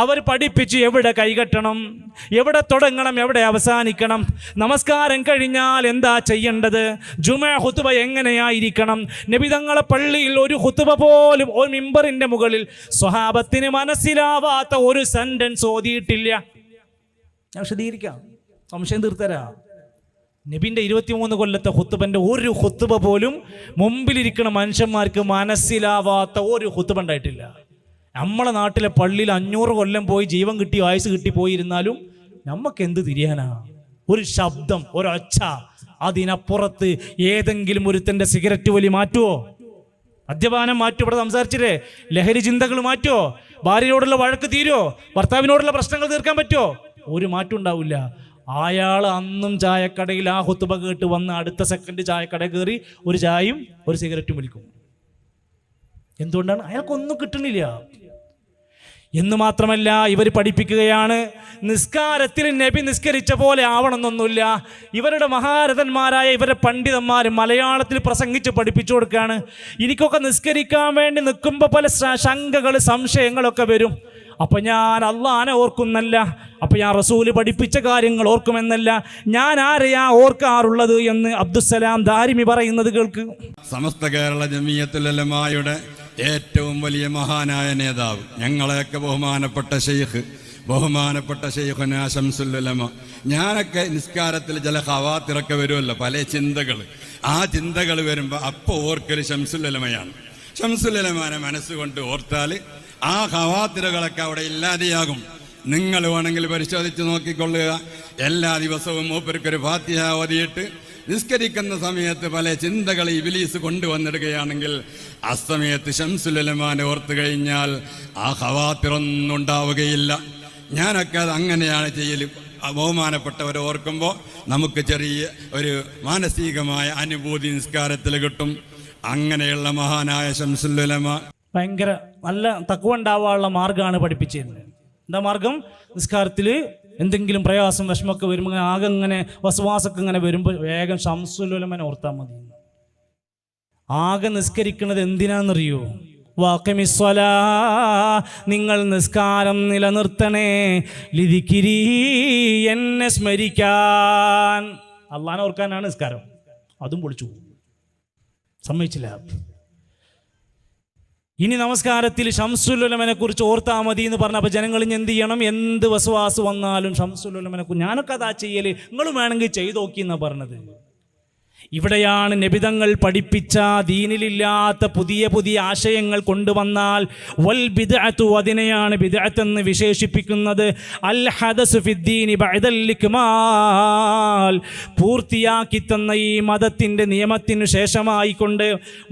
അവർ പഠിപ്പിച്ചു എവിടെ കൈകെട്ടണം, എവിടെ തുടങ്ങണം, എവിടെ അവസാനിക്കണം. നമസ്കാരം കഴിഞ്ഞാൽ എന്താ ചെയ്യേണ്ടത്? ജുമുഅ ഖുതുബ എങ്ങനെയായിരിക്കണം? നബി തങ്ങളെ പള്ളിയിൽ ഒരു ഖുതുബ പോലും ഒരു മിമ്പറിൻ്റെ മുകളിൽ സ്വഹാബത്തിന് മനസ്സിലാവാത്ത ഒരു സെന്റൻസ് ഓതിയിട്ടില്ല. ഞാൻ വിശദീകരിക്കാം, സംശയം തീർത്തരാം. നബിൻ്റെ 23 കൊല്ലത്തെ ഖുതുബൻ്റെ ഒരു ഖുതുബ പോലും മുമ്പിലിരിക്കുന്ന മനുഷ്യന്മാർക്ക് മനസ്സിലാവാത്ത ഒരു ഖുതുബ ഉണ്ടായിട്ടില്ല. നമ്മളെ നാട്ടിലെ പള്ളിയിൽ 500 കൊല്ലം പോയി ജീവൻ കിട്ടി ആയുസ് കിട്ടി പോയിരുന്നാലും നമുക്ക് എന്ത് തിരിയാനാ? ഒരു ശബ്ദം, ഒരൊച്ച, അതിനപ്പുറത്ത് ഏതെങ്കിലും ഒരുത്തൻ്റെ സിഗരറ്റ് വലി മാറ്റുമോ? മദ്യപാനം മാറ്റോ? ഇവിടെ സംസാരിച്ചില്ലേ, ലഹരി ചിന്തകൾ മാറ്റോ? ഭാര്യയോടുള്ള വഴക്ക് തീരോ? ഭർത്താവിനോടുള്ള പ്രശ്നങ്ങൾ തീർക്കാൻ പറ്റുമോ? ഒരു മാറ്റം ഉണ്ടാവില്ല. അയാൾ അന്നും ചായക്കടയിൽ ആ ഹുത്തുബ കേട്ട് വന്ന് അടുത്ത സെക്കൻഡ് ചായക്കട കയറി ഒരു ചായയും ഒരു സിഗരറ്റും വലിക്കും. എന്തുകൊണ്ടാണ്? അയാൾക്കൊന്നും കിട്ടണില്ല. എന്ന് മാത്രമല്ല, ഇവർ പഠിപ്പിക്കുകയാണ് നിസ്കാരത്തിൽ നബി നിസ്കരിച്ച പോലെ ആവണമെന്നൊന്നുമില്ല. ഇവരുടെ മഹാരഥന്മാരായ ഇവരുടെ പണ്ഡിതന്മാർ മലയാളത്തിൽ പ്രസംഗിച്ച് പഠിപ്പിച്ചു കൊടുക്കുകയാണ്. എനിക്കൊക്കെ നിസ്കരിക്കാൻ വേണ്ടി നിൽക്കുമ്പോൾ പല ശങ്കകൾ സംശയങ്ങളൊക്കെ വരും. അപ്പം ഞാൻ അള്ളാനെ ഓർക്കുന്നല്ല, അപ്പം ഞാൻ റസൂല് പഠിപ്പിച്ച കാര്യങ്ങൾ ഓർക്കുമെന്നല്ല, ഞാൻ ആരെയാ ഓർക്കാറുള്ളത് എന്ന് അബ്ദുസ്സലാം ദാരിമി പറയുന്നത് കേൾക്ക്. സമസ്ത കേരള ജമിയത്തുൽ ഉലമായുടെ ഏറ്റവും വലിയ മഹാനായ നേതാവ്, ഞങ്ങളെയൊക്കെ ബഹുമാനപ്പെട്ട ഷെയ്ഖുനാ ശംസുൽ ഉലമ. ഞാനൊക്കെ നിസ്കാരത്തിൽ ചില ഖവാത്തിറൊക്കെ വരുമല്ലോ, പല ചിന്തകൾ. ആ ചിന്തകൾ വരുമ്പോൾ അപ്പോൾ ഓർക്കൽ ശംസുൽ ഉലമയാണ്. ശംസുൽ ഉലമാനെ മനസ്സുകൊണ്ട് ഓർത്താൽ ആ ഖവാത്തിറുകളൊക്കെ അവിടെ ഇല്ലാതെയാകും. നിങ്ങൾ വേണമെങ്കിൽ പരിശോധിച്ച് നോക്കിക്കൊള്ളുക. എല്ലാ ദിവസവും മൂപ്പർക്കൊരു ഫാത്തിഹ ഓതിയിട്ട് നിസ്കരിക്കുന്ന സമയത്ത് പല ചിന്തകൾ ഇബ്ലീസ് കൊണ്ടുവന്നിടുകയാണെങ്കിൽ ആ സമയത്ത് ശംസുൽ ഉലമാനെ ഓർത്തു കഴിഞ്ഞാൽ ആ ഖവാത്തിറൊന്നും ഉണ്ടാവുകയില്ല. ഞാനൊക്കെ അത് അങ്ങനെയാണ് ചെയ്യൽ. ബഹുമാനപ്പെട്ടവരെ ഓർക്കുമ്പോൾ നമുക്ക് ചെറിയ ഒരു മാനസികമായ അനുഭൂതി നിസ്കാരത്തിൽ കിട്ടും. അങ്ങനെയുള്ള മഹാനായ ശംസുൽ ഉലമ ഭയങ്കര നല്ല തഖ്വ ഉണ്ടാവാനുള്ള മാർഗ്ഗമാണ് പഠിപ്പിച്ചിരുന്നത്. എന്താ മാർഗം? നിസ്കാരത്തിൽ എന്തെങ്കിലും പ്രയാസം വിഷമമൊക്കെ വരുമ്പോൾ ആകെ ഇങ്ങനെ വസ്വാസമൊക്കെ ഇങ്ങനെ വരുമ്പോൾ വേഗം ശംസുൽ ഉലമനെ ഓർത്താൽ മതി. ആകെ നിസ്കരിക്കുന്നത് എന്തിനാണെന്നറിയോ? വാഖിമിസ്സലാ, നിങ്ങൾ നിസ്കാരം നിലനിർത്തണേ, ലിദിക്രി, എന്നെ സ്മരിക്കാൻ. അള്ളാനെ ഓർക്കാനാണ് നിസ്കാരം. അതും പൊളിച്ചു, സമ്മതിച്ചില്ല. ഇനി നമസ്കാരത്തിൽ ശംസുൽ ഉലമനെ കുറിച്ച് ഓർത്താൽ മതി എന്ന് പറഞ്ഞപ്പോൾ ജനങ്ങൾ ഇനി എന്ത് ചെയ്യണം? എന്ത് വസ്വാസ് വന്നാലും ശംസുൽ ഉലമനെ കുറിച്ച് ഞാനൊക്കെ അതാ ചെയ്യല്, നിങ്ങളും വേണമെങ്കിൽ ചെയ്ത് നോക്കി എന്നാണ് പറഞ്ഞത്. ഇവിടെയാണ് നബിതങ്ങൾ പഠിപ്പിച്ച ദീനിലില്ലാത്ത പുതിയ പുതിയ ആശയങ്ങൾ കൊണ്ടുവന്നാൽ വൽ ബിദ്അത്തു, അതിനെയാണ് ബിദ്അത്ത് എന്ന് വിശേഷിപ്പിക്കുന്നത്. അൽ ഹദസ് ഫിദ്ദീനി ബഅദൽ ഇക്മാൽ, പൂർത്തിയാക്കി തന്ന ഈ മതത്തിൻ്റെ നിയമത്തിനു ശേഷമായിക്കൊണ്ട്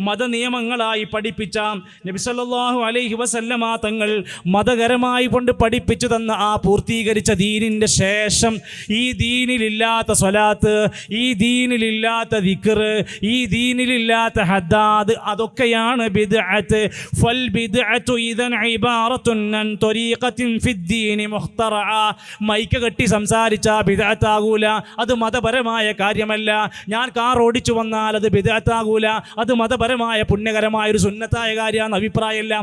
മതനിയമങ്ങളായി പഠിപ്പിച്ച നബി സല്ലല്ലാഹു അലൈഹി വസല്ലമ തങ്ങൾ മതകരമായി കൊണ്ട് പഠിപ്പിച്ചു തന്ന ആ പൂർത്തീകരിച്ച ദീനിൻ്റെ ശേഷം ഈ ദീനിലില്ലാത്ത സ്വലാത്ത്, ഈ ദീനിലില്ലാത്ത ദിക്ർ, ഈ ദീനിലില്ലാത്ത ഹദ്ദാദ്, അതൊക്കെയാണ് ബിദ്അത്ത്. ഫൽ ബിദ്അത്തു ഇദൻ ഇബാറത്തുൻ അൻ ത്വരീഖത്തിൻ ഫിദ്ദീനി മുഖ്തറഅ. മൈക്ക് കെട്ടി സംസാരിച്ച ബിദ്അത്താകൂല, അത് മതപരമായ കാര്യമല്ല. ഞാൻ കാർ ഓടിച്ചു വന്നാൽ അത് ബിദ്അത്താകൂല, അത് മതപരമായ പുണ്യകരമായ ഒരു സുന്നത്തായ കാര്യമാണ് അഭിപ്രായമല്ല.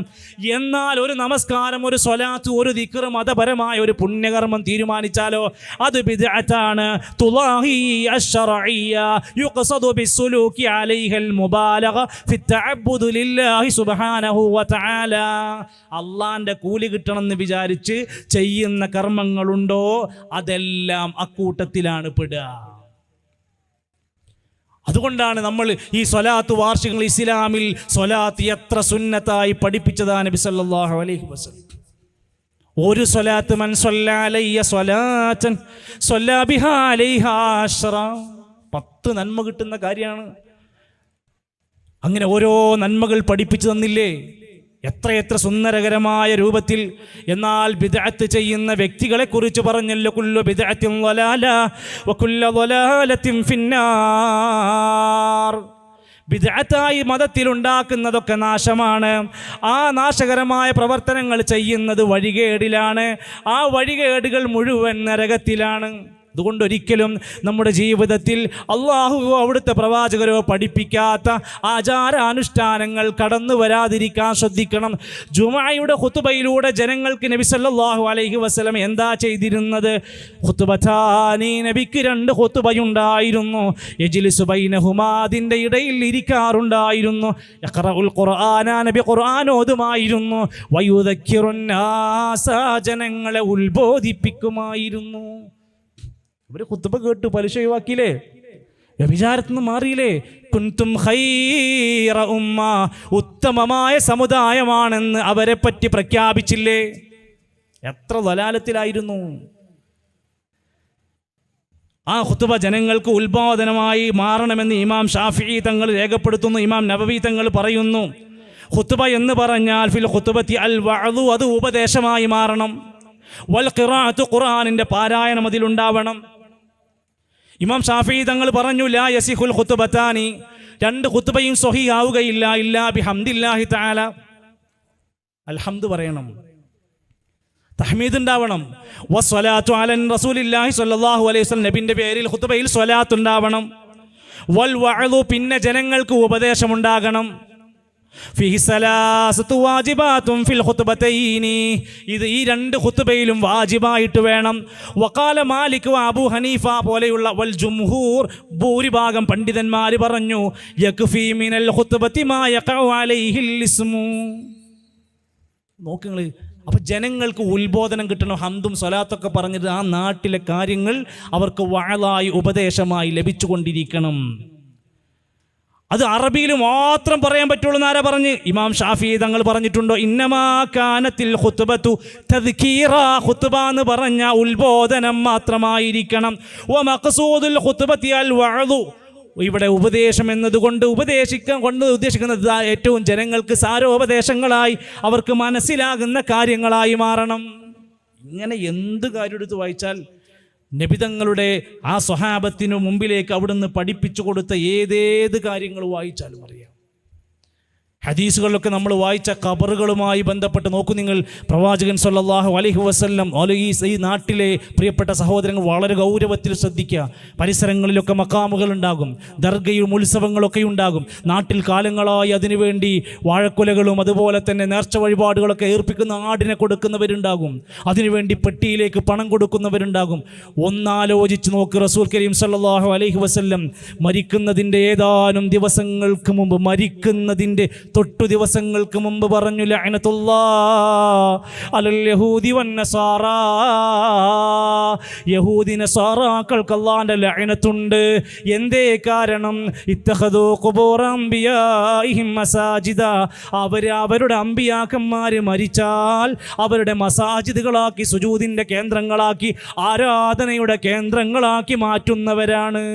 എന്നാൽ ഒരു നമസ്കാരം, ഒരു സ്വലാത്ത്, ഒരു ദിക്ർ, മതപരമായ ഒരു പുണ്യകർമ്മം തീരുമാനിച്ചാലോ അത് ബിദ്അത്താണ്. തുളാഹി അശ്ശറഇയ്യ യുഖ്സദു ബിസ്സുലൂകി അലൈഹിൽ മുബാലഗ ഫി തഅബ്ബുദി ലില്ലാഹി സുബ്ഹാനഹു വതആല. അള്ളാന്റെ കൂലി കിട്ടണമെന്ന് വിചാരിച്ച് ചെയ്യുന്ന കർമ്മങ്ങളുണ്ടോ അതെല്ലാം അക്കൂട്ടത്തിലാണ് പെടുക. അതുകൊണ്ടാണ് നമ്മൾ ഈ സ്വലാത്ത് വാർഷികങ്ങൾ ഇസ്ലാമിൽ സ്വലാത്ത് എത്ര സുന്നത്തായി പഠിപ്പിച്ചതാണ് നബി സല്ലല്ലാഹു അലൈഹി വസല്ലം. ഒരു സ്വലാത്ത് മൻ സ്വല്ലാ അലയ്യ സ്വലാത്തൻ സ്വല്ലാ ബിഹാ അലൈഹാ അശ്റ, 10 നന്മ കിട്ടുന്ന കാര്യമാണ്. അങ്ങനെ ഓരോ നന്മകൾ പഠിപ്പിച്ചു തന്നില്ലേ, എത്രയെത്ര സുന്ദരകരമായ രൂപത്തിൽ. എന്നാൽ ബിദ്അത്ത് ചെയ്യുന്ന വ്യക്തികളെ കുറിച്ച് പറഞ്ഞല്ലോ, കുല്ലു ബിദ്അത്തിൻ ളലാല വകുല്ലു ളലാലത്തിൻ ഫിന്നാർ. ബിദ്അത്തായി മതത്തിൽ ഉണ്ടാക്കുന്നതൊക്കെ നാശമാണ്. ആ നാശകരമായ പ്രവർത്തനങ്ങൾ ചെയ്യുന്നത് വഴികേടിലാണ്. ആ വഴികേടുകൾ മുഴുവൻ നരകത്തിലാണ്. അതുകൊണ്ടൊരിക്കലും നമ്മുടെ ജീവിതത്തിൽ അള്ളാഹുവോ അവിടുത്തെ പ്രവാചകരോ പഠിപ്പിക്കാത്ത ആചാരാനുഷ്ഠാനങ്ങൾ കടന്നു വരാതിരിക്കാൻ ശ്രദ്ധിക്കണം. ജുമുഅയുടെ ഖുതുബയിലൂടെ ജനങ്ങൾക്ക് നബി സല്ലല്ലാഹു അലൈഹി വസല്ലം എന്താ ചെയ്തിരുന്നത്? ഖുതുബതാനി, നബിക്ക് 2 ഖുതുബയുണ്ടായിരുന്നു. യജ്ലിസു ബൈനഹുമാ, അതിൻ്റെ ഇടയിൽ ഇരിക്കാറുണ്ടായിരുന്നു. യഖറഉൽ ഖുർആന, നബി ഖുർആൻ ഓതുമായിരുന്നു. വയുദക്കിറുൻ നാസ, ജനങ്ങളെ ഉത്ബോധിപ്പിക്കുമായിരുന്നു. ഇവര് ഖുത്ബ കേട്ട് പലിശ ഒഴിവാക്കിയില്ലേ, വ്യഭിചാരത്തിൽ നിന്ന് മാറിയില്ലേ. കുൻതും ഖൈറ ഉമ്മ, ഉത്തമമായ സമുദായമാണെന്ന് അവരെ പറ്റി പ്രഖ്യാപിച്ചില്ലേ. എത്ര ദലാലത്തിലായിരുന്നു. ആ ഖുത്ബ ജനങ്ങൾക്ക് ഉത്ബോധനമായി മാറണമെന്ന് ഇമാം ഷാഫിഈ തങ്ങൾ രേഖപ്പെടുത്തുന്നു. ഇമാം നവവി തങ്ങൾ പറയുന്നു, ഖുത്ബ എന്ന് പറഞ്ഞാൽ ഫിൽ ഖുത്ബത്തി അൽ വഅദു, അത് ഉപദേശമായി മാറണം. വൽ ഖിറാഅത്തു, ഖുർആനിന്റെ പാരായണം അതിലുണ്ടാവണം. ഇമാം ഷാഫിഈ തങ്ങൾ പറഞ്ഞു, ലാ യസിഹുൽ ഖുത്ബതാനി, രണ്ട് ഖുത്ബയും സ്വഹീഹാവുകയില്ല ഇല്ലാ ബിഹംദില്ലാഹി തആല, അൽഹംദ് പറയണം, തഹ്മീദ് ഉണ്ടാവണം. വസ്സലാത്തു അലൻ റസൂലില്ലാഹി സ്വല്ലല്ലാഹു അലൈഹി വസല്ലം, നബിന്റെ പേരിൽ ഖുത്ബയിൽ സ്വലാത്ത് ഉണ്ടാവണം. വൽ വഅദു, പിന്നെ ജനങ്ങൾക്ക് ഉപദേശമുണ്ടാകണം. ഫിഹി സലാസത്തു വാജിബാത്തുൻ ഫിൽ ഖുത്ബതൈനി, ഇത് ഈ രണ്ട് ഖുത്ബയിലും വാജിബായിട്ട് വേണം. വഖാല മാലിക് വ അബൂ ഹനീഫ പോലെയുള്ള വൽ ജുംഹൂർ, ഭൂരിഭാഗം പണ്ഡിതന്മാർ പറഞ്ഞു, യക്ഫി മിനൽ ഖുത്ബതി മാ യഖഉ അലൈഹിൽ ഇസ്മു. നോക്കുങ്ങൾ, അപ്പൊ ജനങ്ങൾക്ക് ഉത്ബോധനം കിട്ടണം. ഹംദും സ്വലാത്തൊക്കെ പറഞ്ഞിട്ട് ആ നാട്ടിലെ കാര്യങ്ങൾ അവർക്ക് വഅലായി ഉപദേശമായി ലഭിച്ചുകൊണ്ടിരിക്കണം. അത് അറബിയിൽ മാത്രം പറയാൻ പറ്റുള്ളൂ എന്നാരാ പറഞ്ഞ്? ഇമാം ഷാഫിഈ തങ്ങൾ പറഞ്ഞിട്ടുണ്ടോ, ഇന്നമാ കാനത്തിൽ ഖുത്ബതു തദ്കീറ, ഖുത്ബ എന്ന് പറഞ്ഞ ഉത്ബോധനം മാത്രമായിരിക്കണം. വ മഖ്സൂദുൽ ഖുത്ബതി അൽ വഅദു, ഇവിടെ ഉപദേശം എന്നതുകൊണ്ട് ഉദ്ദേശിക്കുന്നത് ഏറ്റവും ജനങ്ങൾക്ക് സാരോപദേശങ്ങളായി അവർക്ക് മനസ്സിലാകുന്ന കാര്യങ്ങളായി മാറണം. ഇങ്ങനെ എന്ത് കാര്യം എടുത്ത് വായിച്ചാൽ നബിതങ്ങളുടെ ആ സ്വഹാബത്തിനു മുമ്പിലേക്ക് അവിടുന്ന് പഠിപ്പിച്ചു കൊടുത്ത ഏതേത് കാര്യങ്ങൾ വായിച്ചാലും അറിയാം. ഹദീസുകളിലൊക്കെ നമ്മൾ വായിച്ച ഖബറുകളുമായി ബന്ധപ്പെട്ട് നോക്കൂ നിങ്ങൾ. പ്രവാചകൻ സല്ലല്ലാഹു അലൈഹി വസല്ലം, ഈ നാട്ടിലെ പ്രിയപ്പെട്ട സഹോദരങ്ങൾ വളരെ ഗൗരവത്തിൽ ശ്രദ്ധിക്കുക. പരിസരങ്ങളിലൊക്കെ മക്കാമുകൾ ഉണ്ടാകും, ദർഗയും ഉത്സവങ്ങളൊക്കെ ഉണ്ടാകും. നാട്ടിൽ കാലങ്ങളായി അതിനുവേണ്ടി വാഴക്കുലകളും അതുപോലെ തന്നെ നേർച്ച വഴിപാടുകളൊക്കെ ഏർപ്പിക്കുന്ന ആടിനെ കൊടുക്കുന്നവരുണ്ടാകും. അതിനുവേണ്ടി പെട്ടിയിലേക്ക് പണം കൊടുക്കുന്നവരുണ്ടാകും. ഒന്നാലോചിച്ച് നോക്ക്, റസൂൽ കരീം സല്ലല്ലാഹു അലൈഹി വസല്ലം മരിക്കുന്നതിൻ്റെ ഏതാനും ദിവസങ്ങൾക്ക് മുമ്പ്, മരിക്കുന്നതിൻ്റെ തൊട്ടു ദിവസങ്ങൾക്ക് മുമ്പ് പറഞ്ഞു, ലഅനത്തുല്ലാഹി അലൽ യഹൂദി വന്നസാറാ, യഹൂദി നസാറാക്കൾക്ക് അല്ലാഹുവിന്റെ ലഅനത്തുണ്ട്. എന്തേ കാരണം? ഇത്തഖദൂ ഖുബൂറ അംബിയാഇഹിം മസാജിദ, അവരുടെ അമ്പിയാക്കന്മാർ മരിച്ചാൽ അവരുടെ മസാജിദുകളാക്കി, സുജൂദിന്റെ കേന്ദ്രങ്ങളാക്കി, ആരാധനയുടെ കേന്ദ്രങ്ങളാക്കി മാറ്റുന്നവരാണ്.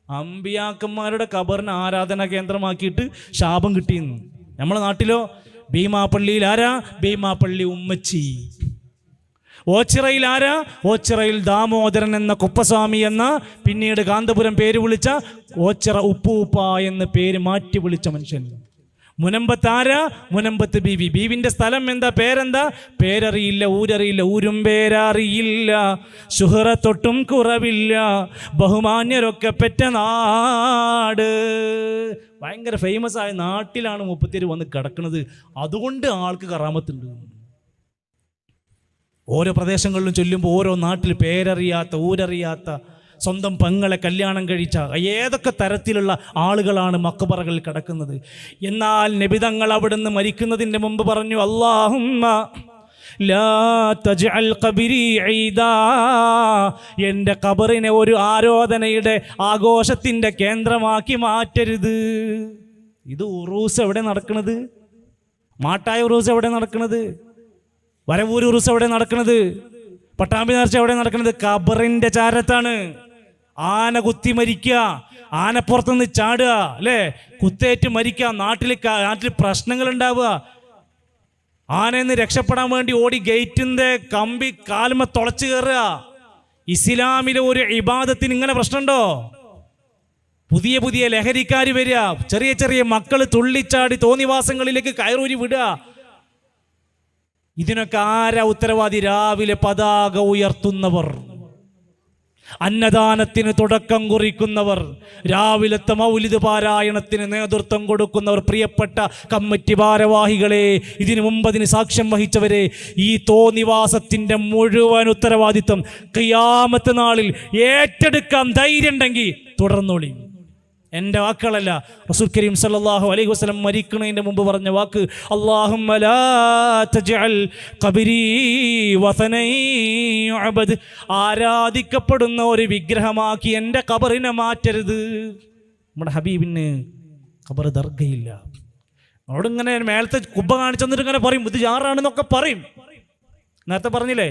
അമ്പിയാക്കന്മാരുടെ ഖബറിനെ ആരാധനാ കേന്ദ്രമാക്കിയിട്ട് ശാപം കിട്ടിയെന്ന്. നമ്മുടെ നാട്ടിലോ ഭീമാപ്പള്ളിയിൽ ആരാ? ഭീമാപ്പള്ളി ഉമ്മച്ചി. ഓച്ചിറയിൽ ആരാ? ഓച്ചിറയിൽ ദാമോദരൻ എന്ന കുപ്പസ്വാമി എന്ന, പിന്നീട് കാന്തപുരം പേര് വിളിച്ച ഓച്ചിറ ഉപ്പൂപ്പ എന്ന് പേര് മാറ്റി വിളിച്ച മനുഷ്യൻ. മുനമ്പത്ത് ആരാ? മുനമ്പത്ത് ബീവി. ബീവിൻ്റെ സ്ഥലം എന്താ? പേരെന്താ? പേരറിയില്ല, ഊരറിയില്ല, ഊരും പേരറിയില്ല, ശുഹറത്തൊട്ടും കുറവില്ല, ബഹുമാന്യരൊക്കെ പെറ്റ നാട്. ഭയങ്കര ഫേമസ് ആയ നാട്ടിലാണ് മുപ്പത്തിയേര് വന്ന് കിടക്കുന്നത്. അതുകൊണ്ട് ആൾക്ക് കറാമത്തുണ്ട്. ഓരോ പ്രദേശങ്ങളിലും ചൊല്ലുമ്പോൾ ഓരോ നാട്ടിൽ പേരറിയാത്ത, ഊരറിയാത്ത, സ്വന്തം പെങ്ങളെ കല്യാണം കഴിച്ച ഏതൊക്കെ തരത്തിലുള്ള ആളുകളാണ് മഖ്ബറകളിൽ കിടക്കുന്നത്. എന്നാൽ നബിതങ്ങൾ അവിടുന്ന് മരിക്കുന്നതിൻ്റെ മുമ്പ് പറഞ്ഞു, അല്ലാഹുമ്മ ലാ തജ്അൽ ഖബരി ഈദാ, എൻ്റെ ഖബറിനെ ഒരു ആരാധനയുടെ ആഘോഷത്തിൻ്റെ കേന്ദ്രമാക്കി മാറ്റരുത്. ഇത് ഉറൂസ് എവിടെ നടക്കുന്നത്? മാട്ടായ ഉറൂസ് എവിടെ നടക്കുന്നത്? വരവൂർ ഉറൂസ് എവിടെ നടക്കുന്നത്? പട്ടാമ്പി നേർച്ച എവിടെ നടക്കുന്നത്? ഖബറിൻ്റെ ചാരത്താണ്. ആന കുത്തി മരിക്കുക, ആനപ്പുറത്തുനിന്ന് ചാടുക, അല്ലേ, കുത്തേറ്റ് മരിക്കുക, നാട്ടിൽ പ്രശ്നങ്ങൾ ഉണ്ടാവുക. ആനയെന്ന് രക്ഷപ്പെടാൻ വേണ്ടി ഓടി ഗേറ്റിൻ്റെ കമ്പി കാലുമ തുളച്ചു കയറുക. ഇസ്ലാമിലെ ഒരു ഇബാദത്തിന് ഇങ്ങനെ പ്രശ്നമുണ്ടോ? പുതിയ പുതിയ ലഹരിക്കാർ വരിക, ചെറിയ ചെറിയ മക്കൾ തുള്ളിച്ചാടി തോന്നിവാസങ്ങളിലേക്ക് കയറൂരി വിടുക. ഇതിനൊക്കെ ആരാ ഉത്തരവാദി? രാവിലെ പതാക ഉയർത്തുന്നവർ, അന്നദാനത്തിന് തുടക്കം കുറിക്കുന്നവർ, രാവിലത്തെ മൗലിദ് പാരായണത്തിന് നേതൃത്വം കൊടുക്കുന്നവർ, പ്രിയപ്പെട്ട കമ്മിറ്റി ഭാരവാഹികളെ, ഇതിനു മുമ്പ് അതിന് സാക്ഷ്യം വഹിച്ചവരെ, ഈ തോന്നിവാസത്തിൻ്റെ മുഴുവൻ ഉത്തരവാദിത്വം ഖിയാമത്ത് നാളിൽ ഏറ്റെടുക്കാൻ ധൈര്യം ഉണ്ടെങ്കിൽ തുടർന്നോളി. എൻ്റെ വാക്കുകളല്ല, റസൂൽ കരീം സല്ലല്ലാഹു അലൈഹി വസല്ലം മരിക്കുന്നതിൻ്റെ മുമ്പ് പറഞ്ഞ വാക്ക്, അല്ലാഹുമ്മ ലാ തജ്അൽ ഖബരി വസനൻ യുഅബദ്, ആരാധിക്കപ്പെടുന്ന ഒരു വിഗ്രഹമാക്കി എൻ്റെ ഖബറിനെ മാറ്റരുത്. നമ്മുടെ ഹബീബിന് ഖബർ ദർഗയില്ല. അവിടെ ഇങ്ങനെ മേലത്തെ കുബ്ബ കാണിച്ചു തന്നിട്ട് ഇങ്ങനെ പറയും ഇത് ജാറാണെന്നൊക്കെ പറയും. നേരത്തെ പറഞ്ഞില്ലേ,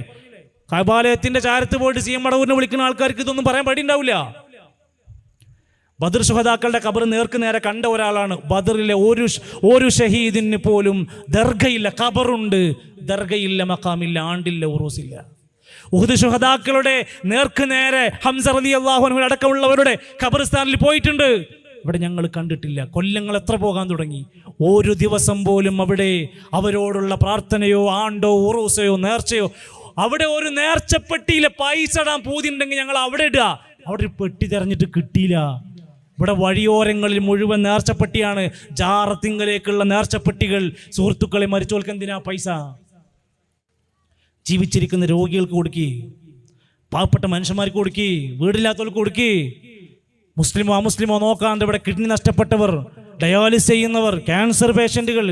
കഅബാലയത്തിൻ്റെ ചാരത്ത് പോയിട്ട് CM മടവൂരിനെ വിളിക്കുന്ന ആൾക്കാർക്ക് ഇതൊന്നും പറയാൻ പാടിണ്ടാവില്ല. ബദർ ശുഹദാക്കളുടെ ഖബർ നേർക്ക് നേരെ കണ്ട ഒരാളാണ്. ബദറിലെ ഒരു ഷഹീദിന് പോലും ദർഗയില്ല, ഖബറുണ്ട്, ദർഗയില്ല, മഖാമില്ല, ആണ്ടില്ല, ഉറൂസില്ല. ഉഹദ് ശുഹദാക്കളുടെ നേർക്ക് നേരെ ഹംസ റളിയല്ലാഹു അൻഹു അടക്കമുള്ളവരുടെ ഖബർസ്ഥാനിൽ പോയിട്ടുണ്ട്. ഇവിടെ ഞങ്ങൾ കണ്ടിട്ടില്ല. കൊല്ലങ്ങൾ എത്ര പോകാൻ തുടങ്ങി. ഒരു ദിവസം പോലും അവിടെ അവരോടുള്ള പ്രാർത്ഥനയോ ആണ്ടോ ഉറൂസയോ നേർച്ചയോ, അവിടെ ഒരു നേർച്ചപ്പെട്ടിയിലെ പൈസ ഇടാൻ പൂതിയുണ്ടെങ്കിൽ ഞങ്ങൾ അവിടെ ഇടുക. അവിടെ ഒരു പെട്ടി തിരഞ്ഞിട്ട് കിട്ടിയില്ല. ഇവിടെ വഴിയോരങ്ങളിൽ മുഴുവൻ നേർച്ചപ്പെട്ടിയാണ്, ജാറത്തിങ്കലേക്കുള്ള നേർച്ചപ്പെട്ടികൾ. സുഹൃത്തുക്കളെ, മരിച്ചവർക്ക് എന്തിനാ പൈസ? ജീവിച്ചിരിക്കുന്ന രോഗികൾക്ക് കൊടുക്കി, പാവപ്പെട്ട മനുഷ്യന്മാർക്ക് കൊടുക്കി, വീടില്ലാത്തവർക്ക് കൊടുക്കി. മുസ്ലിമോ അമുസ്ലിമോ നോക്കാണ്ട് ഇവിടെ കിഡ്നി നഷ്ടപ്പെട്ടവർ, ഡയാലിസിസ് ചെയ്യുന്നവർ, ക്യാൻസർ പേഷ്യൻറ്റുകൾ,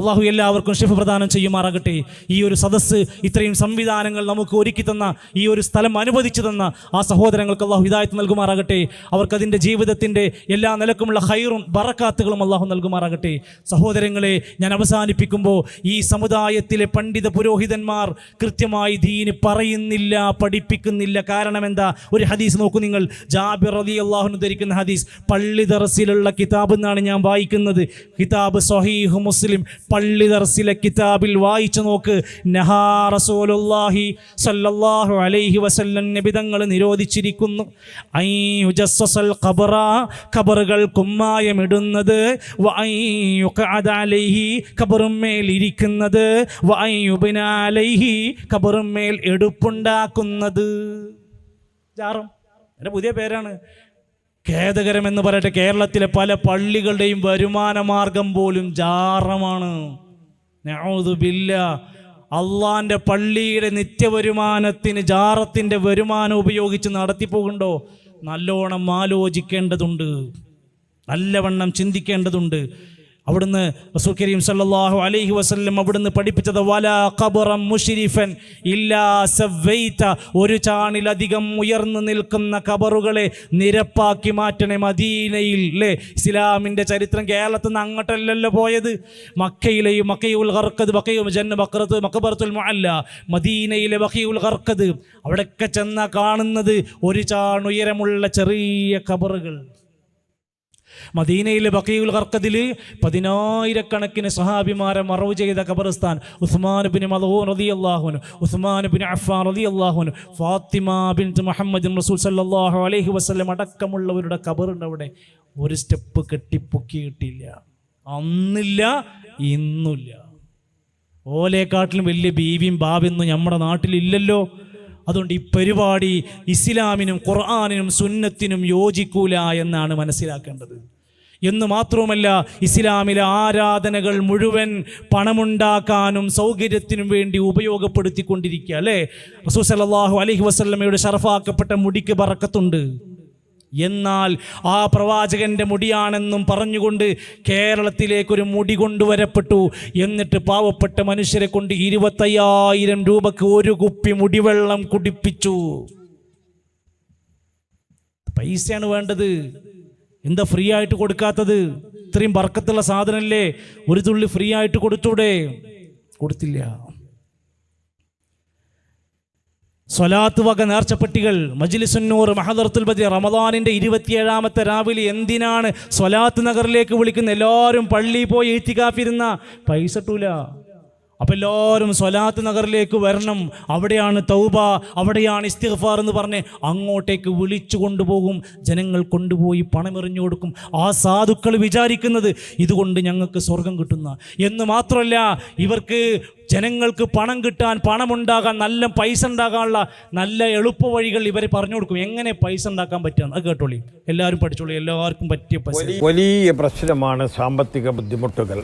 അള്ളാഹു എല്ലാവർക്കും ശിഫ പ്രദാനം ചെയ്യുമാറാകട്ടെ. ഈ ഒരു സദസ്സ്, ഇത്രയും സംവിധാനങ്ങൾ നമുക്ക് ഒരുക്കി തന്ന, ഈ ഒരു സ്ഥലം അനുവദിച്ചു തന്ന ആ സഹോദരങ്ങൾക്ക് അള്ളാഹു ഹിദായത്ത് നൽകുമാറാകട്ടെ. അവർക്കതിൻ്റെ ജീവിതത്തിൻ്റെ എല്ലാ നിലക്കുമുള്ള ഹൈറും ബറക്കാത്തുകളും അള്ളാഹു നൽകുമാറാകട്ടെ. സഹോദരങ്ങളെ, ഞാൻ അവസാനിപ്പിക്കുമ്പോൾ, ഈ സമുദായത്തിലെ പണ്ഡിത പുരോഹിതന്മാർ കൃത്യമായി ദീന് പറയുന്നില്ല, പഠിപ്പിക്കുന്നില്ല. കാരണം എന്താ? ഒരു ഹദീസ് നോക്കൂ നിങ്ങൾ. ജാബിർ റളിയല്ലാഹു അൻഹു ധരിക്കുന്ന ഹദീസ്, പള്ളി ദർസിലുള്ള കിതാബ് എന്നാണ് ഞാൻ വായിക്കുന്നത്. കിതാബ് സ്വഹീഹ് മുസ്ലിം, പള്ളി ദർസിലെ കിതാബിൽ വായിച്ചു നോക്ക്. നഹാ റസൂലുള്ളാഹി സ്വല്ലല്ലാഹു അലൈഹി വസല്ലം, നബിതങ്ങൾ നിരോധിച്ചിരിക്കുന്നു, ഐ യുജസ്സൽ ഖബറ, ഖബറുകൾ കുമ്മായമിടുന്നത്, വ ഐ യുഖഅദ അലൈഹി, ഖബറുമേൽ ഇരിക്കുന്നത്, വ ഐ യുബ്ന അലൈഹി, ഖബറുമേൽ എടുപ്പുണ്ടാക്കുന്നത്. ജാറം എൻ്റെ പുതിയ പേരാണ്. ഖേദകരമെന്ന് പറയട്ടെ, കേരളത്തിലെ പല പള്ളികളുടെയും വരുമാന മാർഗം പോലും ജാറമാണ്. നഊദു ബില്ലാഹ്. അള്ളാൻ്റെ പള്ളിയുടെ നിത്യവരുമാനത്തിന് ജാറത്തിൻ്റെ വരുമാനം ഉപയോഗിച്ച് നടത്തിപ്പോകുന്നുണ്ടോ? നല്ലോണം ആലോചിക്കേണ്ടതുണ്ട്, നല്ലവണ്ണം ചിന്തിക്കേണ്ടതുണ്ട്. അവിടുന്ന് റസൂൽ കരീം സല്ലല്ലാഹു അലൈഹി വസല്ലം അവിടുന്ന് പഠിപ്പിച്ചത്, വലാ ഖബറൻ മുശ്രിഫൻ ഇല്ലാ സവൈത, ഒരു ചാണിലധികം ഉയർന്നു നിൽക്കുന്ന ഖബറുകളെ നിരപ്പാക്കി മാറ്റണേ. മദീനയിൽ അല്ലേ, ഇസ്ലാമിൻ്റെ ചരിത്രം കേരളത്തിൽ നിന്ന് അങ്ങോട്ടല്ലല്ലോ പോയത്. മക്കയിലെയും ബഖീഉൽ ഖർഖദ്, മഖബറത്തുൽ മുഅല്ല, മദീനയിലെ ബഖീഉൽ ഖർഖദ്, അവിടെയൊക്കെ ചെന്നാൽ കാണുന്നത് ഒരു ചാണുയരമുള്ള ചെറിയ ഖബറുകൾ. മദീനയിലെ ബഖീഉൽ ഖർഖദിൽ 10,000 സ്വഹാബിമാരെ മറവ് ചെയ്ത ഖബർസ്ഥാൻ. ഉസ്മാൻ ബിൻ മദ്ഊൻ റളിയല്ലാഹു അൻഹു, ഉസ്മാൻ ബിൻ അഫ്ഫാൻ റളിയല്ലാഹു അൻഹു, ഫാത്തിമ ബിൻത് മുഹമ്മദ് റസൂൽ സല്ലല്ലാഹു അലൈഹി വസല്ലം അടക്കമുള്ളവരുടെ ഖബറുണ്ട്. അവിടെ ഒരു സ്റ്റെപ്പ് കെട്ടിപ്പൊക്കിയിട്ടില്ല. അന്നില്ല, ഇന്നില്ല. ഓലേക്കാട്ടിലും വലിയ ബീവിയും ബാബിയൊന്നും നമ്മുടെ നാട്ടിലില്ലല്ലോ. അതുകൊണ്ട് ഈ പരിപാടി ഇസ്ലാമിനും ഖുർആനിനും സുന്നത്തിനും യോജിക്കൂല എന്നാണ് മനസ്സിലാക്കേണ്ടത്. എന്ന് മാത്രവുമല്ല, ഇസ്ലാമിലെ ആരാധനകൾ മുഴുവൻ പണമുണ്ടാക്കാനും സൗകര്യത്തിനും വേണ്ടി ഉപയോഗപ്പെടുത്തിക്കൊണ്ടിരിക്കുക അല്ലേ. റസൂൽ സല്ലല്ലാഹു അലൈഹി വസല്ലമയുടെ ശറഫാക്കപ്പെട്ട മുടിക്ക് ബറക്കത്തുണ്ട്. എന്നാൽ ആ പ്രവാചകന്റെ മുടിയാണെന്നും പറഞ്ഞുകൊണ്ട് കേരളത്തിലേക്കൊരു മുടി കൊണ്ടുവരപ്പെട്ടു. എന്നിട്ട് പാവപ്പെട്ട മനുഷ്യരെ കൊണ്ട് 25,000 രൂപക്ക് ഒരു കുപ്പി മുടിവെള്ളം കുടിപ്പിച്ചു. പൈസയാണ് വേണ്ടത്, എന്താ ഫ്രീ ആയിട്ട് കൊടുക്കാത്തത്? ഇത്രയും ബർക്കത്തുള്ള സാധനമല്ലേ, ഒരു തുള്ളി ഫ്രീ ആയിട്ട് കൊടുത്തൂടെ? കൊടുത്തില്ല. സ്വലാത്ത് വക നേർച്ചപ്പെട്ടികൾ, മജ്ലിസുന്നൂർ, മഹദറത്തുൽ ബദർ, റമദാനിൻ്റെ 27ാമത്തെ രാവിലെ എന്തിനാണ് സ്വലാത്ത് നഗറിലേക്ക് വിളിക്കുന്നത്? എല്ലാവരും പള്ളിയിൽ പോയി ഇത്തികാഫിരുന്ന പൈസ ഇട്ടൂല. അപ്പം എല്ലാവരും സ്വലാത്ത് നഗറിലേക്ക് വരണം. അവിടെയാണ് തൗബ, അവിടെയാണ് ഇസ്തിഗ്ഫാർ എന്ന് പറഞ്ഞ് അങ്ങോട്ടേക്ക് വിളിച്ചു കൊണ്ടുപോകും. ജനങ്ങൾ കൊണ്ടുപോയി പണമെറിഞ്ഞു കൊടുക്കും. ആ സാധുക്കൾ വിചാരിക്കുന്നത് ഇതുകൊണ്ട് ഞങ്ങൾക്ക് സ്വർഗം കിട്ടുന്ന എന്ന് മാത്രമല്ല, ഇവർക്ക് ജനങ്ങൾക്ക് പണം കിട്ടാൻ, പണമുണ്ടാകാൻ, നല്ല പൈസ ഉണ്ടാകാനുള്ള നല്ല എളുപ്പ വഴികൾ ഇവരെ പറഞ്ഞു കൊടുക്കും. എങ്ങനെ പൈസ ഉണ്ടാക്കാൻ പറ്റുക അത് കേട്ടോളി, എല്ലാവരും പഠിച്ചോളി, എല്ലാവർക്കും പറ്റിയ പൈസ. വലിയ പ്രശ്നമാണ് സാമ്പത്തിക ബുദ്ധിമുട്ടുകൾ.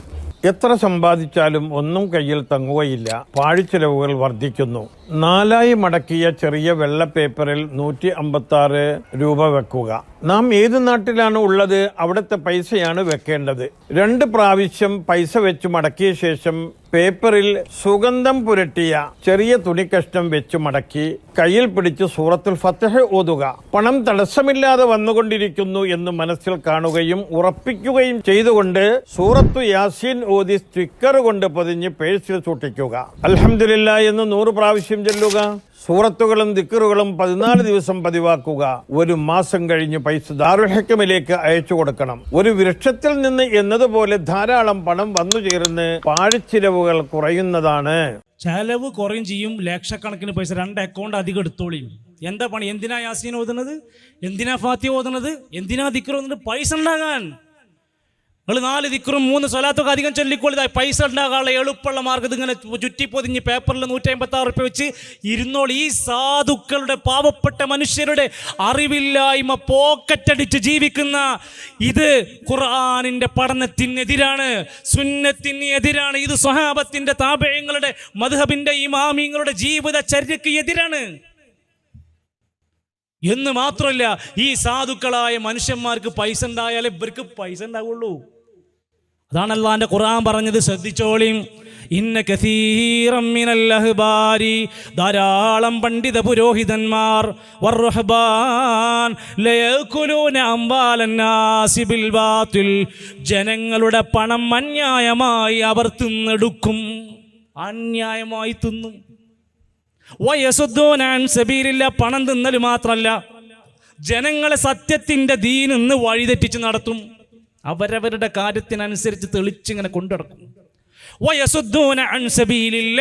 എത്ര സമ്പാദിച്ചാലും ഒന്നും കയ്യിൽ തങ്ങുകയില്ല. പാഴ്ചെലവുകൾ വർദ്ധിക്കുന്നു. 4 മടക്കിയ ചെറിയ വെള്ള പേപ്പറിൽ 156 രൂപ വെക്കുക. നാം ഏത് നാട്ടിലാണ് ഉള്ളത് അവിടുത്തെ പൈസയാണ് വെക്കേണ്ടത്. 2 പ്രാവശ്യം പൈസ വെച്ച് മടക്കിയ ശേഷം പേപ്പറിൽ സുഗന്ധം പുരട്ടിയ ചെറിയ തുണിക്കഷ്ണം വെച്ച് മടക്കി കയ്യിൽ പിടിച്ച് സൂറത്തുൽ ഫത്ഹ് ഓതുക. പണം തടസ്സമില്ലാതെ വന്നുകൊണ്ടിരിക്കുന്നു എന്ന് മനസ്സിൽ കാണുകയും ഉറപ്പിക്കുകയും ചെയ്തുകൊണ്ട് സൂറത്തു യാസീൻ ഓതി സ്റ്റിക്കർ കൊണ്ട് പൊതിഞ്ഞ് പേഴ്സിൽ സൂക്ഷിക്കുക. അൽഹംദുലില്ലാഹ് എന്ന് 100 പ്രാവശ്യം ചൊല്ലുക. സൂറത്തുകളും ദിക്റുകളും 14 ദിവസം പതിവാക്കുക. 1 മാസം കഴിഞ്ഞ് പൈസ ദാറുൽ ഹക്മിലേക്ക് അയച്ചു കൊടുക്കണം. ഒരു വൃക്ഷത്തിൽ നിന്ന് എന്നതുപോലെ ധാരാളം പണം വന്നു ചേർന്ന് പാഴ്ചിലവുകൾ കുറയുന്നതാണ്. ചെലവ് കുറയും ചെയ്യും. ലക്ഷക്കണക്കിന് പൈസ 2 അക്കൗണ്ട് അധികം എടുത്തോളിയും. എന്താ പണി? എന്തിനാ യാസീൻ ഓതുന്നത്? എന്തിനാ ഫാത്തിഹ ഓതുന്നത്? എന്തിനാ ദിക്ർ ഓതുന്നത്? പൈസ ഉണ്ടാകാൻ. നിങ്ങൾ 4 ദിക്റും 3 സ്വലാത്തൊക്കെ അധികം ചൊല്ലിക്കൊള്ളുതായി പൈസ ഉണ്ടാകാനുള്ള എളുപ്പമുള്ള മാർഗ്ഗം ഇങ്ങനെ ചുറ്റിപ്പൊതിഞ്ഞ് പേപ്പറിൽ 156 റുപ്യ വെച്ച് ഇരുന്നോൾ. ഈ സാധുക്കളുടെ, പാവപ്പെട്ട മനുഷ്യരുടെ അറിവില്ലായ്മ പോക്കറ്റടിച്ച് ജീവിക്കുന്ന ഇത് ഖുർആനിന്റെ പഠനത്തിനെതിരാണ്, സുന്നത്തിന് എതിരാണ്. ഇത് സ്വഹാബത്തിന്റെ, താബഈങ്ങളുടെ, മദ്ഹബിന്റെ ഇമാമിങ്ങളുടെ ജീവിതചര്യക്ക് എതിരാണ് എന്ന് മാത്രമല്ല, ഈ സാധുക്കളായ മനുഷ്യന്മാർക്ക് പൈസ ഉണ്ടായാലേ ഇവർക്ക് പൈസ ഉണ്ടാവുള്ളൂ. അതാണ് അല്ലാഹുവിന്റെ ഖുർആൻ പറഞ്ഞത്. ശ്രദ്ധിച്ചോളിയും. ഇന്ന കസീറം മിനൽ അഹ്ബാരി, ധാരാളം പണ്ഡിത പുരോഹിതന്മാർ, വറുഹ്ബാൻ ലയകുലൂന അംവാലൻ നാസി ബിൽ ബാത്തിൽ, ജനങ്ങളുടെ പണം അന്യായമായി അവർ തിന്നെടുക്കും, അന്യായമായി തിന്നും. വയസുദ്ദൂന അൻ സബീലില്ല, പണം തിന്നൽ മാത്രമല്ല, ജനങ്ങളെ സത്യത്തിന്റെ ദീനിന്ന് വഴിതെറ്റിച്ച് നടത്തും. അവരവരുടെ കാര്യത്തിനനുസരിച്ച് തെളിച്ചിങ്ങനെ കൊണ്ടുനടക്കും. വയസുദ്ദൂന അൻ സബീലില്ല,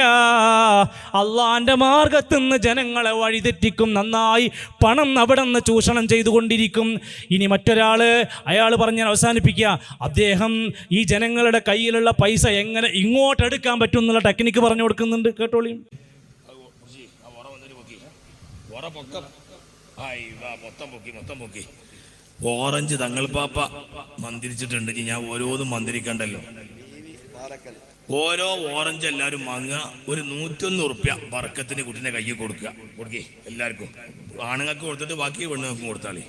അള്ളാന്റെ മാർഗത്തിന്ന് ജനങ്ങളെ വഴിതെറ്റിക്കും. നന്നായി പണം അവിടെ നിന്ന് ചൂഷണം ചെയ്തുകൊണ്ടിരിക്കും. ഇനി മറ്റൊരാള്, അയാൾ പറഞ്ഞ് അവസാനിപ്പിക്കുക, അദ്ദേഹം ഈ ജനങ്ങളുടെ കയ്യിലുള്ള പൈസ എങ്ങനെ ഇങ്ങോട്ട് എടുക്കാൻ പറ്റും എന്നുള്ള ടെക്നിക്ക് പറഞ്ഞു കൊടുക്കുന്നുണ്ട്. കേട്ടോളി. ഓറഞ്ച് തങ്ങൾ പാപ്പ മന്ത്രിച്ചിട്ടുണ്ട്. ഞാൻ ഓരോന്നും മന്ത്രിക്കണ്ടല്ലോ. ഓരോ ഓറഞ്ച് എല്ലാവരും വാങ്ങുക. ഒരു 101 റുപ്യ ബർക്കത്തിന് കുട്ടിന്റെ കയ്യിൽ കൊടുക്കുക. കൊടുക്കേ എല്ലാവർക്കും. ആണുങ്ങൾക്ക് കൊടുത്തിട്ട് ബാക്കി പെണ്ണുങ്ങൾക്കും കൊടുത്താളി.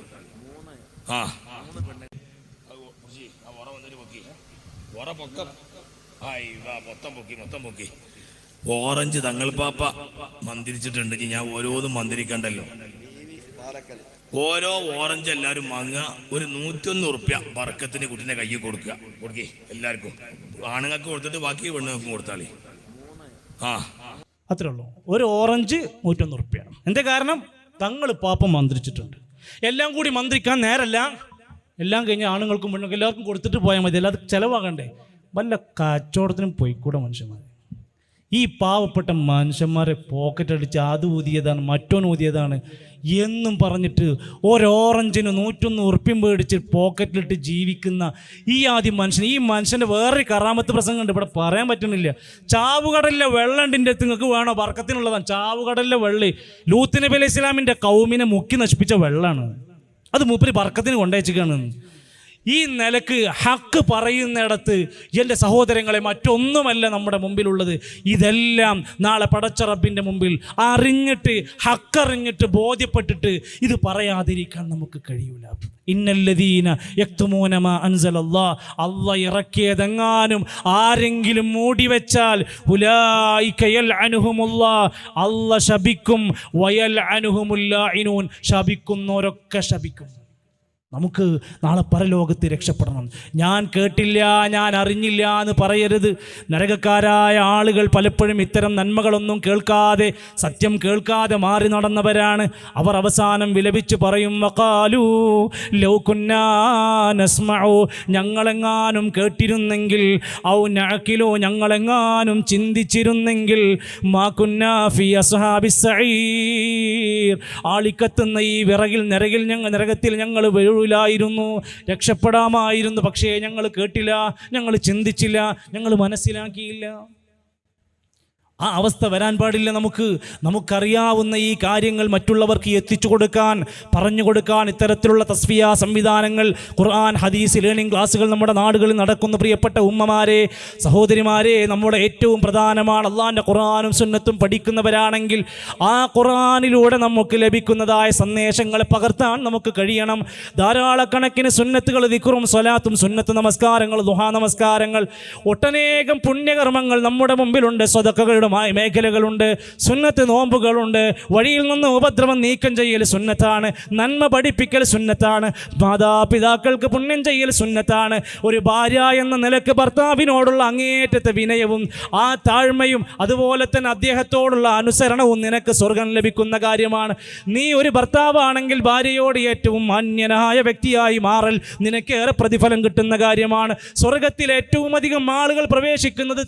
ഓറഞ്ച് തങ്ങൾ പാപ്പ മന്ത്രിച്ചിട്ടുണ്ട്. ഞാൻ ഓരോന്നും മന്ത്രിക്കണ്ടല്ലോ. ഓരോ ഓറഞ്ച് എല്ലാവരും വാങ്ങുക. ഒരു 101 റുപ്യ ബർക്കത്തിന് കുട്ടിന്റെ കയ്യിൽ കൊടുക്കുക. കൊടുക്കേ എല്ലാവർക്കും. ആണുങ്ങൾക്ക് കൊടുത്തിട്ട് ബാക്കി പെണ്ണുങ്ങൾക്കും കൊടുത്താളി. അത്രേ ഉള്ളൂ. ഒരു ഓറഞ്ച് 101 റുപ്യ. എന്താ കാരണം? തങ്ങൾ പാപ്പം മന്ത്രിച്ചിട്ടുണ്ട്. എല്ലാം കൂടി മന്ത്രിക്കാൻ നേരല്ല. എല്ലാം കഴിഞ്ഞ് ആണുങ്ങൾക്കും പെണ്ണുങ്ങൾക്കും എല്ലാവർക്കും കൊടുത്തിട്ട് പോയാൽ മതി. അല്ലാതെ ചിലവാകണ്ടേ? വല്ല കച്ചവടത്തിനും പോയിക്കൂടെ മനുഷ്യന്മാർ? ഈ പാവപ്പെട്ട മനുഷ്യന്മാരെ പോക്കറ്റ് അടിച്ച് അത് ഊതിയതാണ്, മറ്റോൻ ഊതിയതാണ് എന്നും പറഞ്ഞിട്ട് ഓരോറഞ്ചിന് 101 ഉറുപ്പ്യം മേടിച്ച് പോക്കറ്റിലിട്ട് ജീവിക്കുന്ന ഈ ആദ്യം മനുഷ്യൻ, ഈ മനുഷ്യൻ്റെ വേറൊരു കറാമത്ത് പ്രസംഗം ഉണ്ട്, ഇവിടെ പറയാൻ പറ്റുന്നില്ല. ചാവുകടലിലെ വെള്ളം ഉണ്ട് എൻ്റെ അടുത്ത്, നിങ്ങൾക്ക് വേണോ? ബർക്കത്തിനുള്ളതാണ്. ചാവുകടലിലെ വെള്ളി ലൂത്ത് നബി അലൈഹി ഇസ്ലാമിൻ്റെ കൗമിനെ മുക്കി നശിപ്പിച്ച വെള്ളമാണ്. അത് മൂപ്പര് ബർക്കത്തിന് കൊണ്ടയച്ചിക്കാണ്. ഈ നിലക്ക് ഹക്ക് പറയുന്നിടത്ത് എൻ്റെ സഹോദരങ്ങളെ, മറ്റൊന്നുമല്ല നമ്മുടെ മുമ്പിലുള്ളത്. ഇതെല്ലാം നാളെ പടച്ച റബ്ബിൻ്റെ മുമ്പിൽ അറിഞ്ഞിട്ട്, ഹക്കറിഞ്ഞിട്ട്, ബോധ്യപ്പെട്ടിട്ട് ഇത് പറയാതിരിക്കാൻ നമുക്ക് കഴിയൂല. ഇന്നല്ലദീന യക്തുമൂന മാ അൻസലല്ലാഹ്, അല്ലാഹ് ഇറക്കിയതെങ്ങാനും ആരെങ്കിലും മൂടിവെച്ചാൽ ഉലൈക യൽഅനുഹുമുല്ലാഹ്, അല്ലാഹ് ശപിക്കും. വയൽഅനുഹുമുൽ ലാഇനൂൻ, ശപിക്കുന്നവരൊക്കെ ശപിക്കും. നമുക്ക് നാളെ പരലോകത്ത് രക്ഷപ്പെടണം. ഞാൻ കേട്ടില്ല, ഞാൻ അറിഞ്ഞില്ല എന്ന് പറയരുത്. നരകക്കാരായ ആളുകൾ പലപ്പോഴും ഇത്തരം നന്മകളൊന്നും കേൾക്കാതെ, സത്യം കേൾക്കാതെ മാറി നടന്നവരാണ്. അവർ അവസാനം വിലപിച്ച് പറയും, വഖാലൂ ലൗ കുന്നാ നസ്മഉ, ഞങ്ങളെങ്ങാനും കേട്ടിരുന്നെങ്കിൽ, ഔ നഅഖിലു, ഞങ്ങളെങ്ങാനും ചിന്തിച്ചിരുന്നെങ്കിൽ, മാ കുന്നാ ഫീ അസ്ഹാബിസ് സഈർ, ആളിക്കത്തുന്ന ഈ വിറകിൽ നരകത്തിൽ ഞങ്ങൾ ായിരുന്നു, രക്ഷപ്പെടാമായിരുന്നു. പക്ഷേ ഞങ്ങൾ കേട്ടില്ല, ഞങ്ങൾ ചിന്തിച്ചില്ല, ഞങ്ങൾ മനസ്സിലാക്കിയില്ല. ആ അവസ്ഥ വരാൻ പാടില്ല. നമുക്കറിയാവുന്ന ഈ കാര്യങ്ങൾ മറ്റുള്ളവർക്ക് എത്തിച്ചു കൊടുക്കാൻ, പറഞ്ഞു കൊടുക്കാൻ ഇത്തരത്തിലുള്ള തസ്ഫിയ സംവിധാനങ്ങൾ, ഖുർആൻ ഹദീസ് ലേണിംഗ് ക്ലാസ്സുകൾ നമ്മുടെ നാടുകളിൽ നടക്കുന്ന പ്രിയപ്പെട്ട ഉമ്മമാരെ, സഹോദരിമാരെ, നമ്മുടെ ഏറ്റവും പ്രധാനമാണ്. അള്ളാഹിൻ്റെ ഖുർആനും സുന്നത്തും പഠിക്കുന്നവരാണെങ്കിൽ ആ ഖുർആനിലൂടെ നമുക്ക് ലഭിക്കുന്നതായ സന്ദേശങ്ങളെ പകർത്താൻ നമുക്ക് കഴിയണം. ധാരാളക്കണക്കിന് സുന്നത്തുകൾ, ദിക്റും സ്വലാത്തും, സുന്നത്ത് നമസ്കാരങ്ങൾ, ദുഹാ നമസ്കാരങ്ങൾ, ഒട്ടനേകം പുണ്യകർമ്മങ്ങൾ നമ്മുടെ മുമ്പിലുണ്ട്. സ്വതക്കകളുടെ മേഖലകളുണ്ട്. സുന്നത്ത് നോമ്പുകളുണ്ട്. വഴിയിൽ നിന്ന് ഉപദ്രവം നീക്കം ചെയ്യൽ സുന്നത്താണ്. നന്മ പഠിപ്പിക്കൽ സുന്നത്താണ്. മാതാപിതാക്കൾക്ക് പുണ്യം ചെയ്യൽ സുന്നത്താണ്. ഒരു ഭാര്യ എന്ന നിലക്ക് ഭർത്താവിനോടുള്ള അങ്ങേയറ്റത്തെ വിനയവും ആ താഴ്മയും അതുപോലെ തന്നെ അദ്ദേഹത്തോടുള്ള അനുസരണവും നിനക്ക് സ്വർഗം ലഭിക്കുന്ന കാര്യമാണ്. നീ ഒരു ഭർത്താവാണെങ്കിൽ ഭാര്യയോട് ഏറ്റവും മാന്യനായ വ്യക്തിയായി മാറൽ നിനക്കേറെ പ്രതിഫലം കിട്ടുന്ന കാര്യമാണ്. സ്വർഗത്തിൽ ഏറ്റവും അധികം ആളുകൾ പ്രവേശിക്കുന്നത്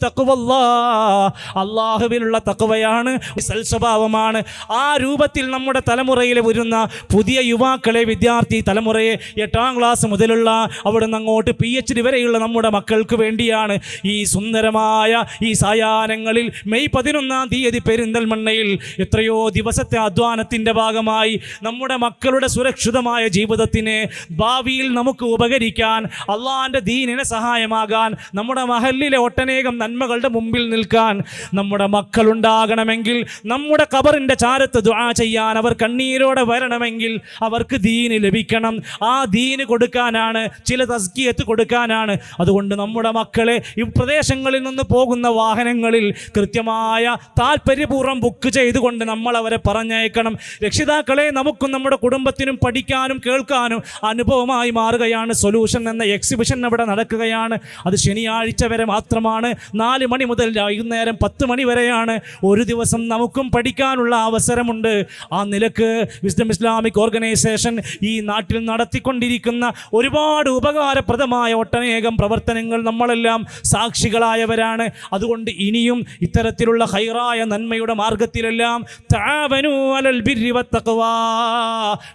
അള്ളാഹുവിലുള്ള തഖ്വയാണ്, സൽസ്വഭാവമാണ്. ആ രൂപത്തിൽ നമ്മുടെ തലമുറയിൽ വരുന്ന പുതിയ യുവാക്കളെ, വിദ്യാർത്ഥി തലമുറയെ 8ാം ക്ലാസ് മുതലുള്ള അവിടെ നിന്ന് അങ്ങോട്ട് PhD വരെയുള്ള നമ്മുടെ മക്കൾക്ക് വേണ്ടിയാണ് ഈ സുന്ദരമായ ഈ സായാഹ്നങ്ങളിൽ മെയ് 11-ാം തീയതി പെരിന്തൽമണ്ണയിൽ എത്രയോ ദിവസത്തെ അധ്വാനത്തിൻ്റെ ഭാഗമായി നമ്മുടെ മക്കളുടെ സുരക്ഷിതമായ ജീവിതത്തിന് ഭാവിയിൽ നമുക്ക് ഉപകരിക്കാൻ, അള്ളാഹിൻ്റെ ദീനിനെ സഹായമാകാൻ, നമ്മുടെ മഹല്ലിലെ ഒട്ടനേകം നന്മകളുടെ മുമ്പിൽ നിൽക്കാൻ നമ്മുടെ മക്കളുണ്ടാകണമെങ്കിൽ, നമ്മുടെ ഖബറിൻ്റെ ചാരത്ത് ദുആ ചെയ്യാൻ അവർ കണ്ണീരോടെ വരണമെങ്കിൽ അവർക്ക് ദീന് ലഭിക്കണം. ആ ദീന് കൊടുക്കാനാണ്, ചില തസ്കിയത്ത് കൊടുക്കാനാണ്. അതുകൊണ്ട് നമ്മുടെ മക്കളെ ഈ പ്രദേശങ്ങളിൽ നിന്ന് പോകുന്ന വാഹനങ്ങളിൽ കൃത്യമായ താല്പര്യപൂർവ്വം ബുക്ക് ചെയ്തുകൊണ്ട് നമ്മൾ അവരെ പറഞ്ഞയക്കണം. രക്ഷിതാക്കളെ നമുക്കും നമ്മുടെ കുടുംബത്തിനും പഠിക്കാനും കേൾക്കാനും അനുഭവമായി മാറുകയാണ്. സൊല്യൂഷൻ എന്ന എക്സിബിഷൻ അവിടെ നടക്കുകയാണ്. അത് ശനിയാഴ്ച വരെ മാത്രമാണ്. 4 മണി മുതൽ വൈകുന്നേരം 10 മണി വരെയാണ്. ഒരു ദിവസം നമുക്കും പഠിക്കാനുള്ള അവസരമുണ്ട്. ആ നിലക്ക് വിസ്ഡം ഇസ്ലാമിക് ഓർഗനൈസേഷൻ ഈ നാട്ടിൽ നടത്തിക്കൊണ്ടിരിക്കുന്ന ഒരുപാട് ഉപകാരപ്രദമായ ഒട്ടനേകം പ്രവർത്തനങ്ങൾ നമ്മളെല്ലാം സാക്ഷികളായവരാണ്. അതുകൊണ്ട് ഇനിയും ഇത്തരത്തിലുള്ള ഖൈറായ നന്മയുടെ മാർഗത്തിലെല്ലാം തആവനൂ അലൽ ബിർരി വത്തഖ്വാ,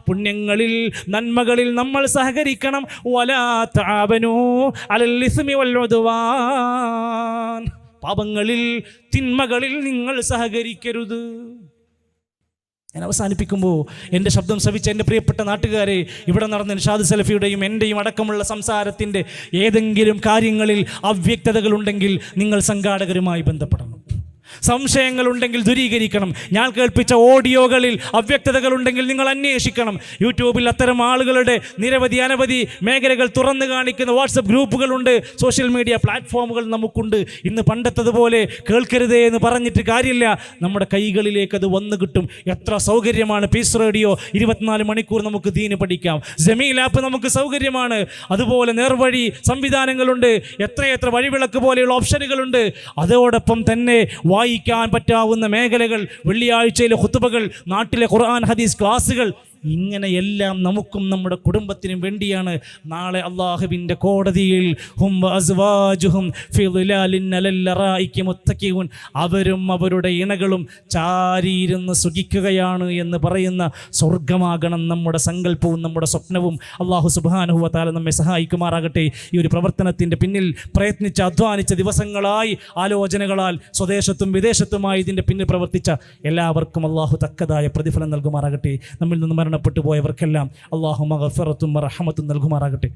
പുണ്യങ്ങളിൽ നന്മകളിൽ നമ്മൾ സഹകരിക്കണം. വലാ തആവനൂ അലൽ ഇസ്മി വൽ ഉദ്വാൻ, പാപങ്ങളിൽ തിന്മകളിൽ നിങ്ങൾ സഹകരിക്കരുത്. ഞാൻ അവസാനിപ്പിക്കുമ്പോൾ എൻ്റെ ശബ്ദം ശ്രവിച്ച എൻ്റെ പ്രിയപ്പെട്ട നാട്ടുകാരെ, ഇവിടെ നടന്ന നിഷാദ് സലഫിയുടെയും എൻ്റെയും അടക്കമുള്ള സംസാരത്തിൻ്റെ ഏതെങ്കിലും കാര്യങ്ങളിൽ അവ്യക്തതകളുണ്ടെങ്കിൽ നിങ്ങൾ സംഘാടകരുമായി ബന്ധപ്പെടണം. സംശയങ്ങളുണ്ടെങ്കിൽ ദൂരീകരിക്കണം. ഞാൻ കേൾപ്പിച്ച ഓഡിയോകളിൽ അവ്യക്തതകളുണ്ടെങ്കിൽ നിങ്ങൾ അന്വേഷിക്കണം. യൂട്യൂബിൽ അത്തരം ആളുകളുടെ നിരവധി അനവധി മേഖലകൾ തുറന്നു കാണിക്കുന്ന വാട്സപ്പ് ഗ്രൂപ്പുകളുണ്ട്, സോഷ്യൽ മീഡിയ പ്ലാറ്റ്ഫോമുകൾ നമുക്കുണ്ട്. ഇന്ന് പണ്ടത്തതുപോലെ കേൾക്കരുതേ എന്ന് പറഞ്ഞിട്ട് കാര്യമില്ല. നമ്മുടെ കൈകളിലേക്ക് അത് വന്നു കിട്ടും. എത്ര സൗകര്യമാണ് പീസ് റേഡിയോ. 24 മണിക്കൂർ നമുക്ക് ദീന് പഠിക്കാം. ജമീൽ ആപ്പ് നമുക്ക് സൗകര്യമാണ്. അതുപോലെ നേർവഴി സംവിധാനങ്ങളുണ്ട്. എത്രയെത്ര വഴിവിളക്ക് പോലെയുള്ള ഓപ്ഷനുകളുണ്ട്. അതോടൊപ്പം തന്നെ വായിക്കാൻ പറ്റാവുന്ന മേഖലകൾ, വെള്ളിയാഴ്ചയിലെ ഖുതുബകൾ, നാട്ടിലെ ഖുർആൻ ഹദീസ് ക്ലാസുകൾ, ഇങ്ങനെയെല്ലാം നമുക്കും നമ്മുടെ കുടുംബത്തിനും വേണ്ടിയാണ്. നാളെ അള്ളാഹുവിൻ്റെ കോടതിയിൽ ഹും അസ്വാജുഹും ഫി ളിലാലിൻ അലൽ ലറായികി മുത്തഖിഊൻ, അവരും അവരുടെ ഇണകളും ചാരിയിരുന്ന് സുഖിക്കുകയാണ് എന്ന് പറയുന്ന സ്വർഗമാകണം നമ്മുടെ സങ്കല്പവും നമ്മുടെ സ്വപ്നവും. അള്ളാഹു സുബ്ഹാനഹു വ തആല നമ്മെ സഹായിക്കുമാറാകട്ടെ. ഈ ഒരു പ്രവർത്തനത്തിൻ്റെ പിന്നിൽ പ്രയത്നിച്ച് അധ്വാനിച്ച ദിവസങ്ങളായി ആലോചനകളാൽ സ്വദേശത്തും വിദേശത്തുമായി ഇതിൻ്റെ പിന്നിൽ പ്രവർത്തിച്ച എല്ലാവർക്കും അള്ളാഹു തക്കതായ പ്രതിഫലം നൽകുമാറാകട്ടെ. നമ്മിൽ നിന്ന് മരണപ്പെട്ടു പോയവർക്കെല്ലാം അല്ലാഹു മഗ്ഫിറത്തും റഹ്മത്തും നൽകുമാറാകട്ടെ.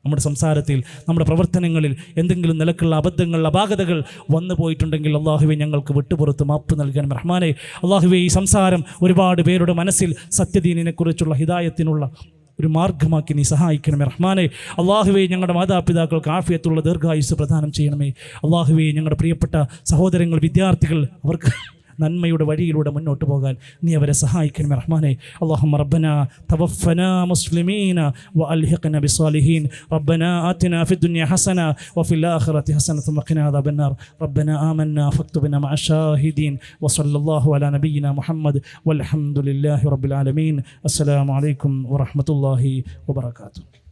നമ്മുടെ സംസാരത്തിൽ, നമ്മുടെ പ്രവർത്തനങ്ങളിൽ എന്തെങ്കിലും നിലക്കുള്ള അബദ്ധങ്ങൾ, അപാകതകൾ വന്നു പോയിട്ടുണ്ടെങ്കിൽ അള്ളാഹുവെ ഞങ്ങൾക്ക് വിട്ടുപുറത്ത് മാപ്പ് നൽകണം റഹ്മാനെ. അള്ളാഹുവെ ഈ സംസാരം ഒരുപാട് പേരുടെ മനസ്സിൽ സത്യദീനിനെക്കുറിച്ചുള്ള ഹിദായത്തിനുള്ള ഒരു മാർഗമാക്കി നീ സഹായിക്കണമേ റഹ്മാനെ. അള്ളാഹുവെ ഞങ്ങളുടെ മാതാപിതാക്കൾക്ക് ആഫിയത്തുള്ള ദീർഘായുസ് പ്രദാനം ചെയ്യണമേ. അള്ളാഹുവെ ഞങ്ങളുടെ പ്രിയപ്പെട്ട സഹോദരങ്ങൾ, വിദ്യാർത്ഥികൾ, അവർക്ക് നന്മയുടെ വഴിയിലൂടെ മുന്നോട്ട് പോകാൻ നീ അവരെ സഹായിക്കണമേ റഹ്മാനെ. അല്ലാഹുമ്മ റബ്ബനാ തവഫനാ മുസ്ലിമീന വഅൽഹിഖ്നാ ബിസ്സാലിഹീൻ. റബ്ബനാ ആതിനാ ഫിദ്ദുനിയ ഹസന വഫിൽ ആഖിറതി ഹസനത വഖിനാ അദാബന്നാർ. റബ്ബനാ ആമന്നാ ഫക്തുബ്നാ മഅശാഹിദീൻ. വസല്ലല്ലാഹു അലാ നബിയിനാ മുഹമ്മദ് വൽഹംദുലില്ലാഹി റബ്ബിൽ ആലമീൻ. അസ്സലാമു അലൈക്കും വറഹ്മത്തുള്ളാഹി വബറകാതുഹു.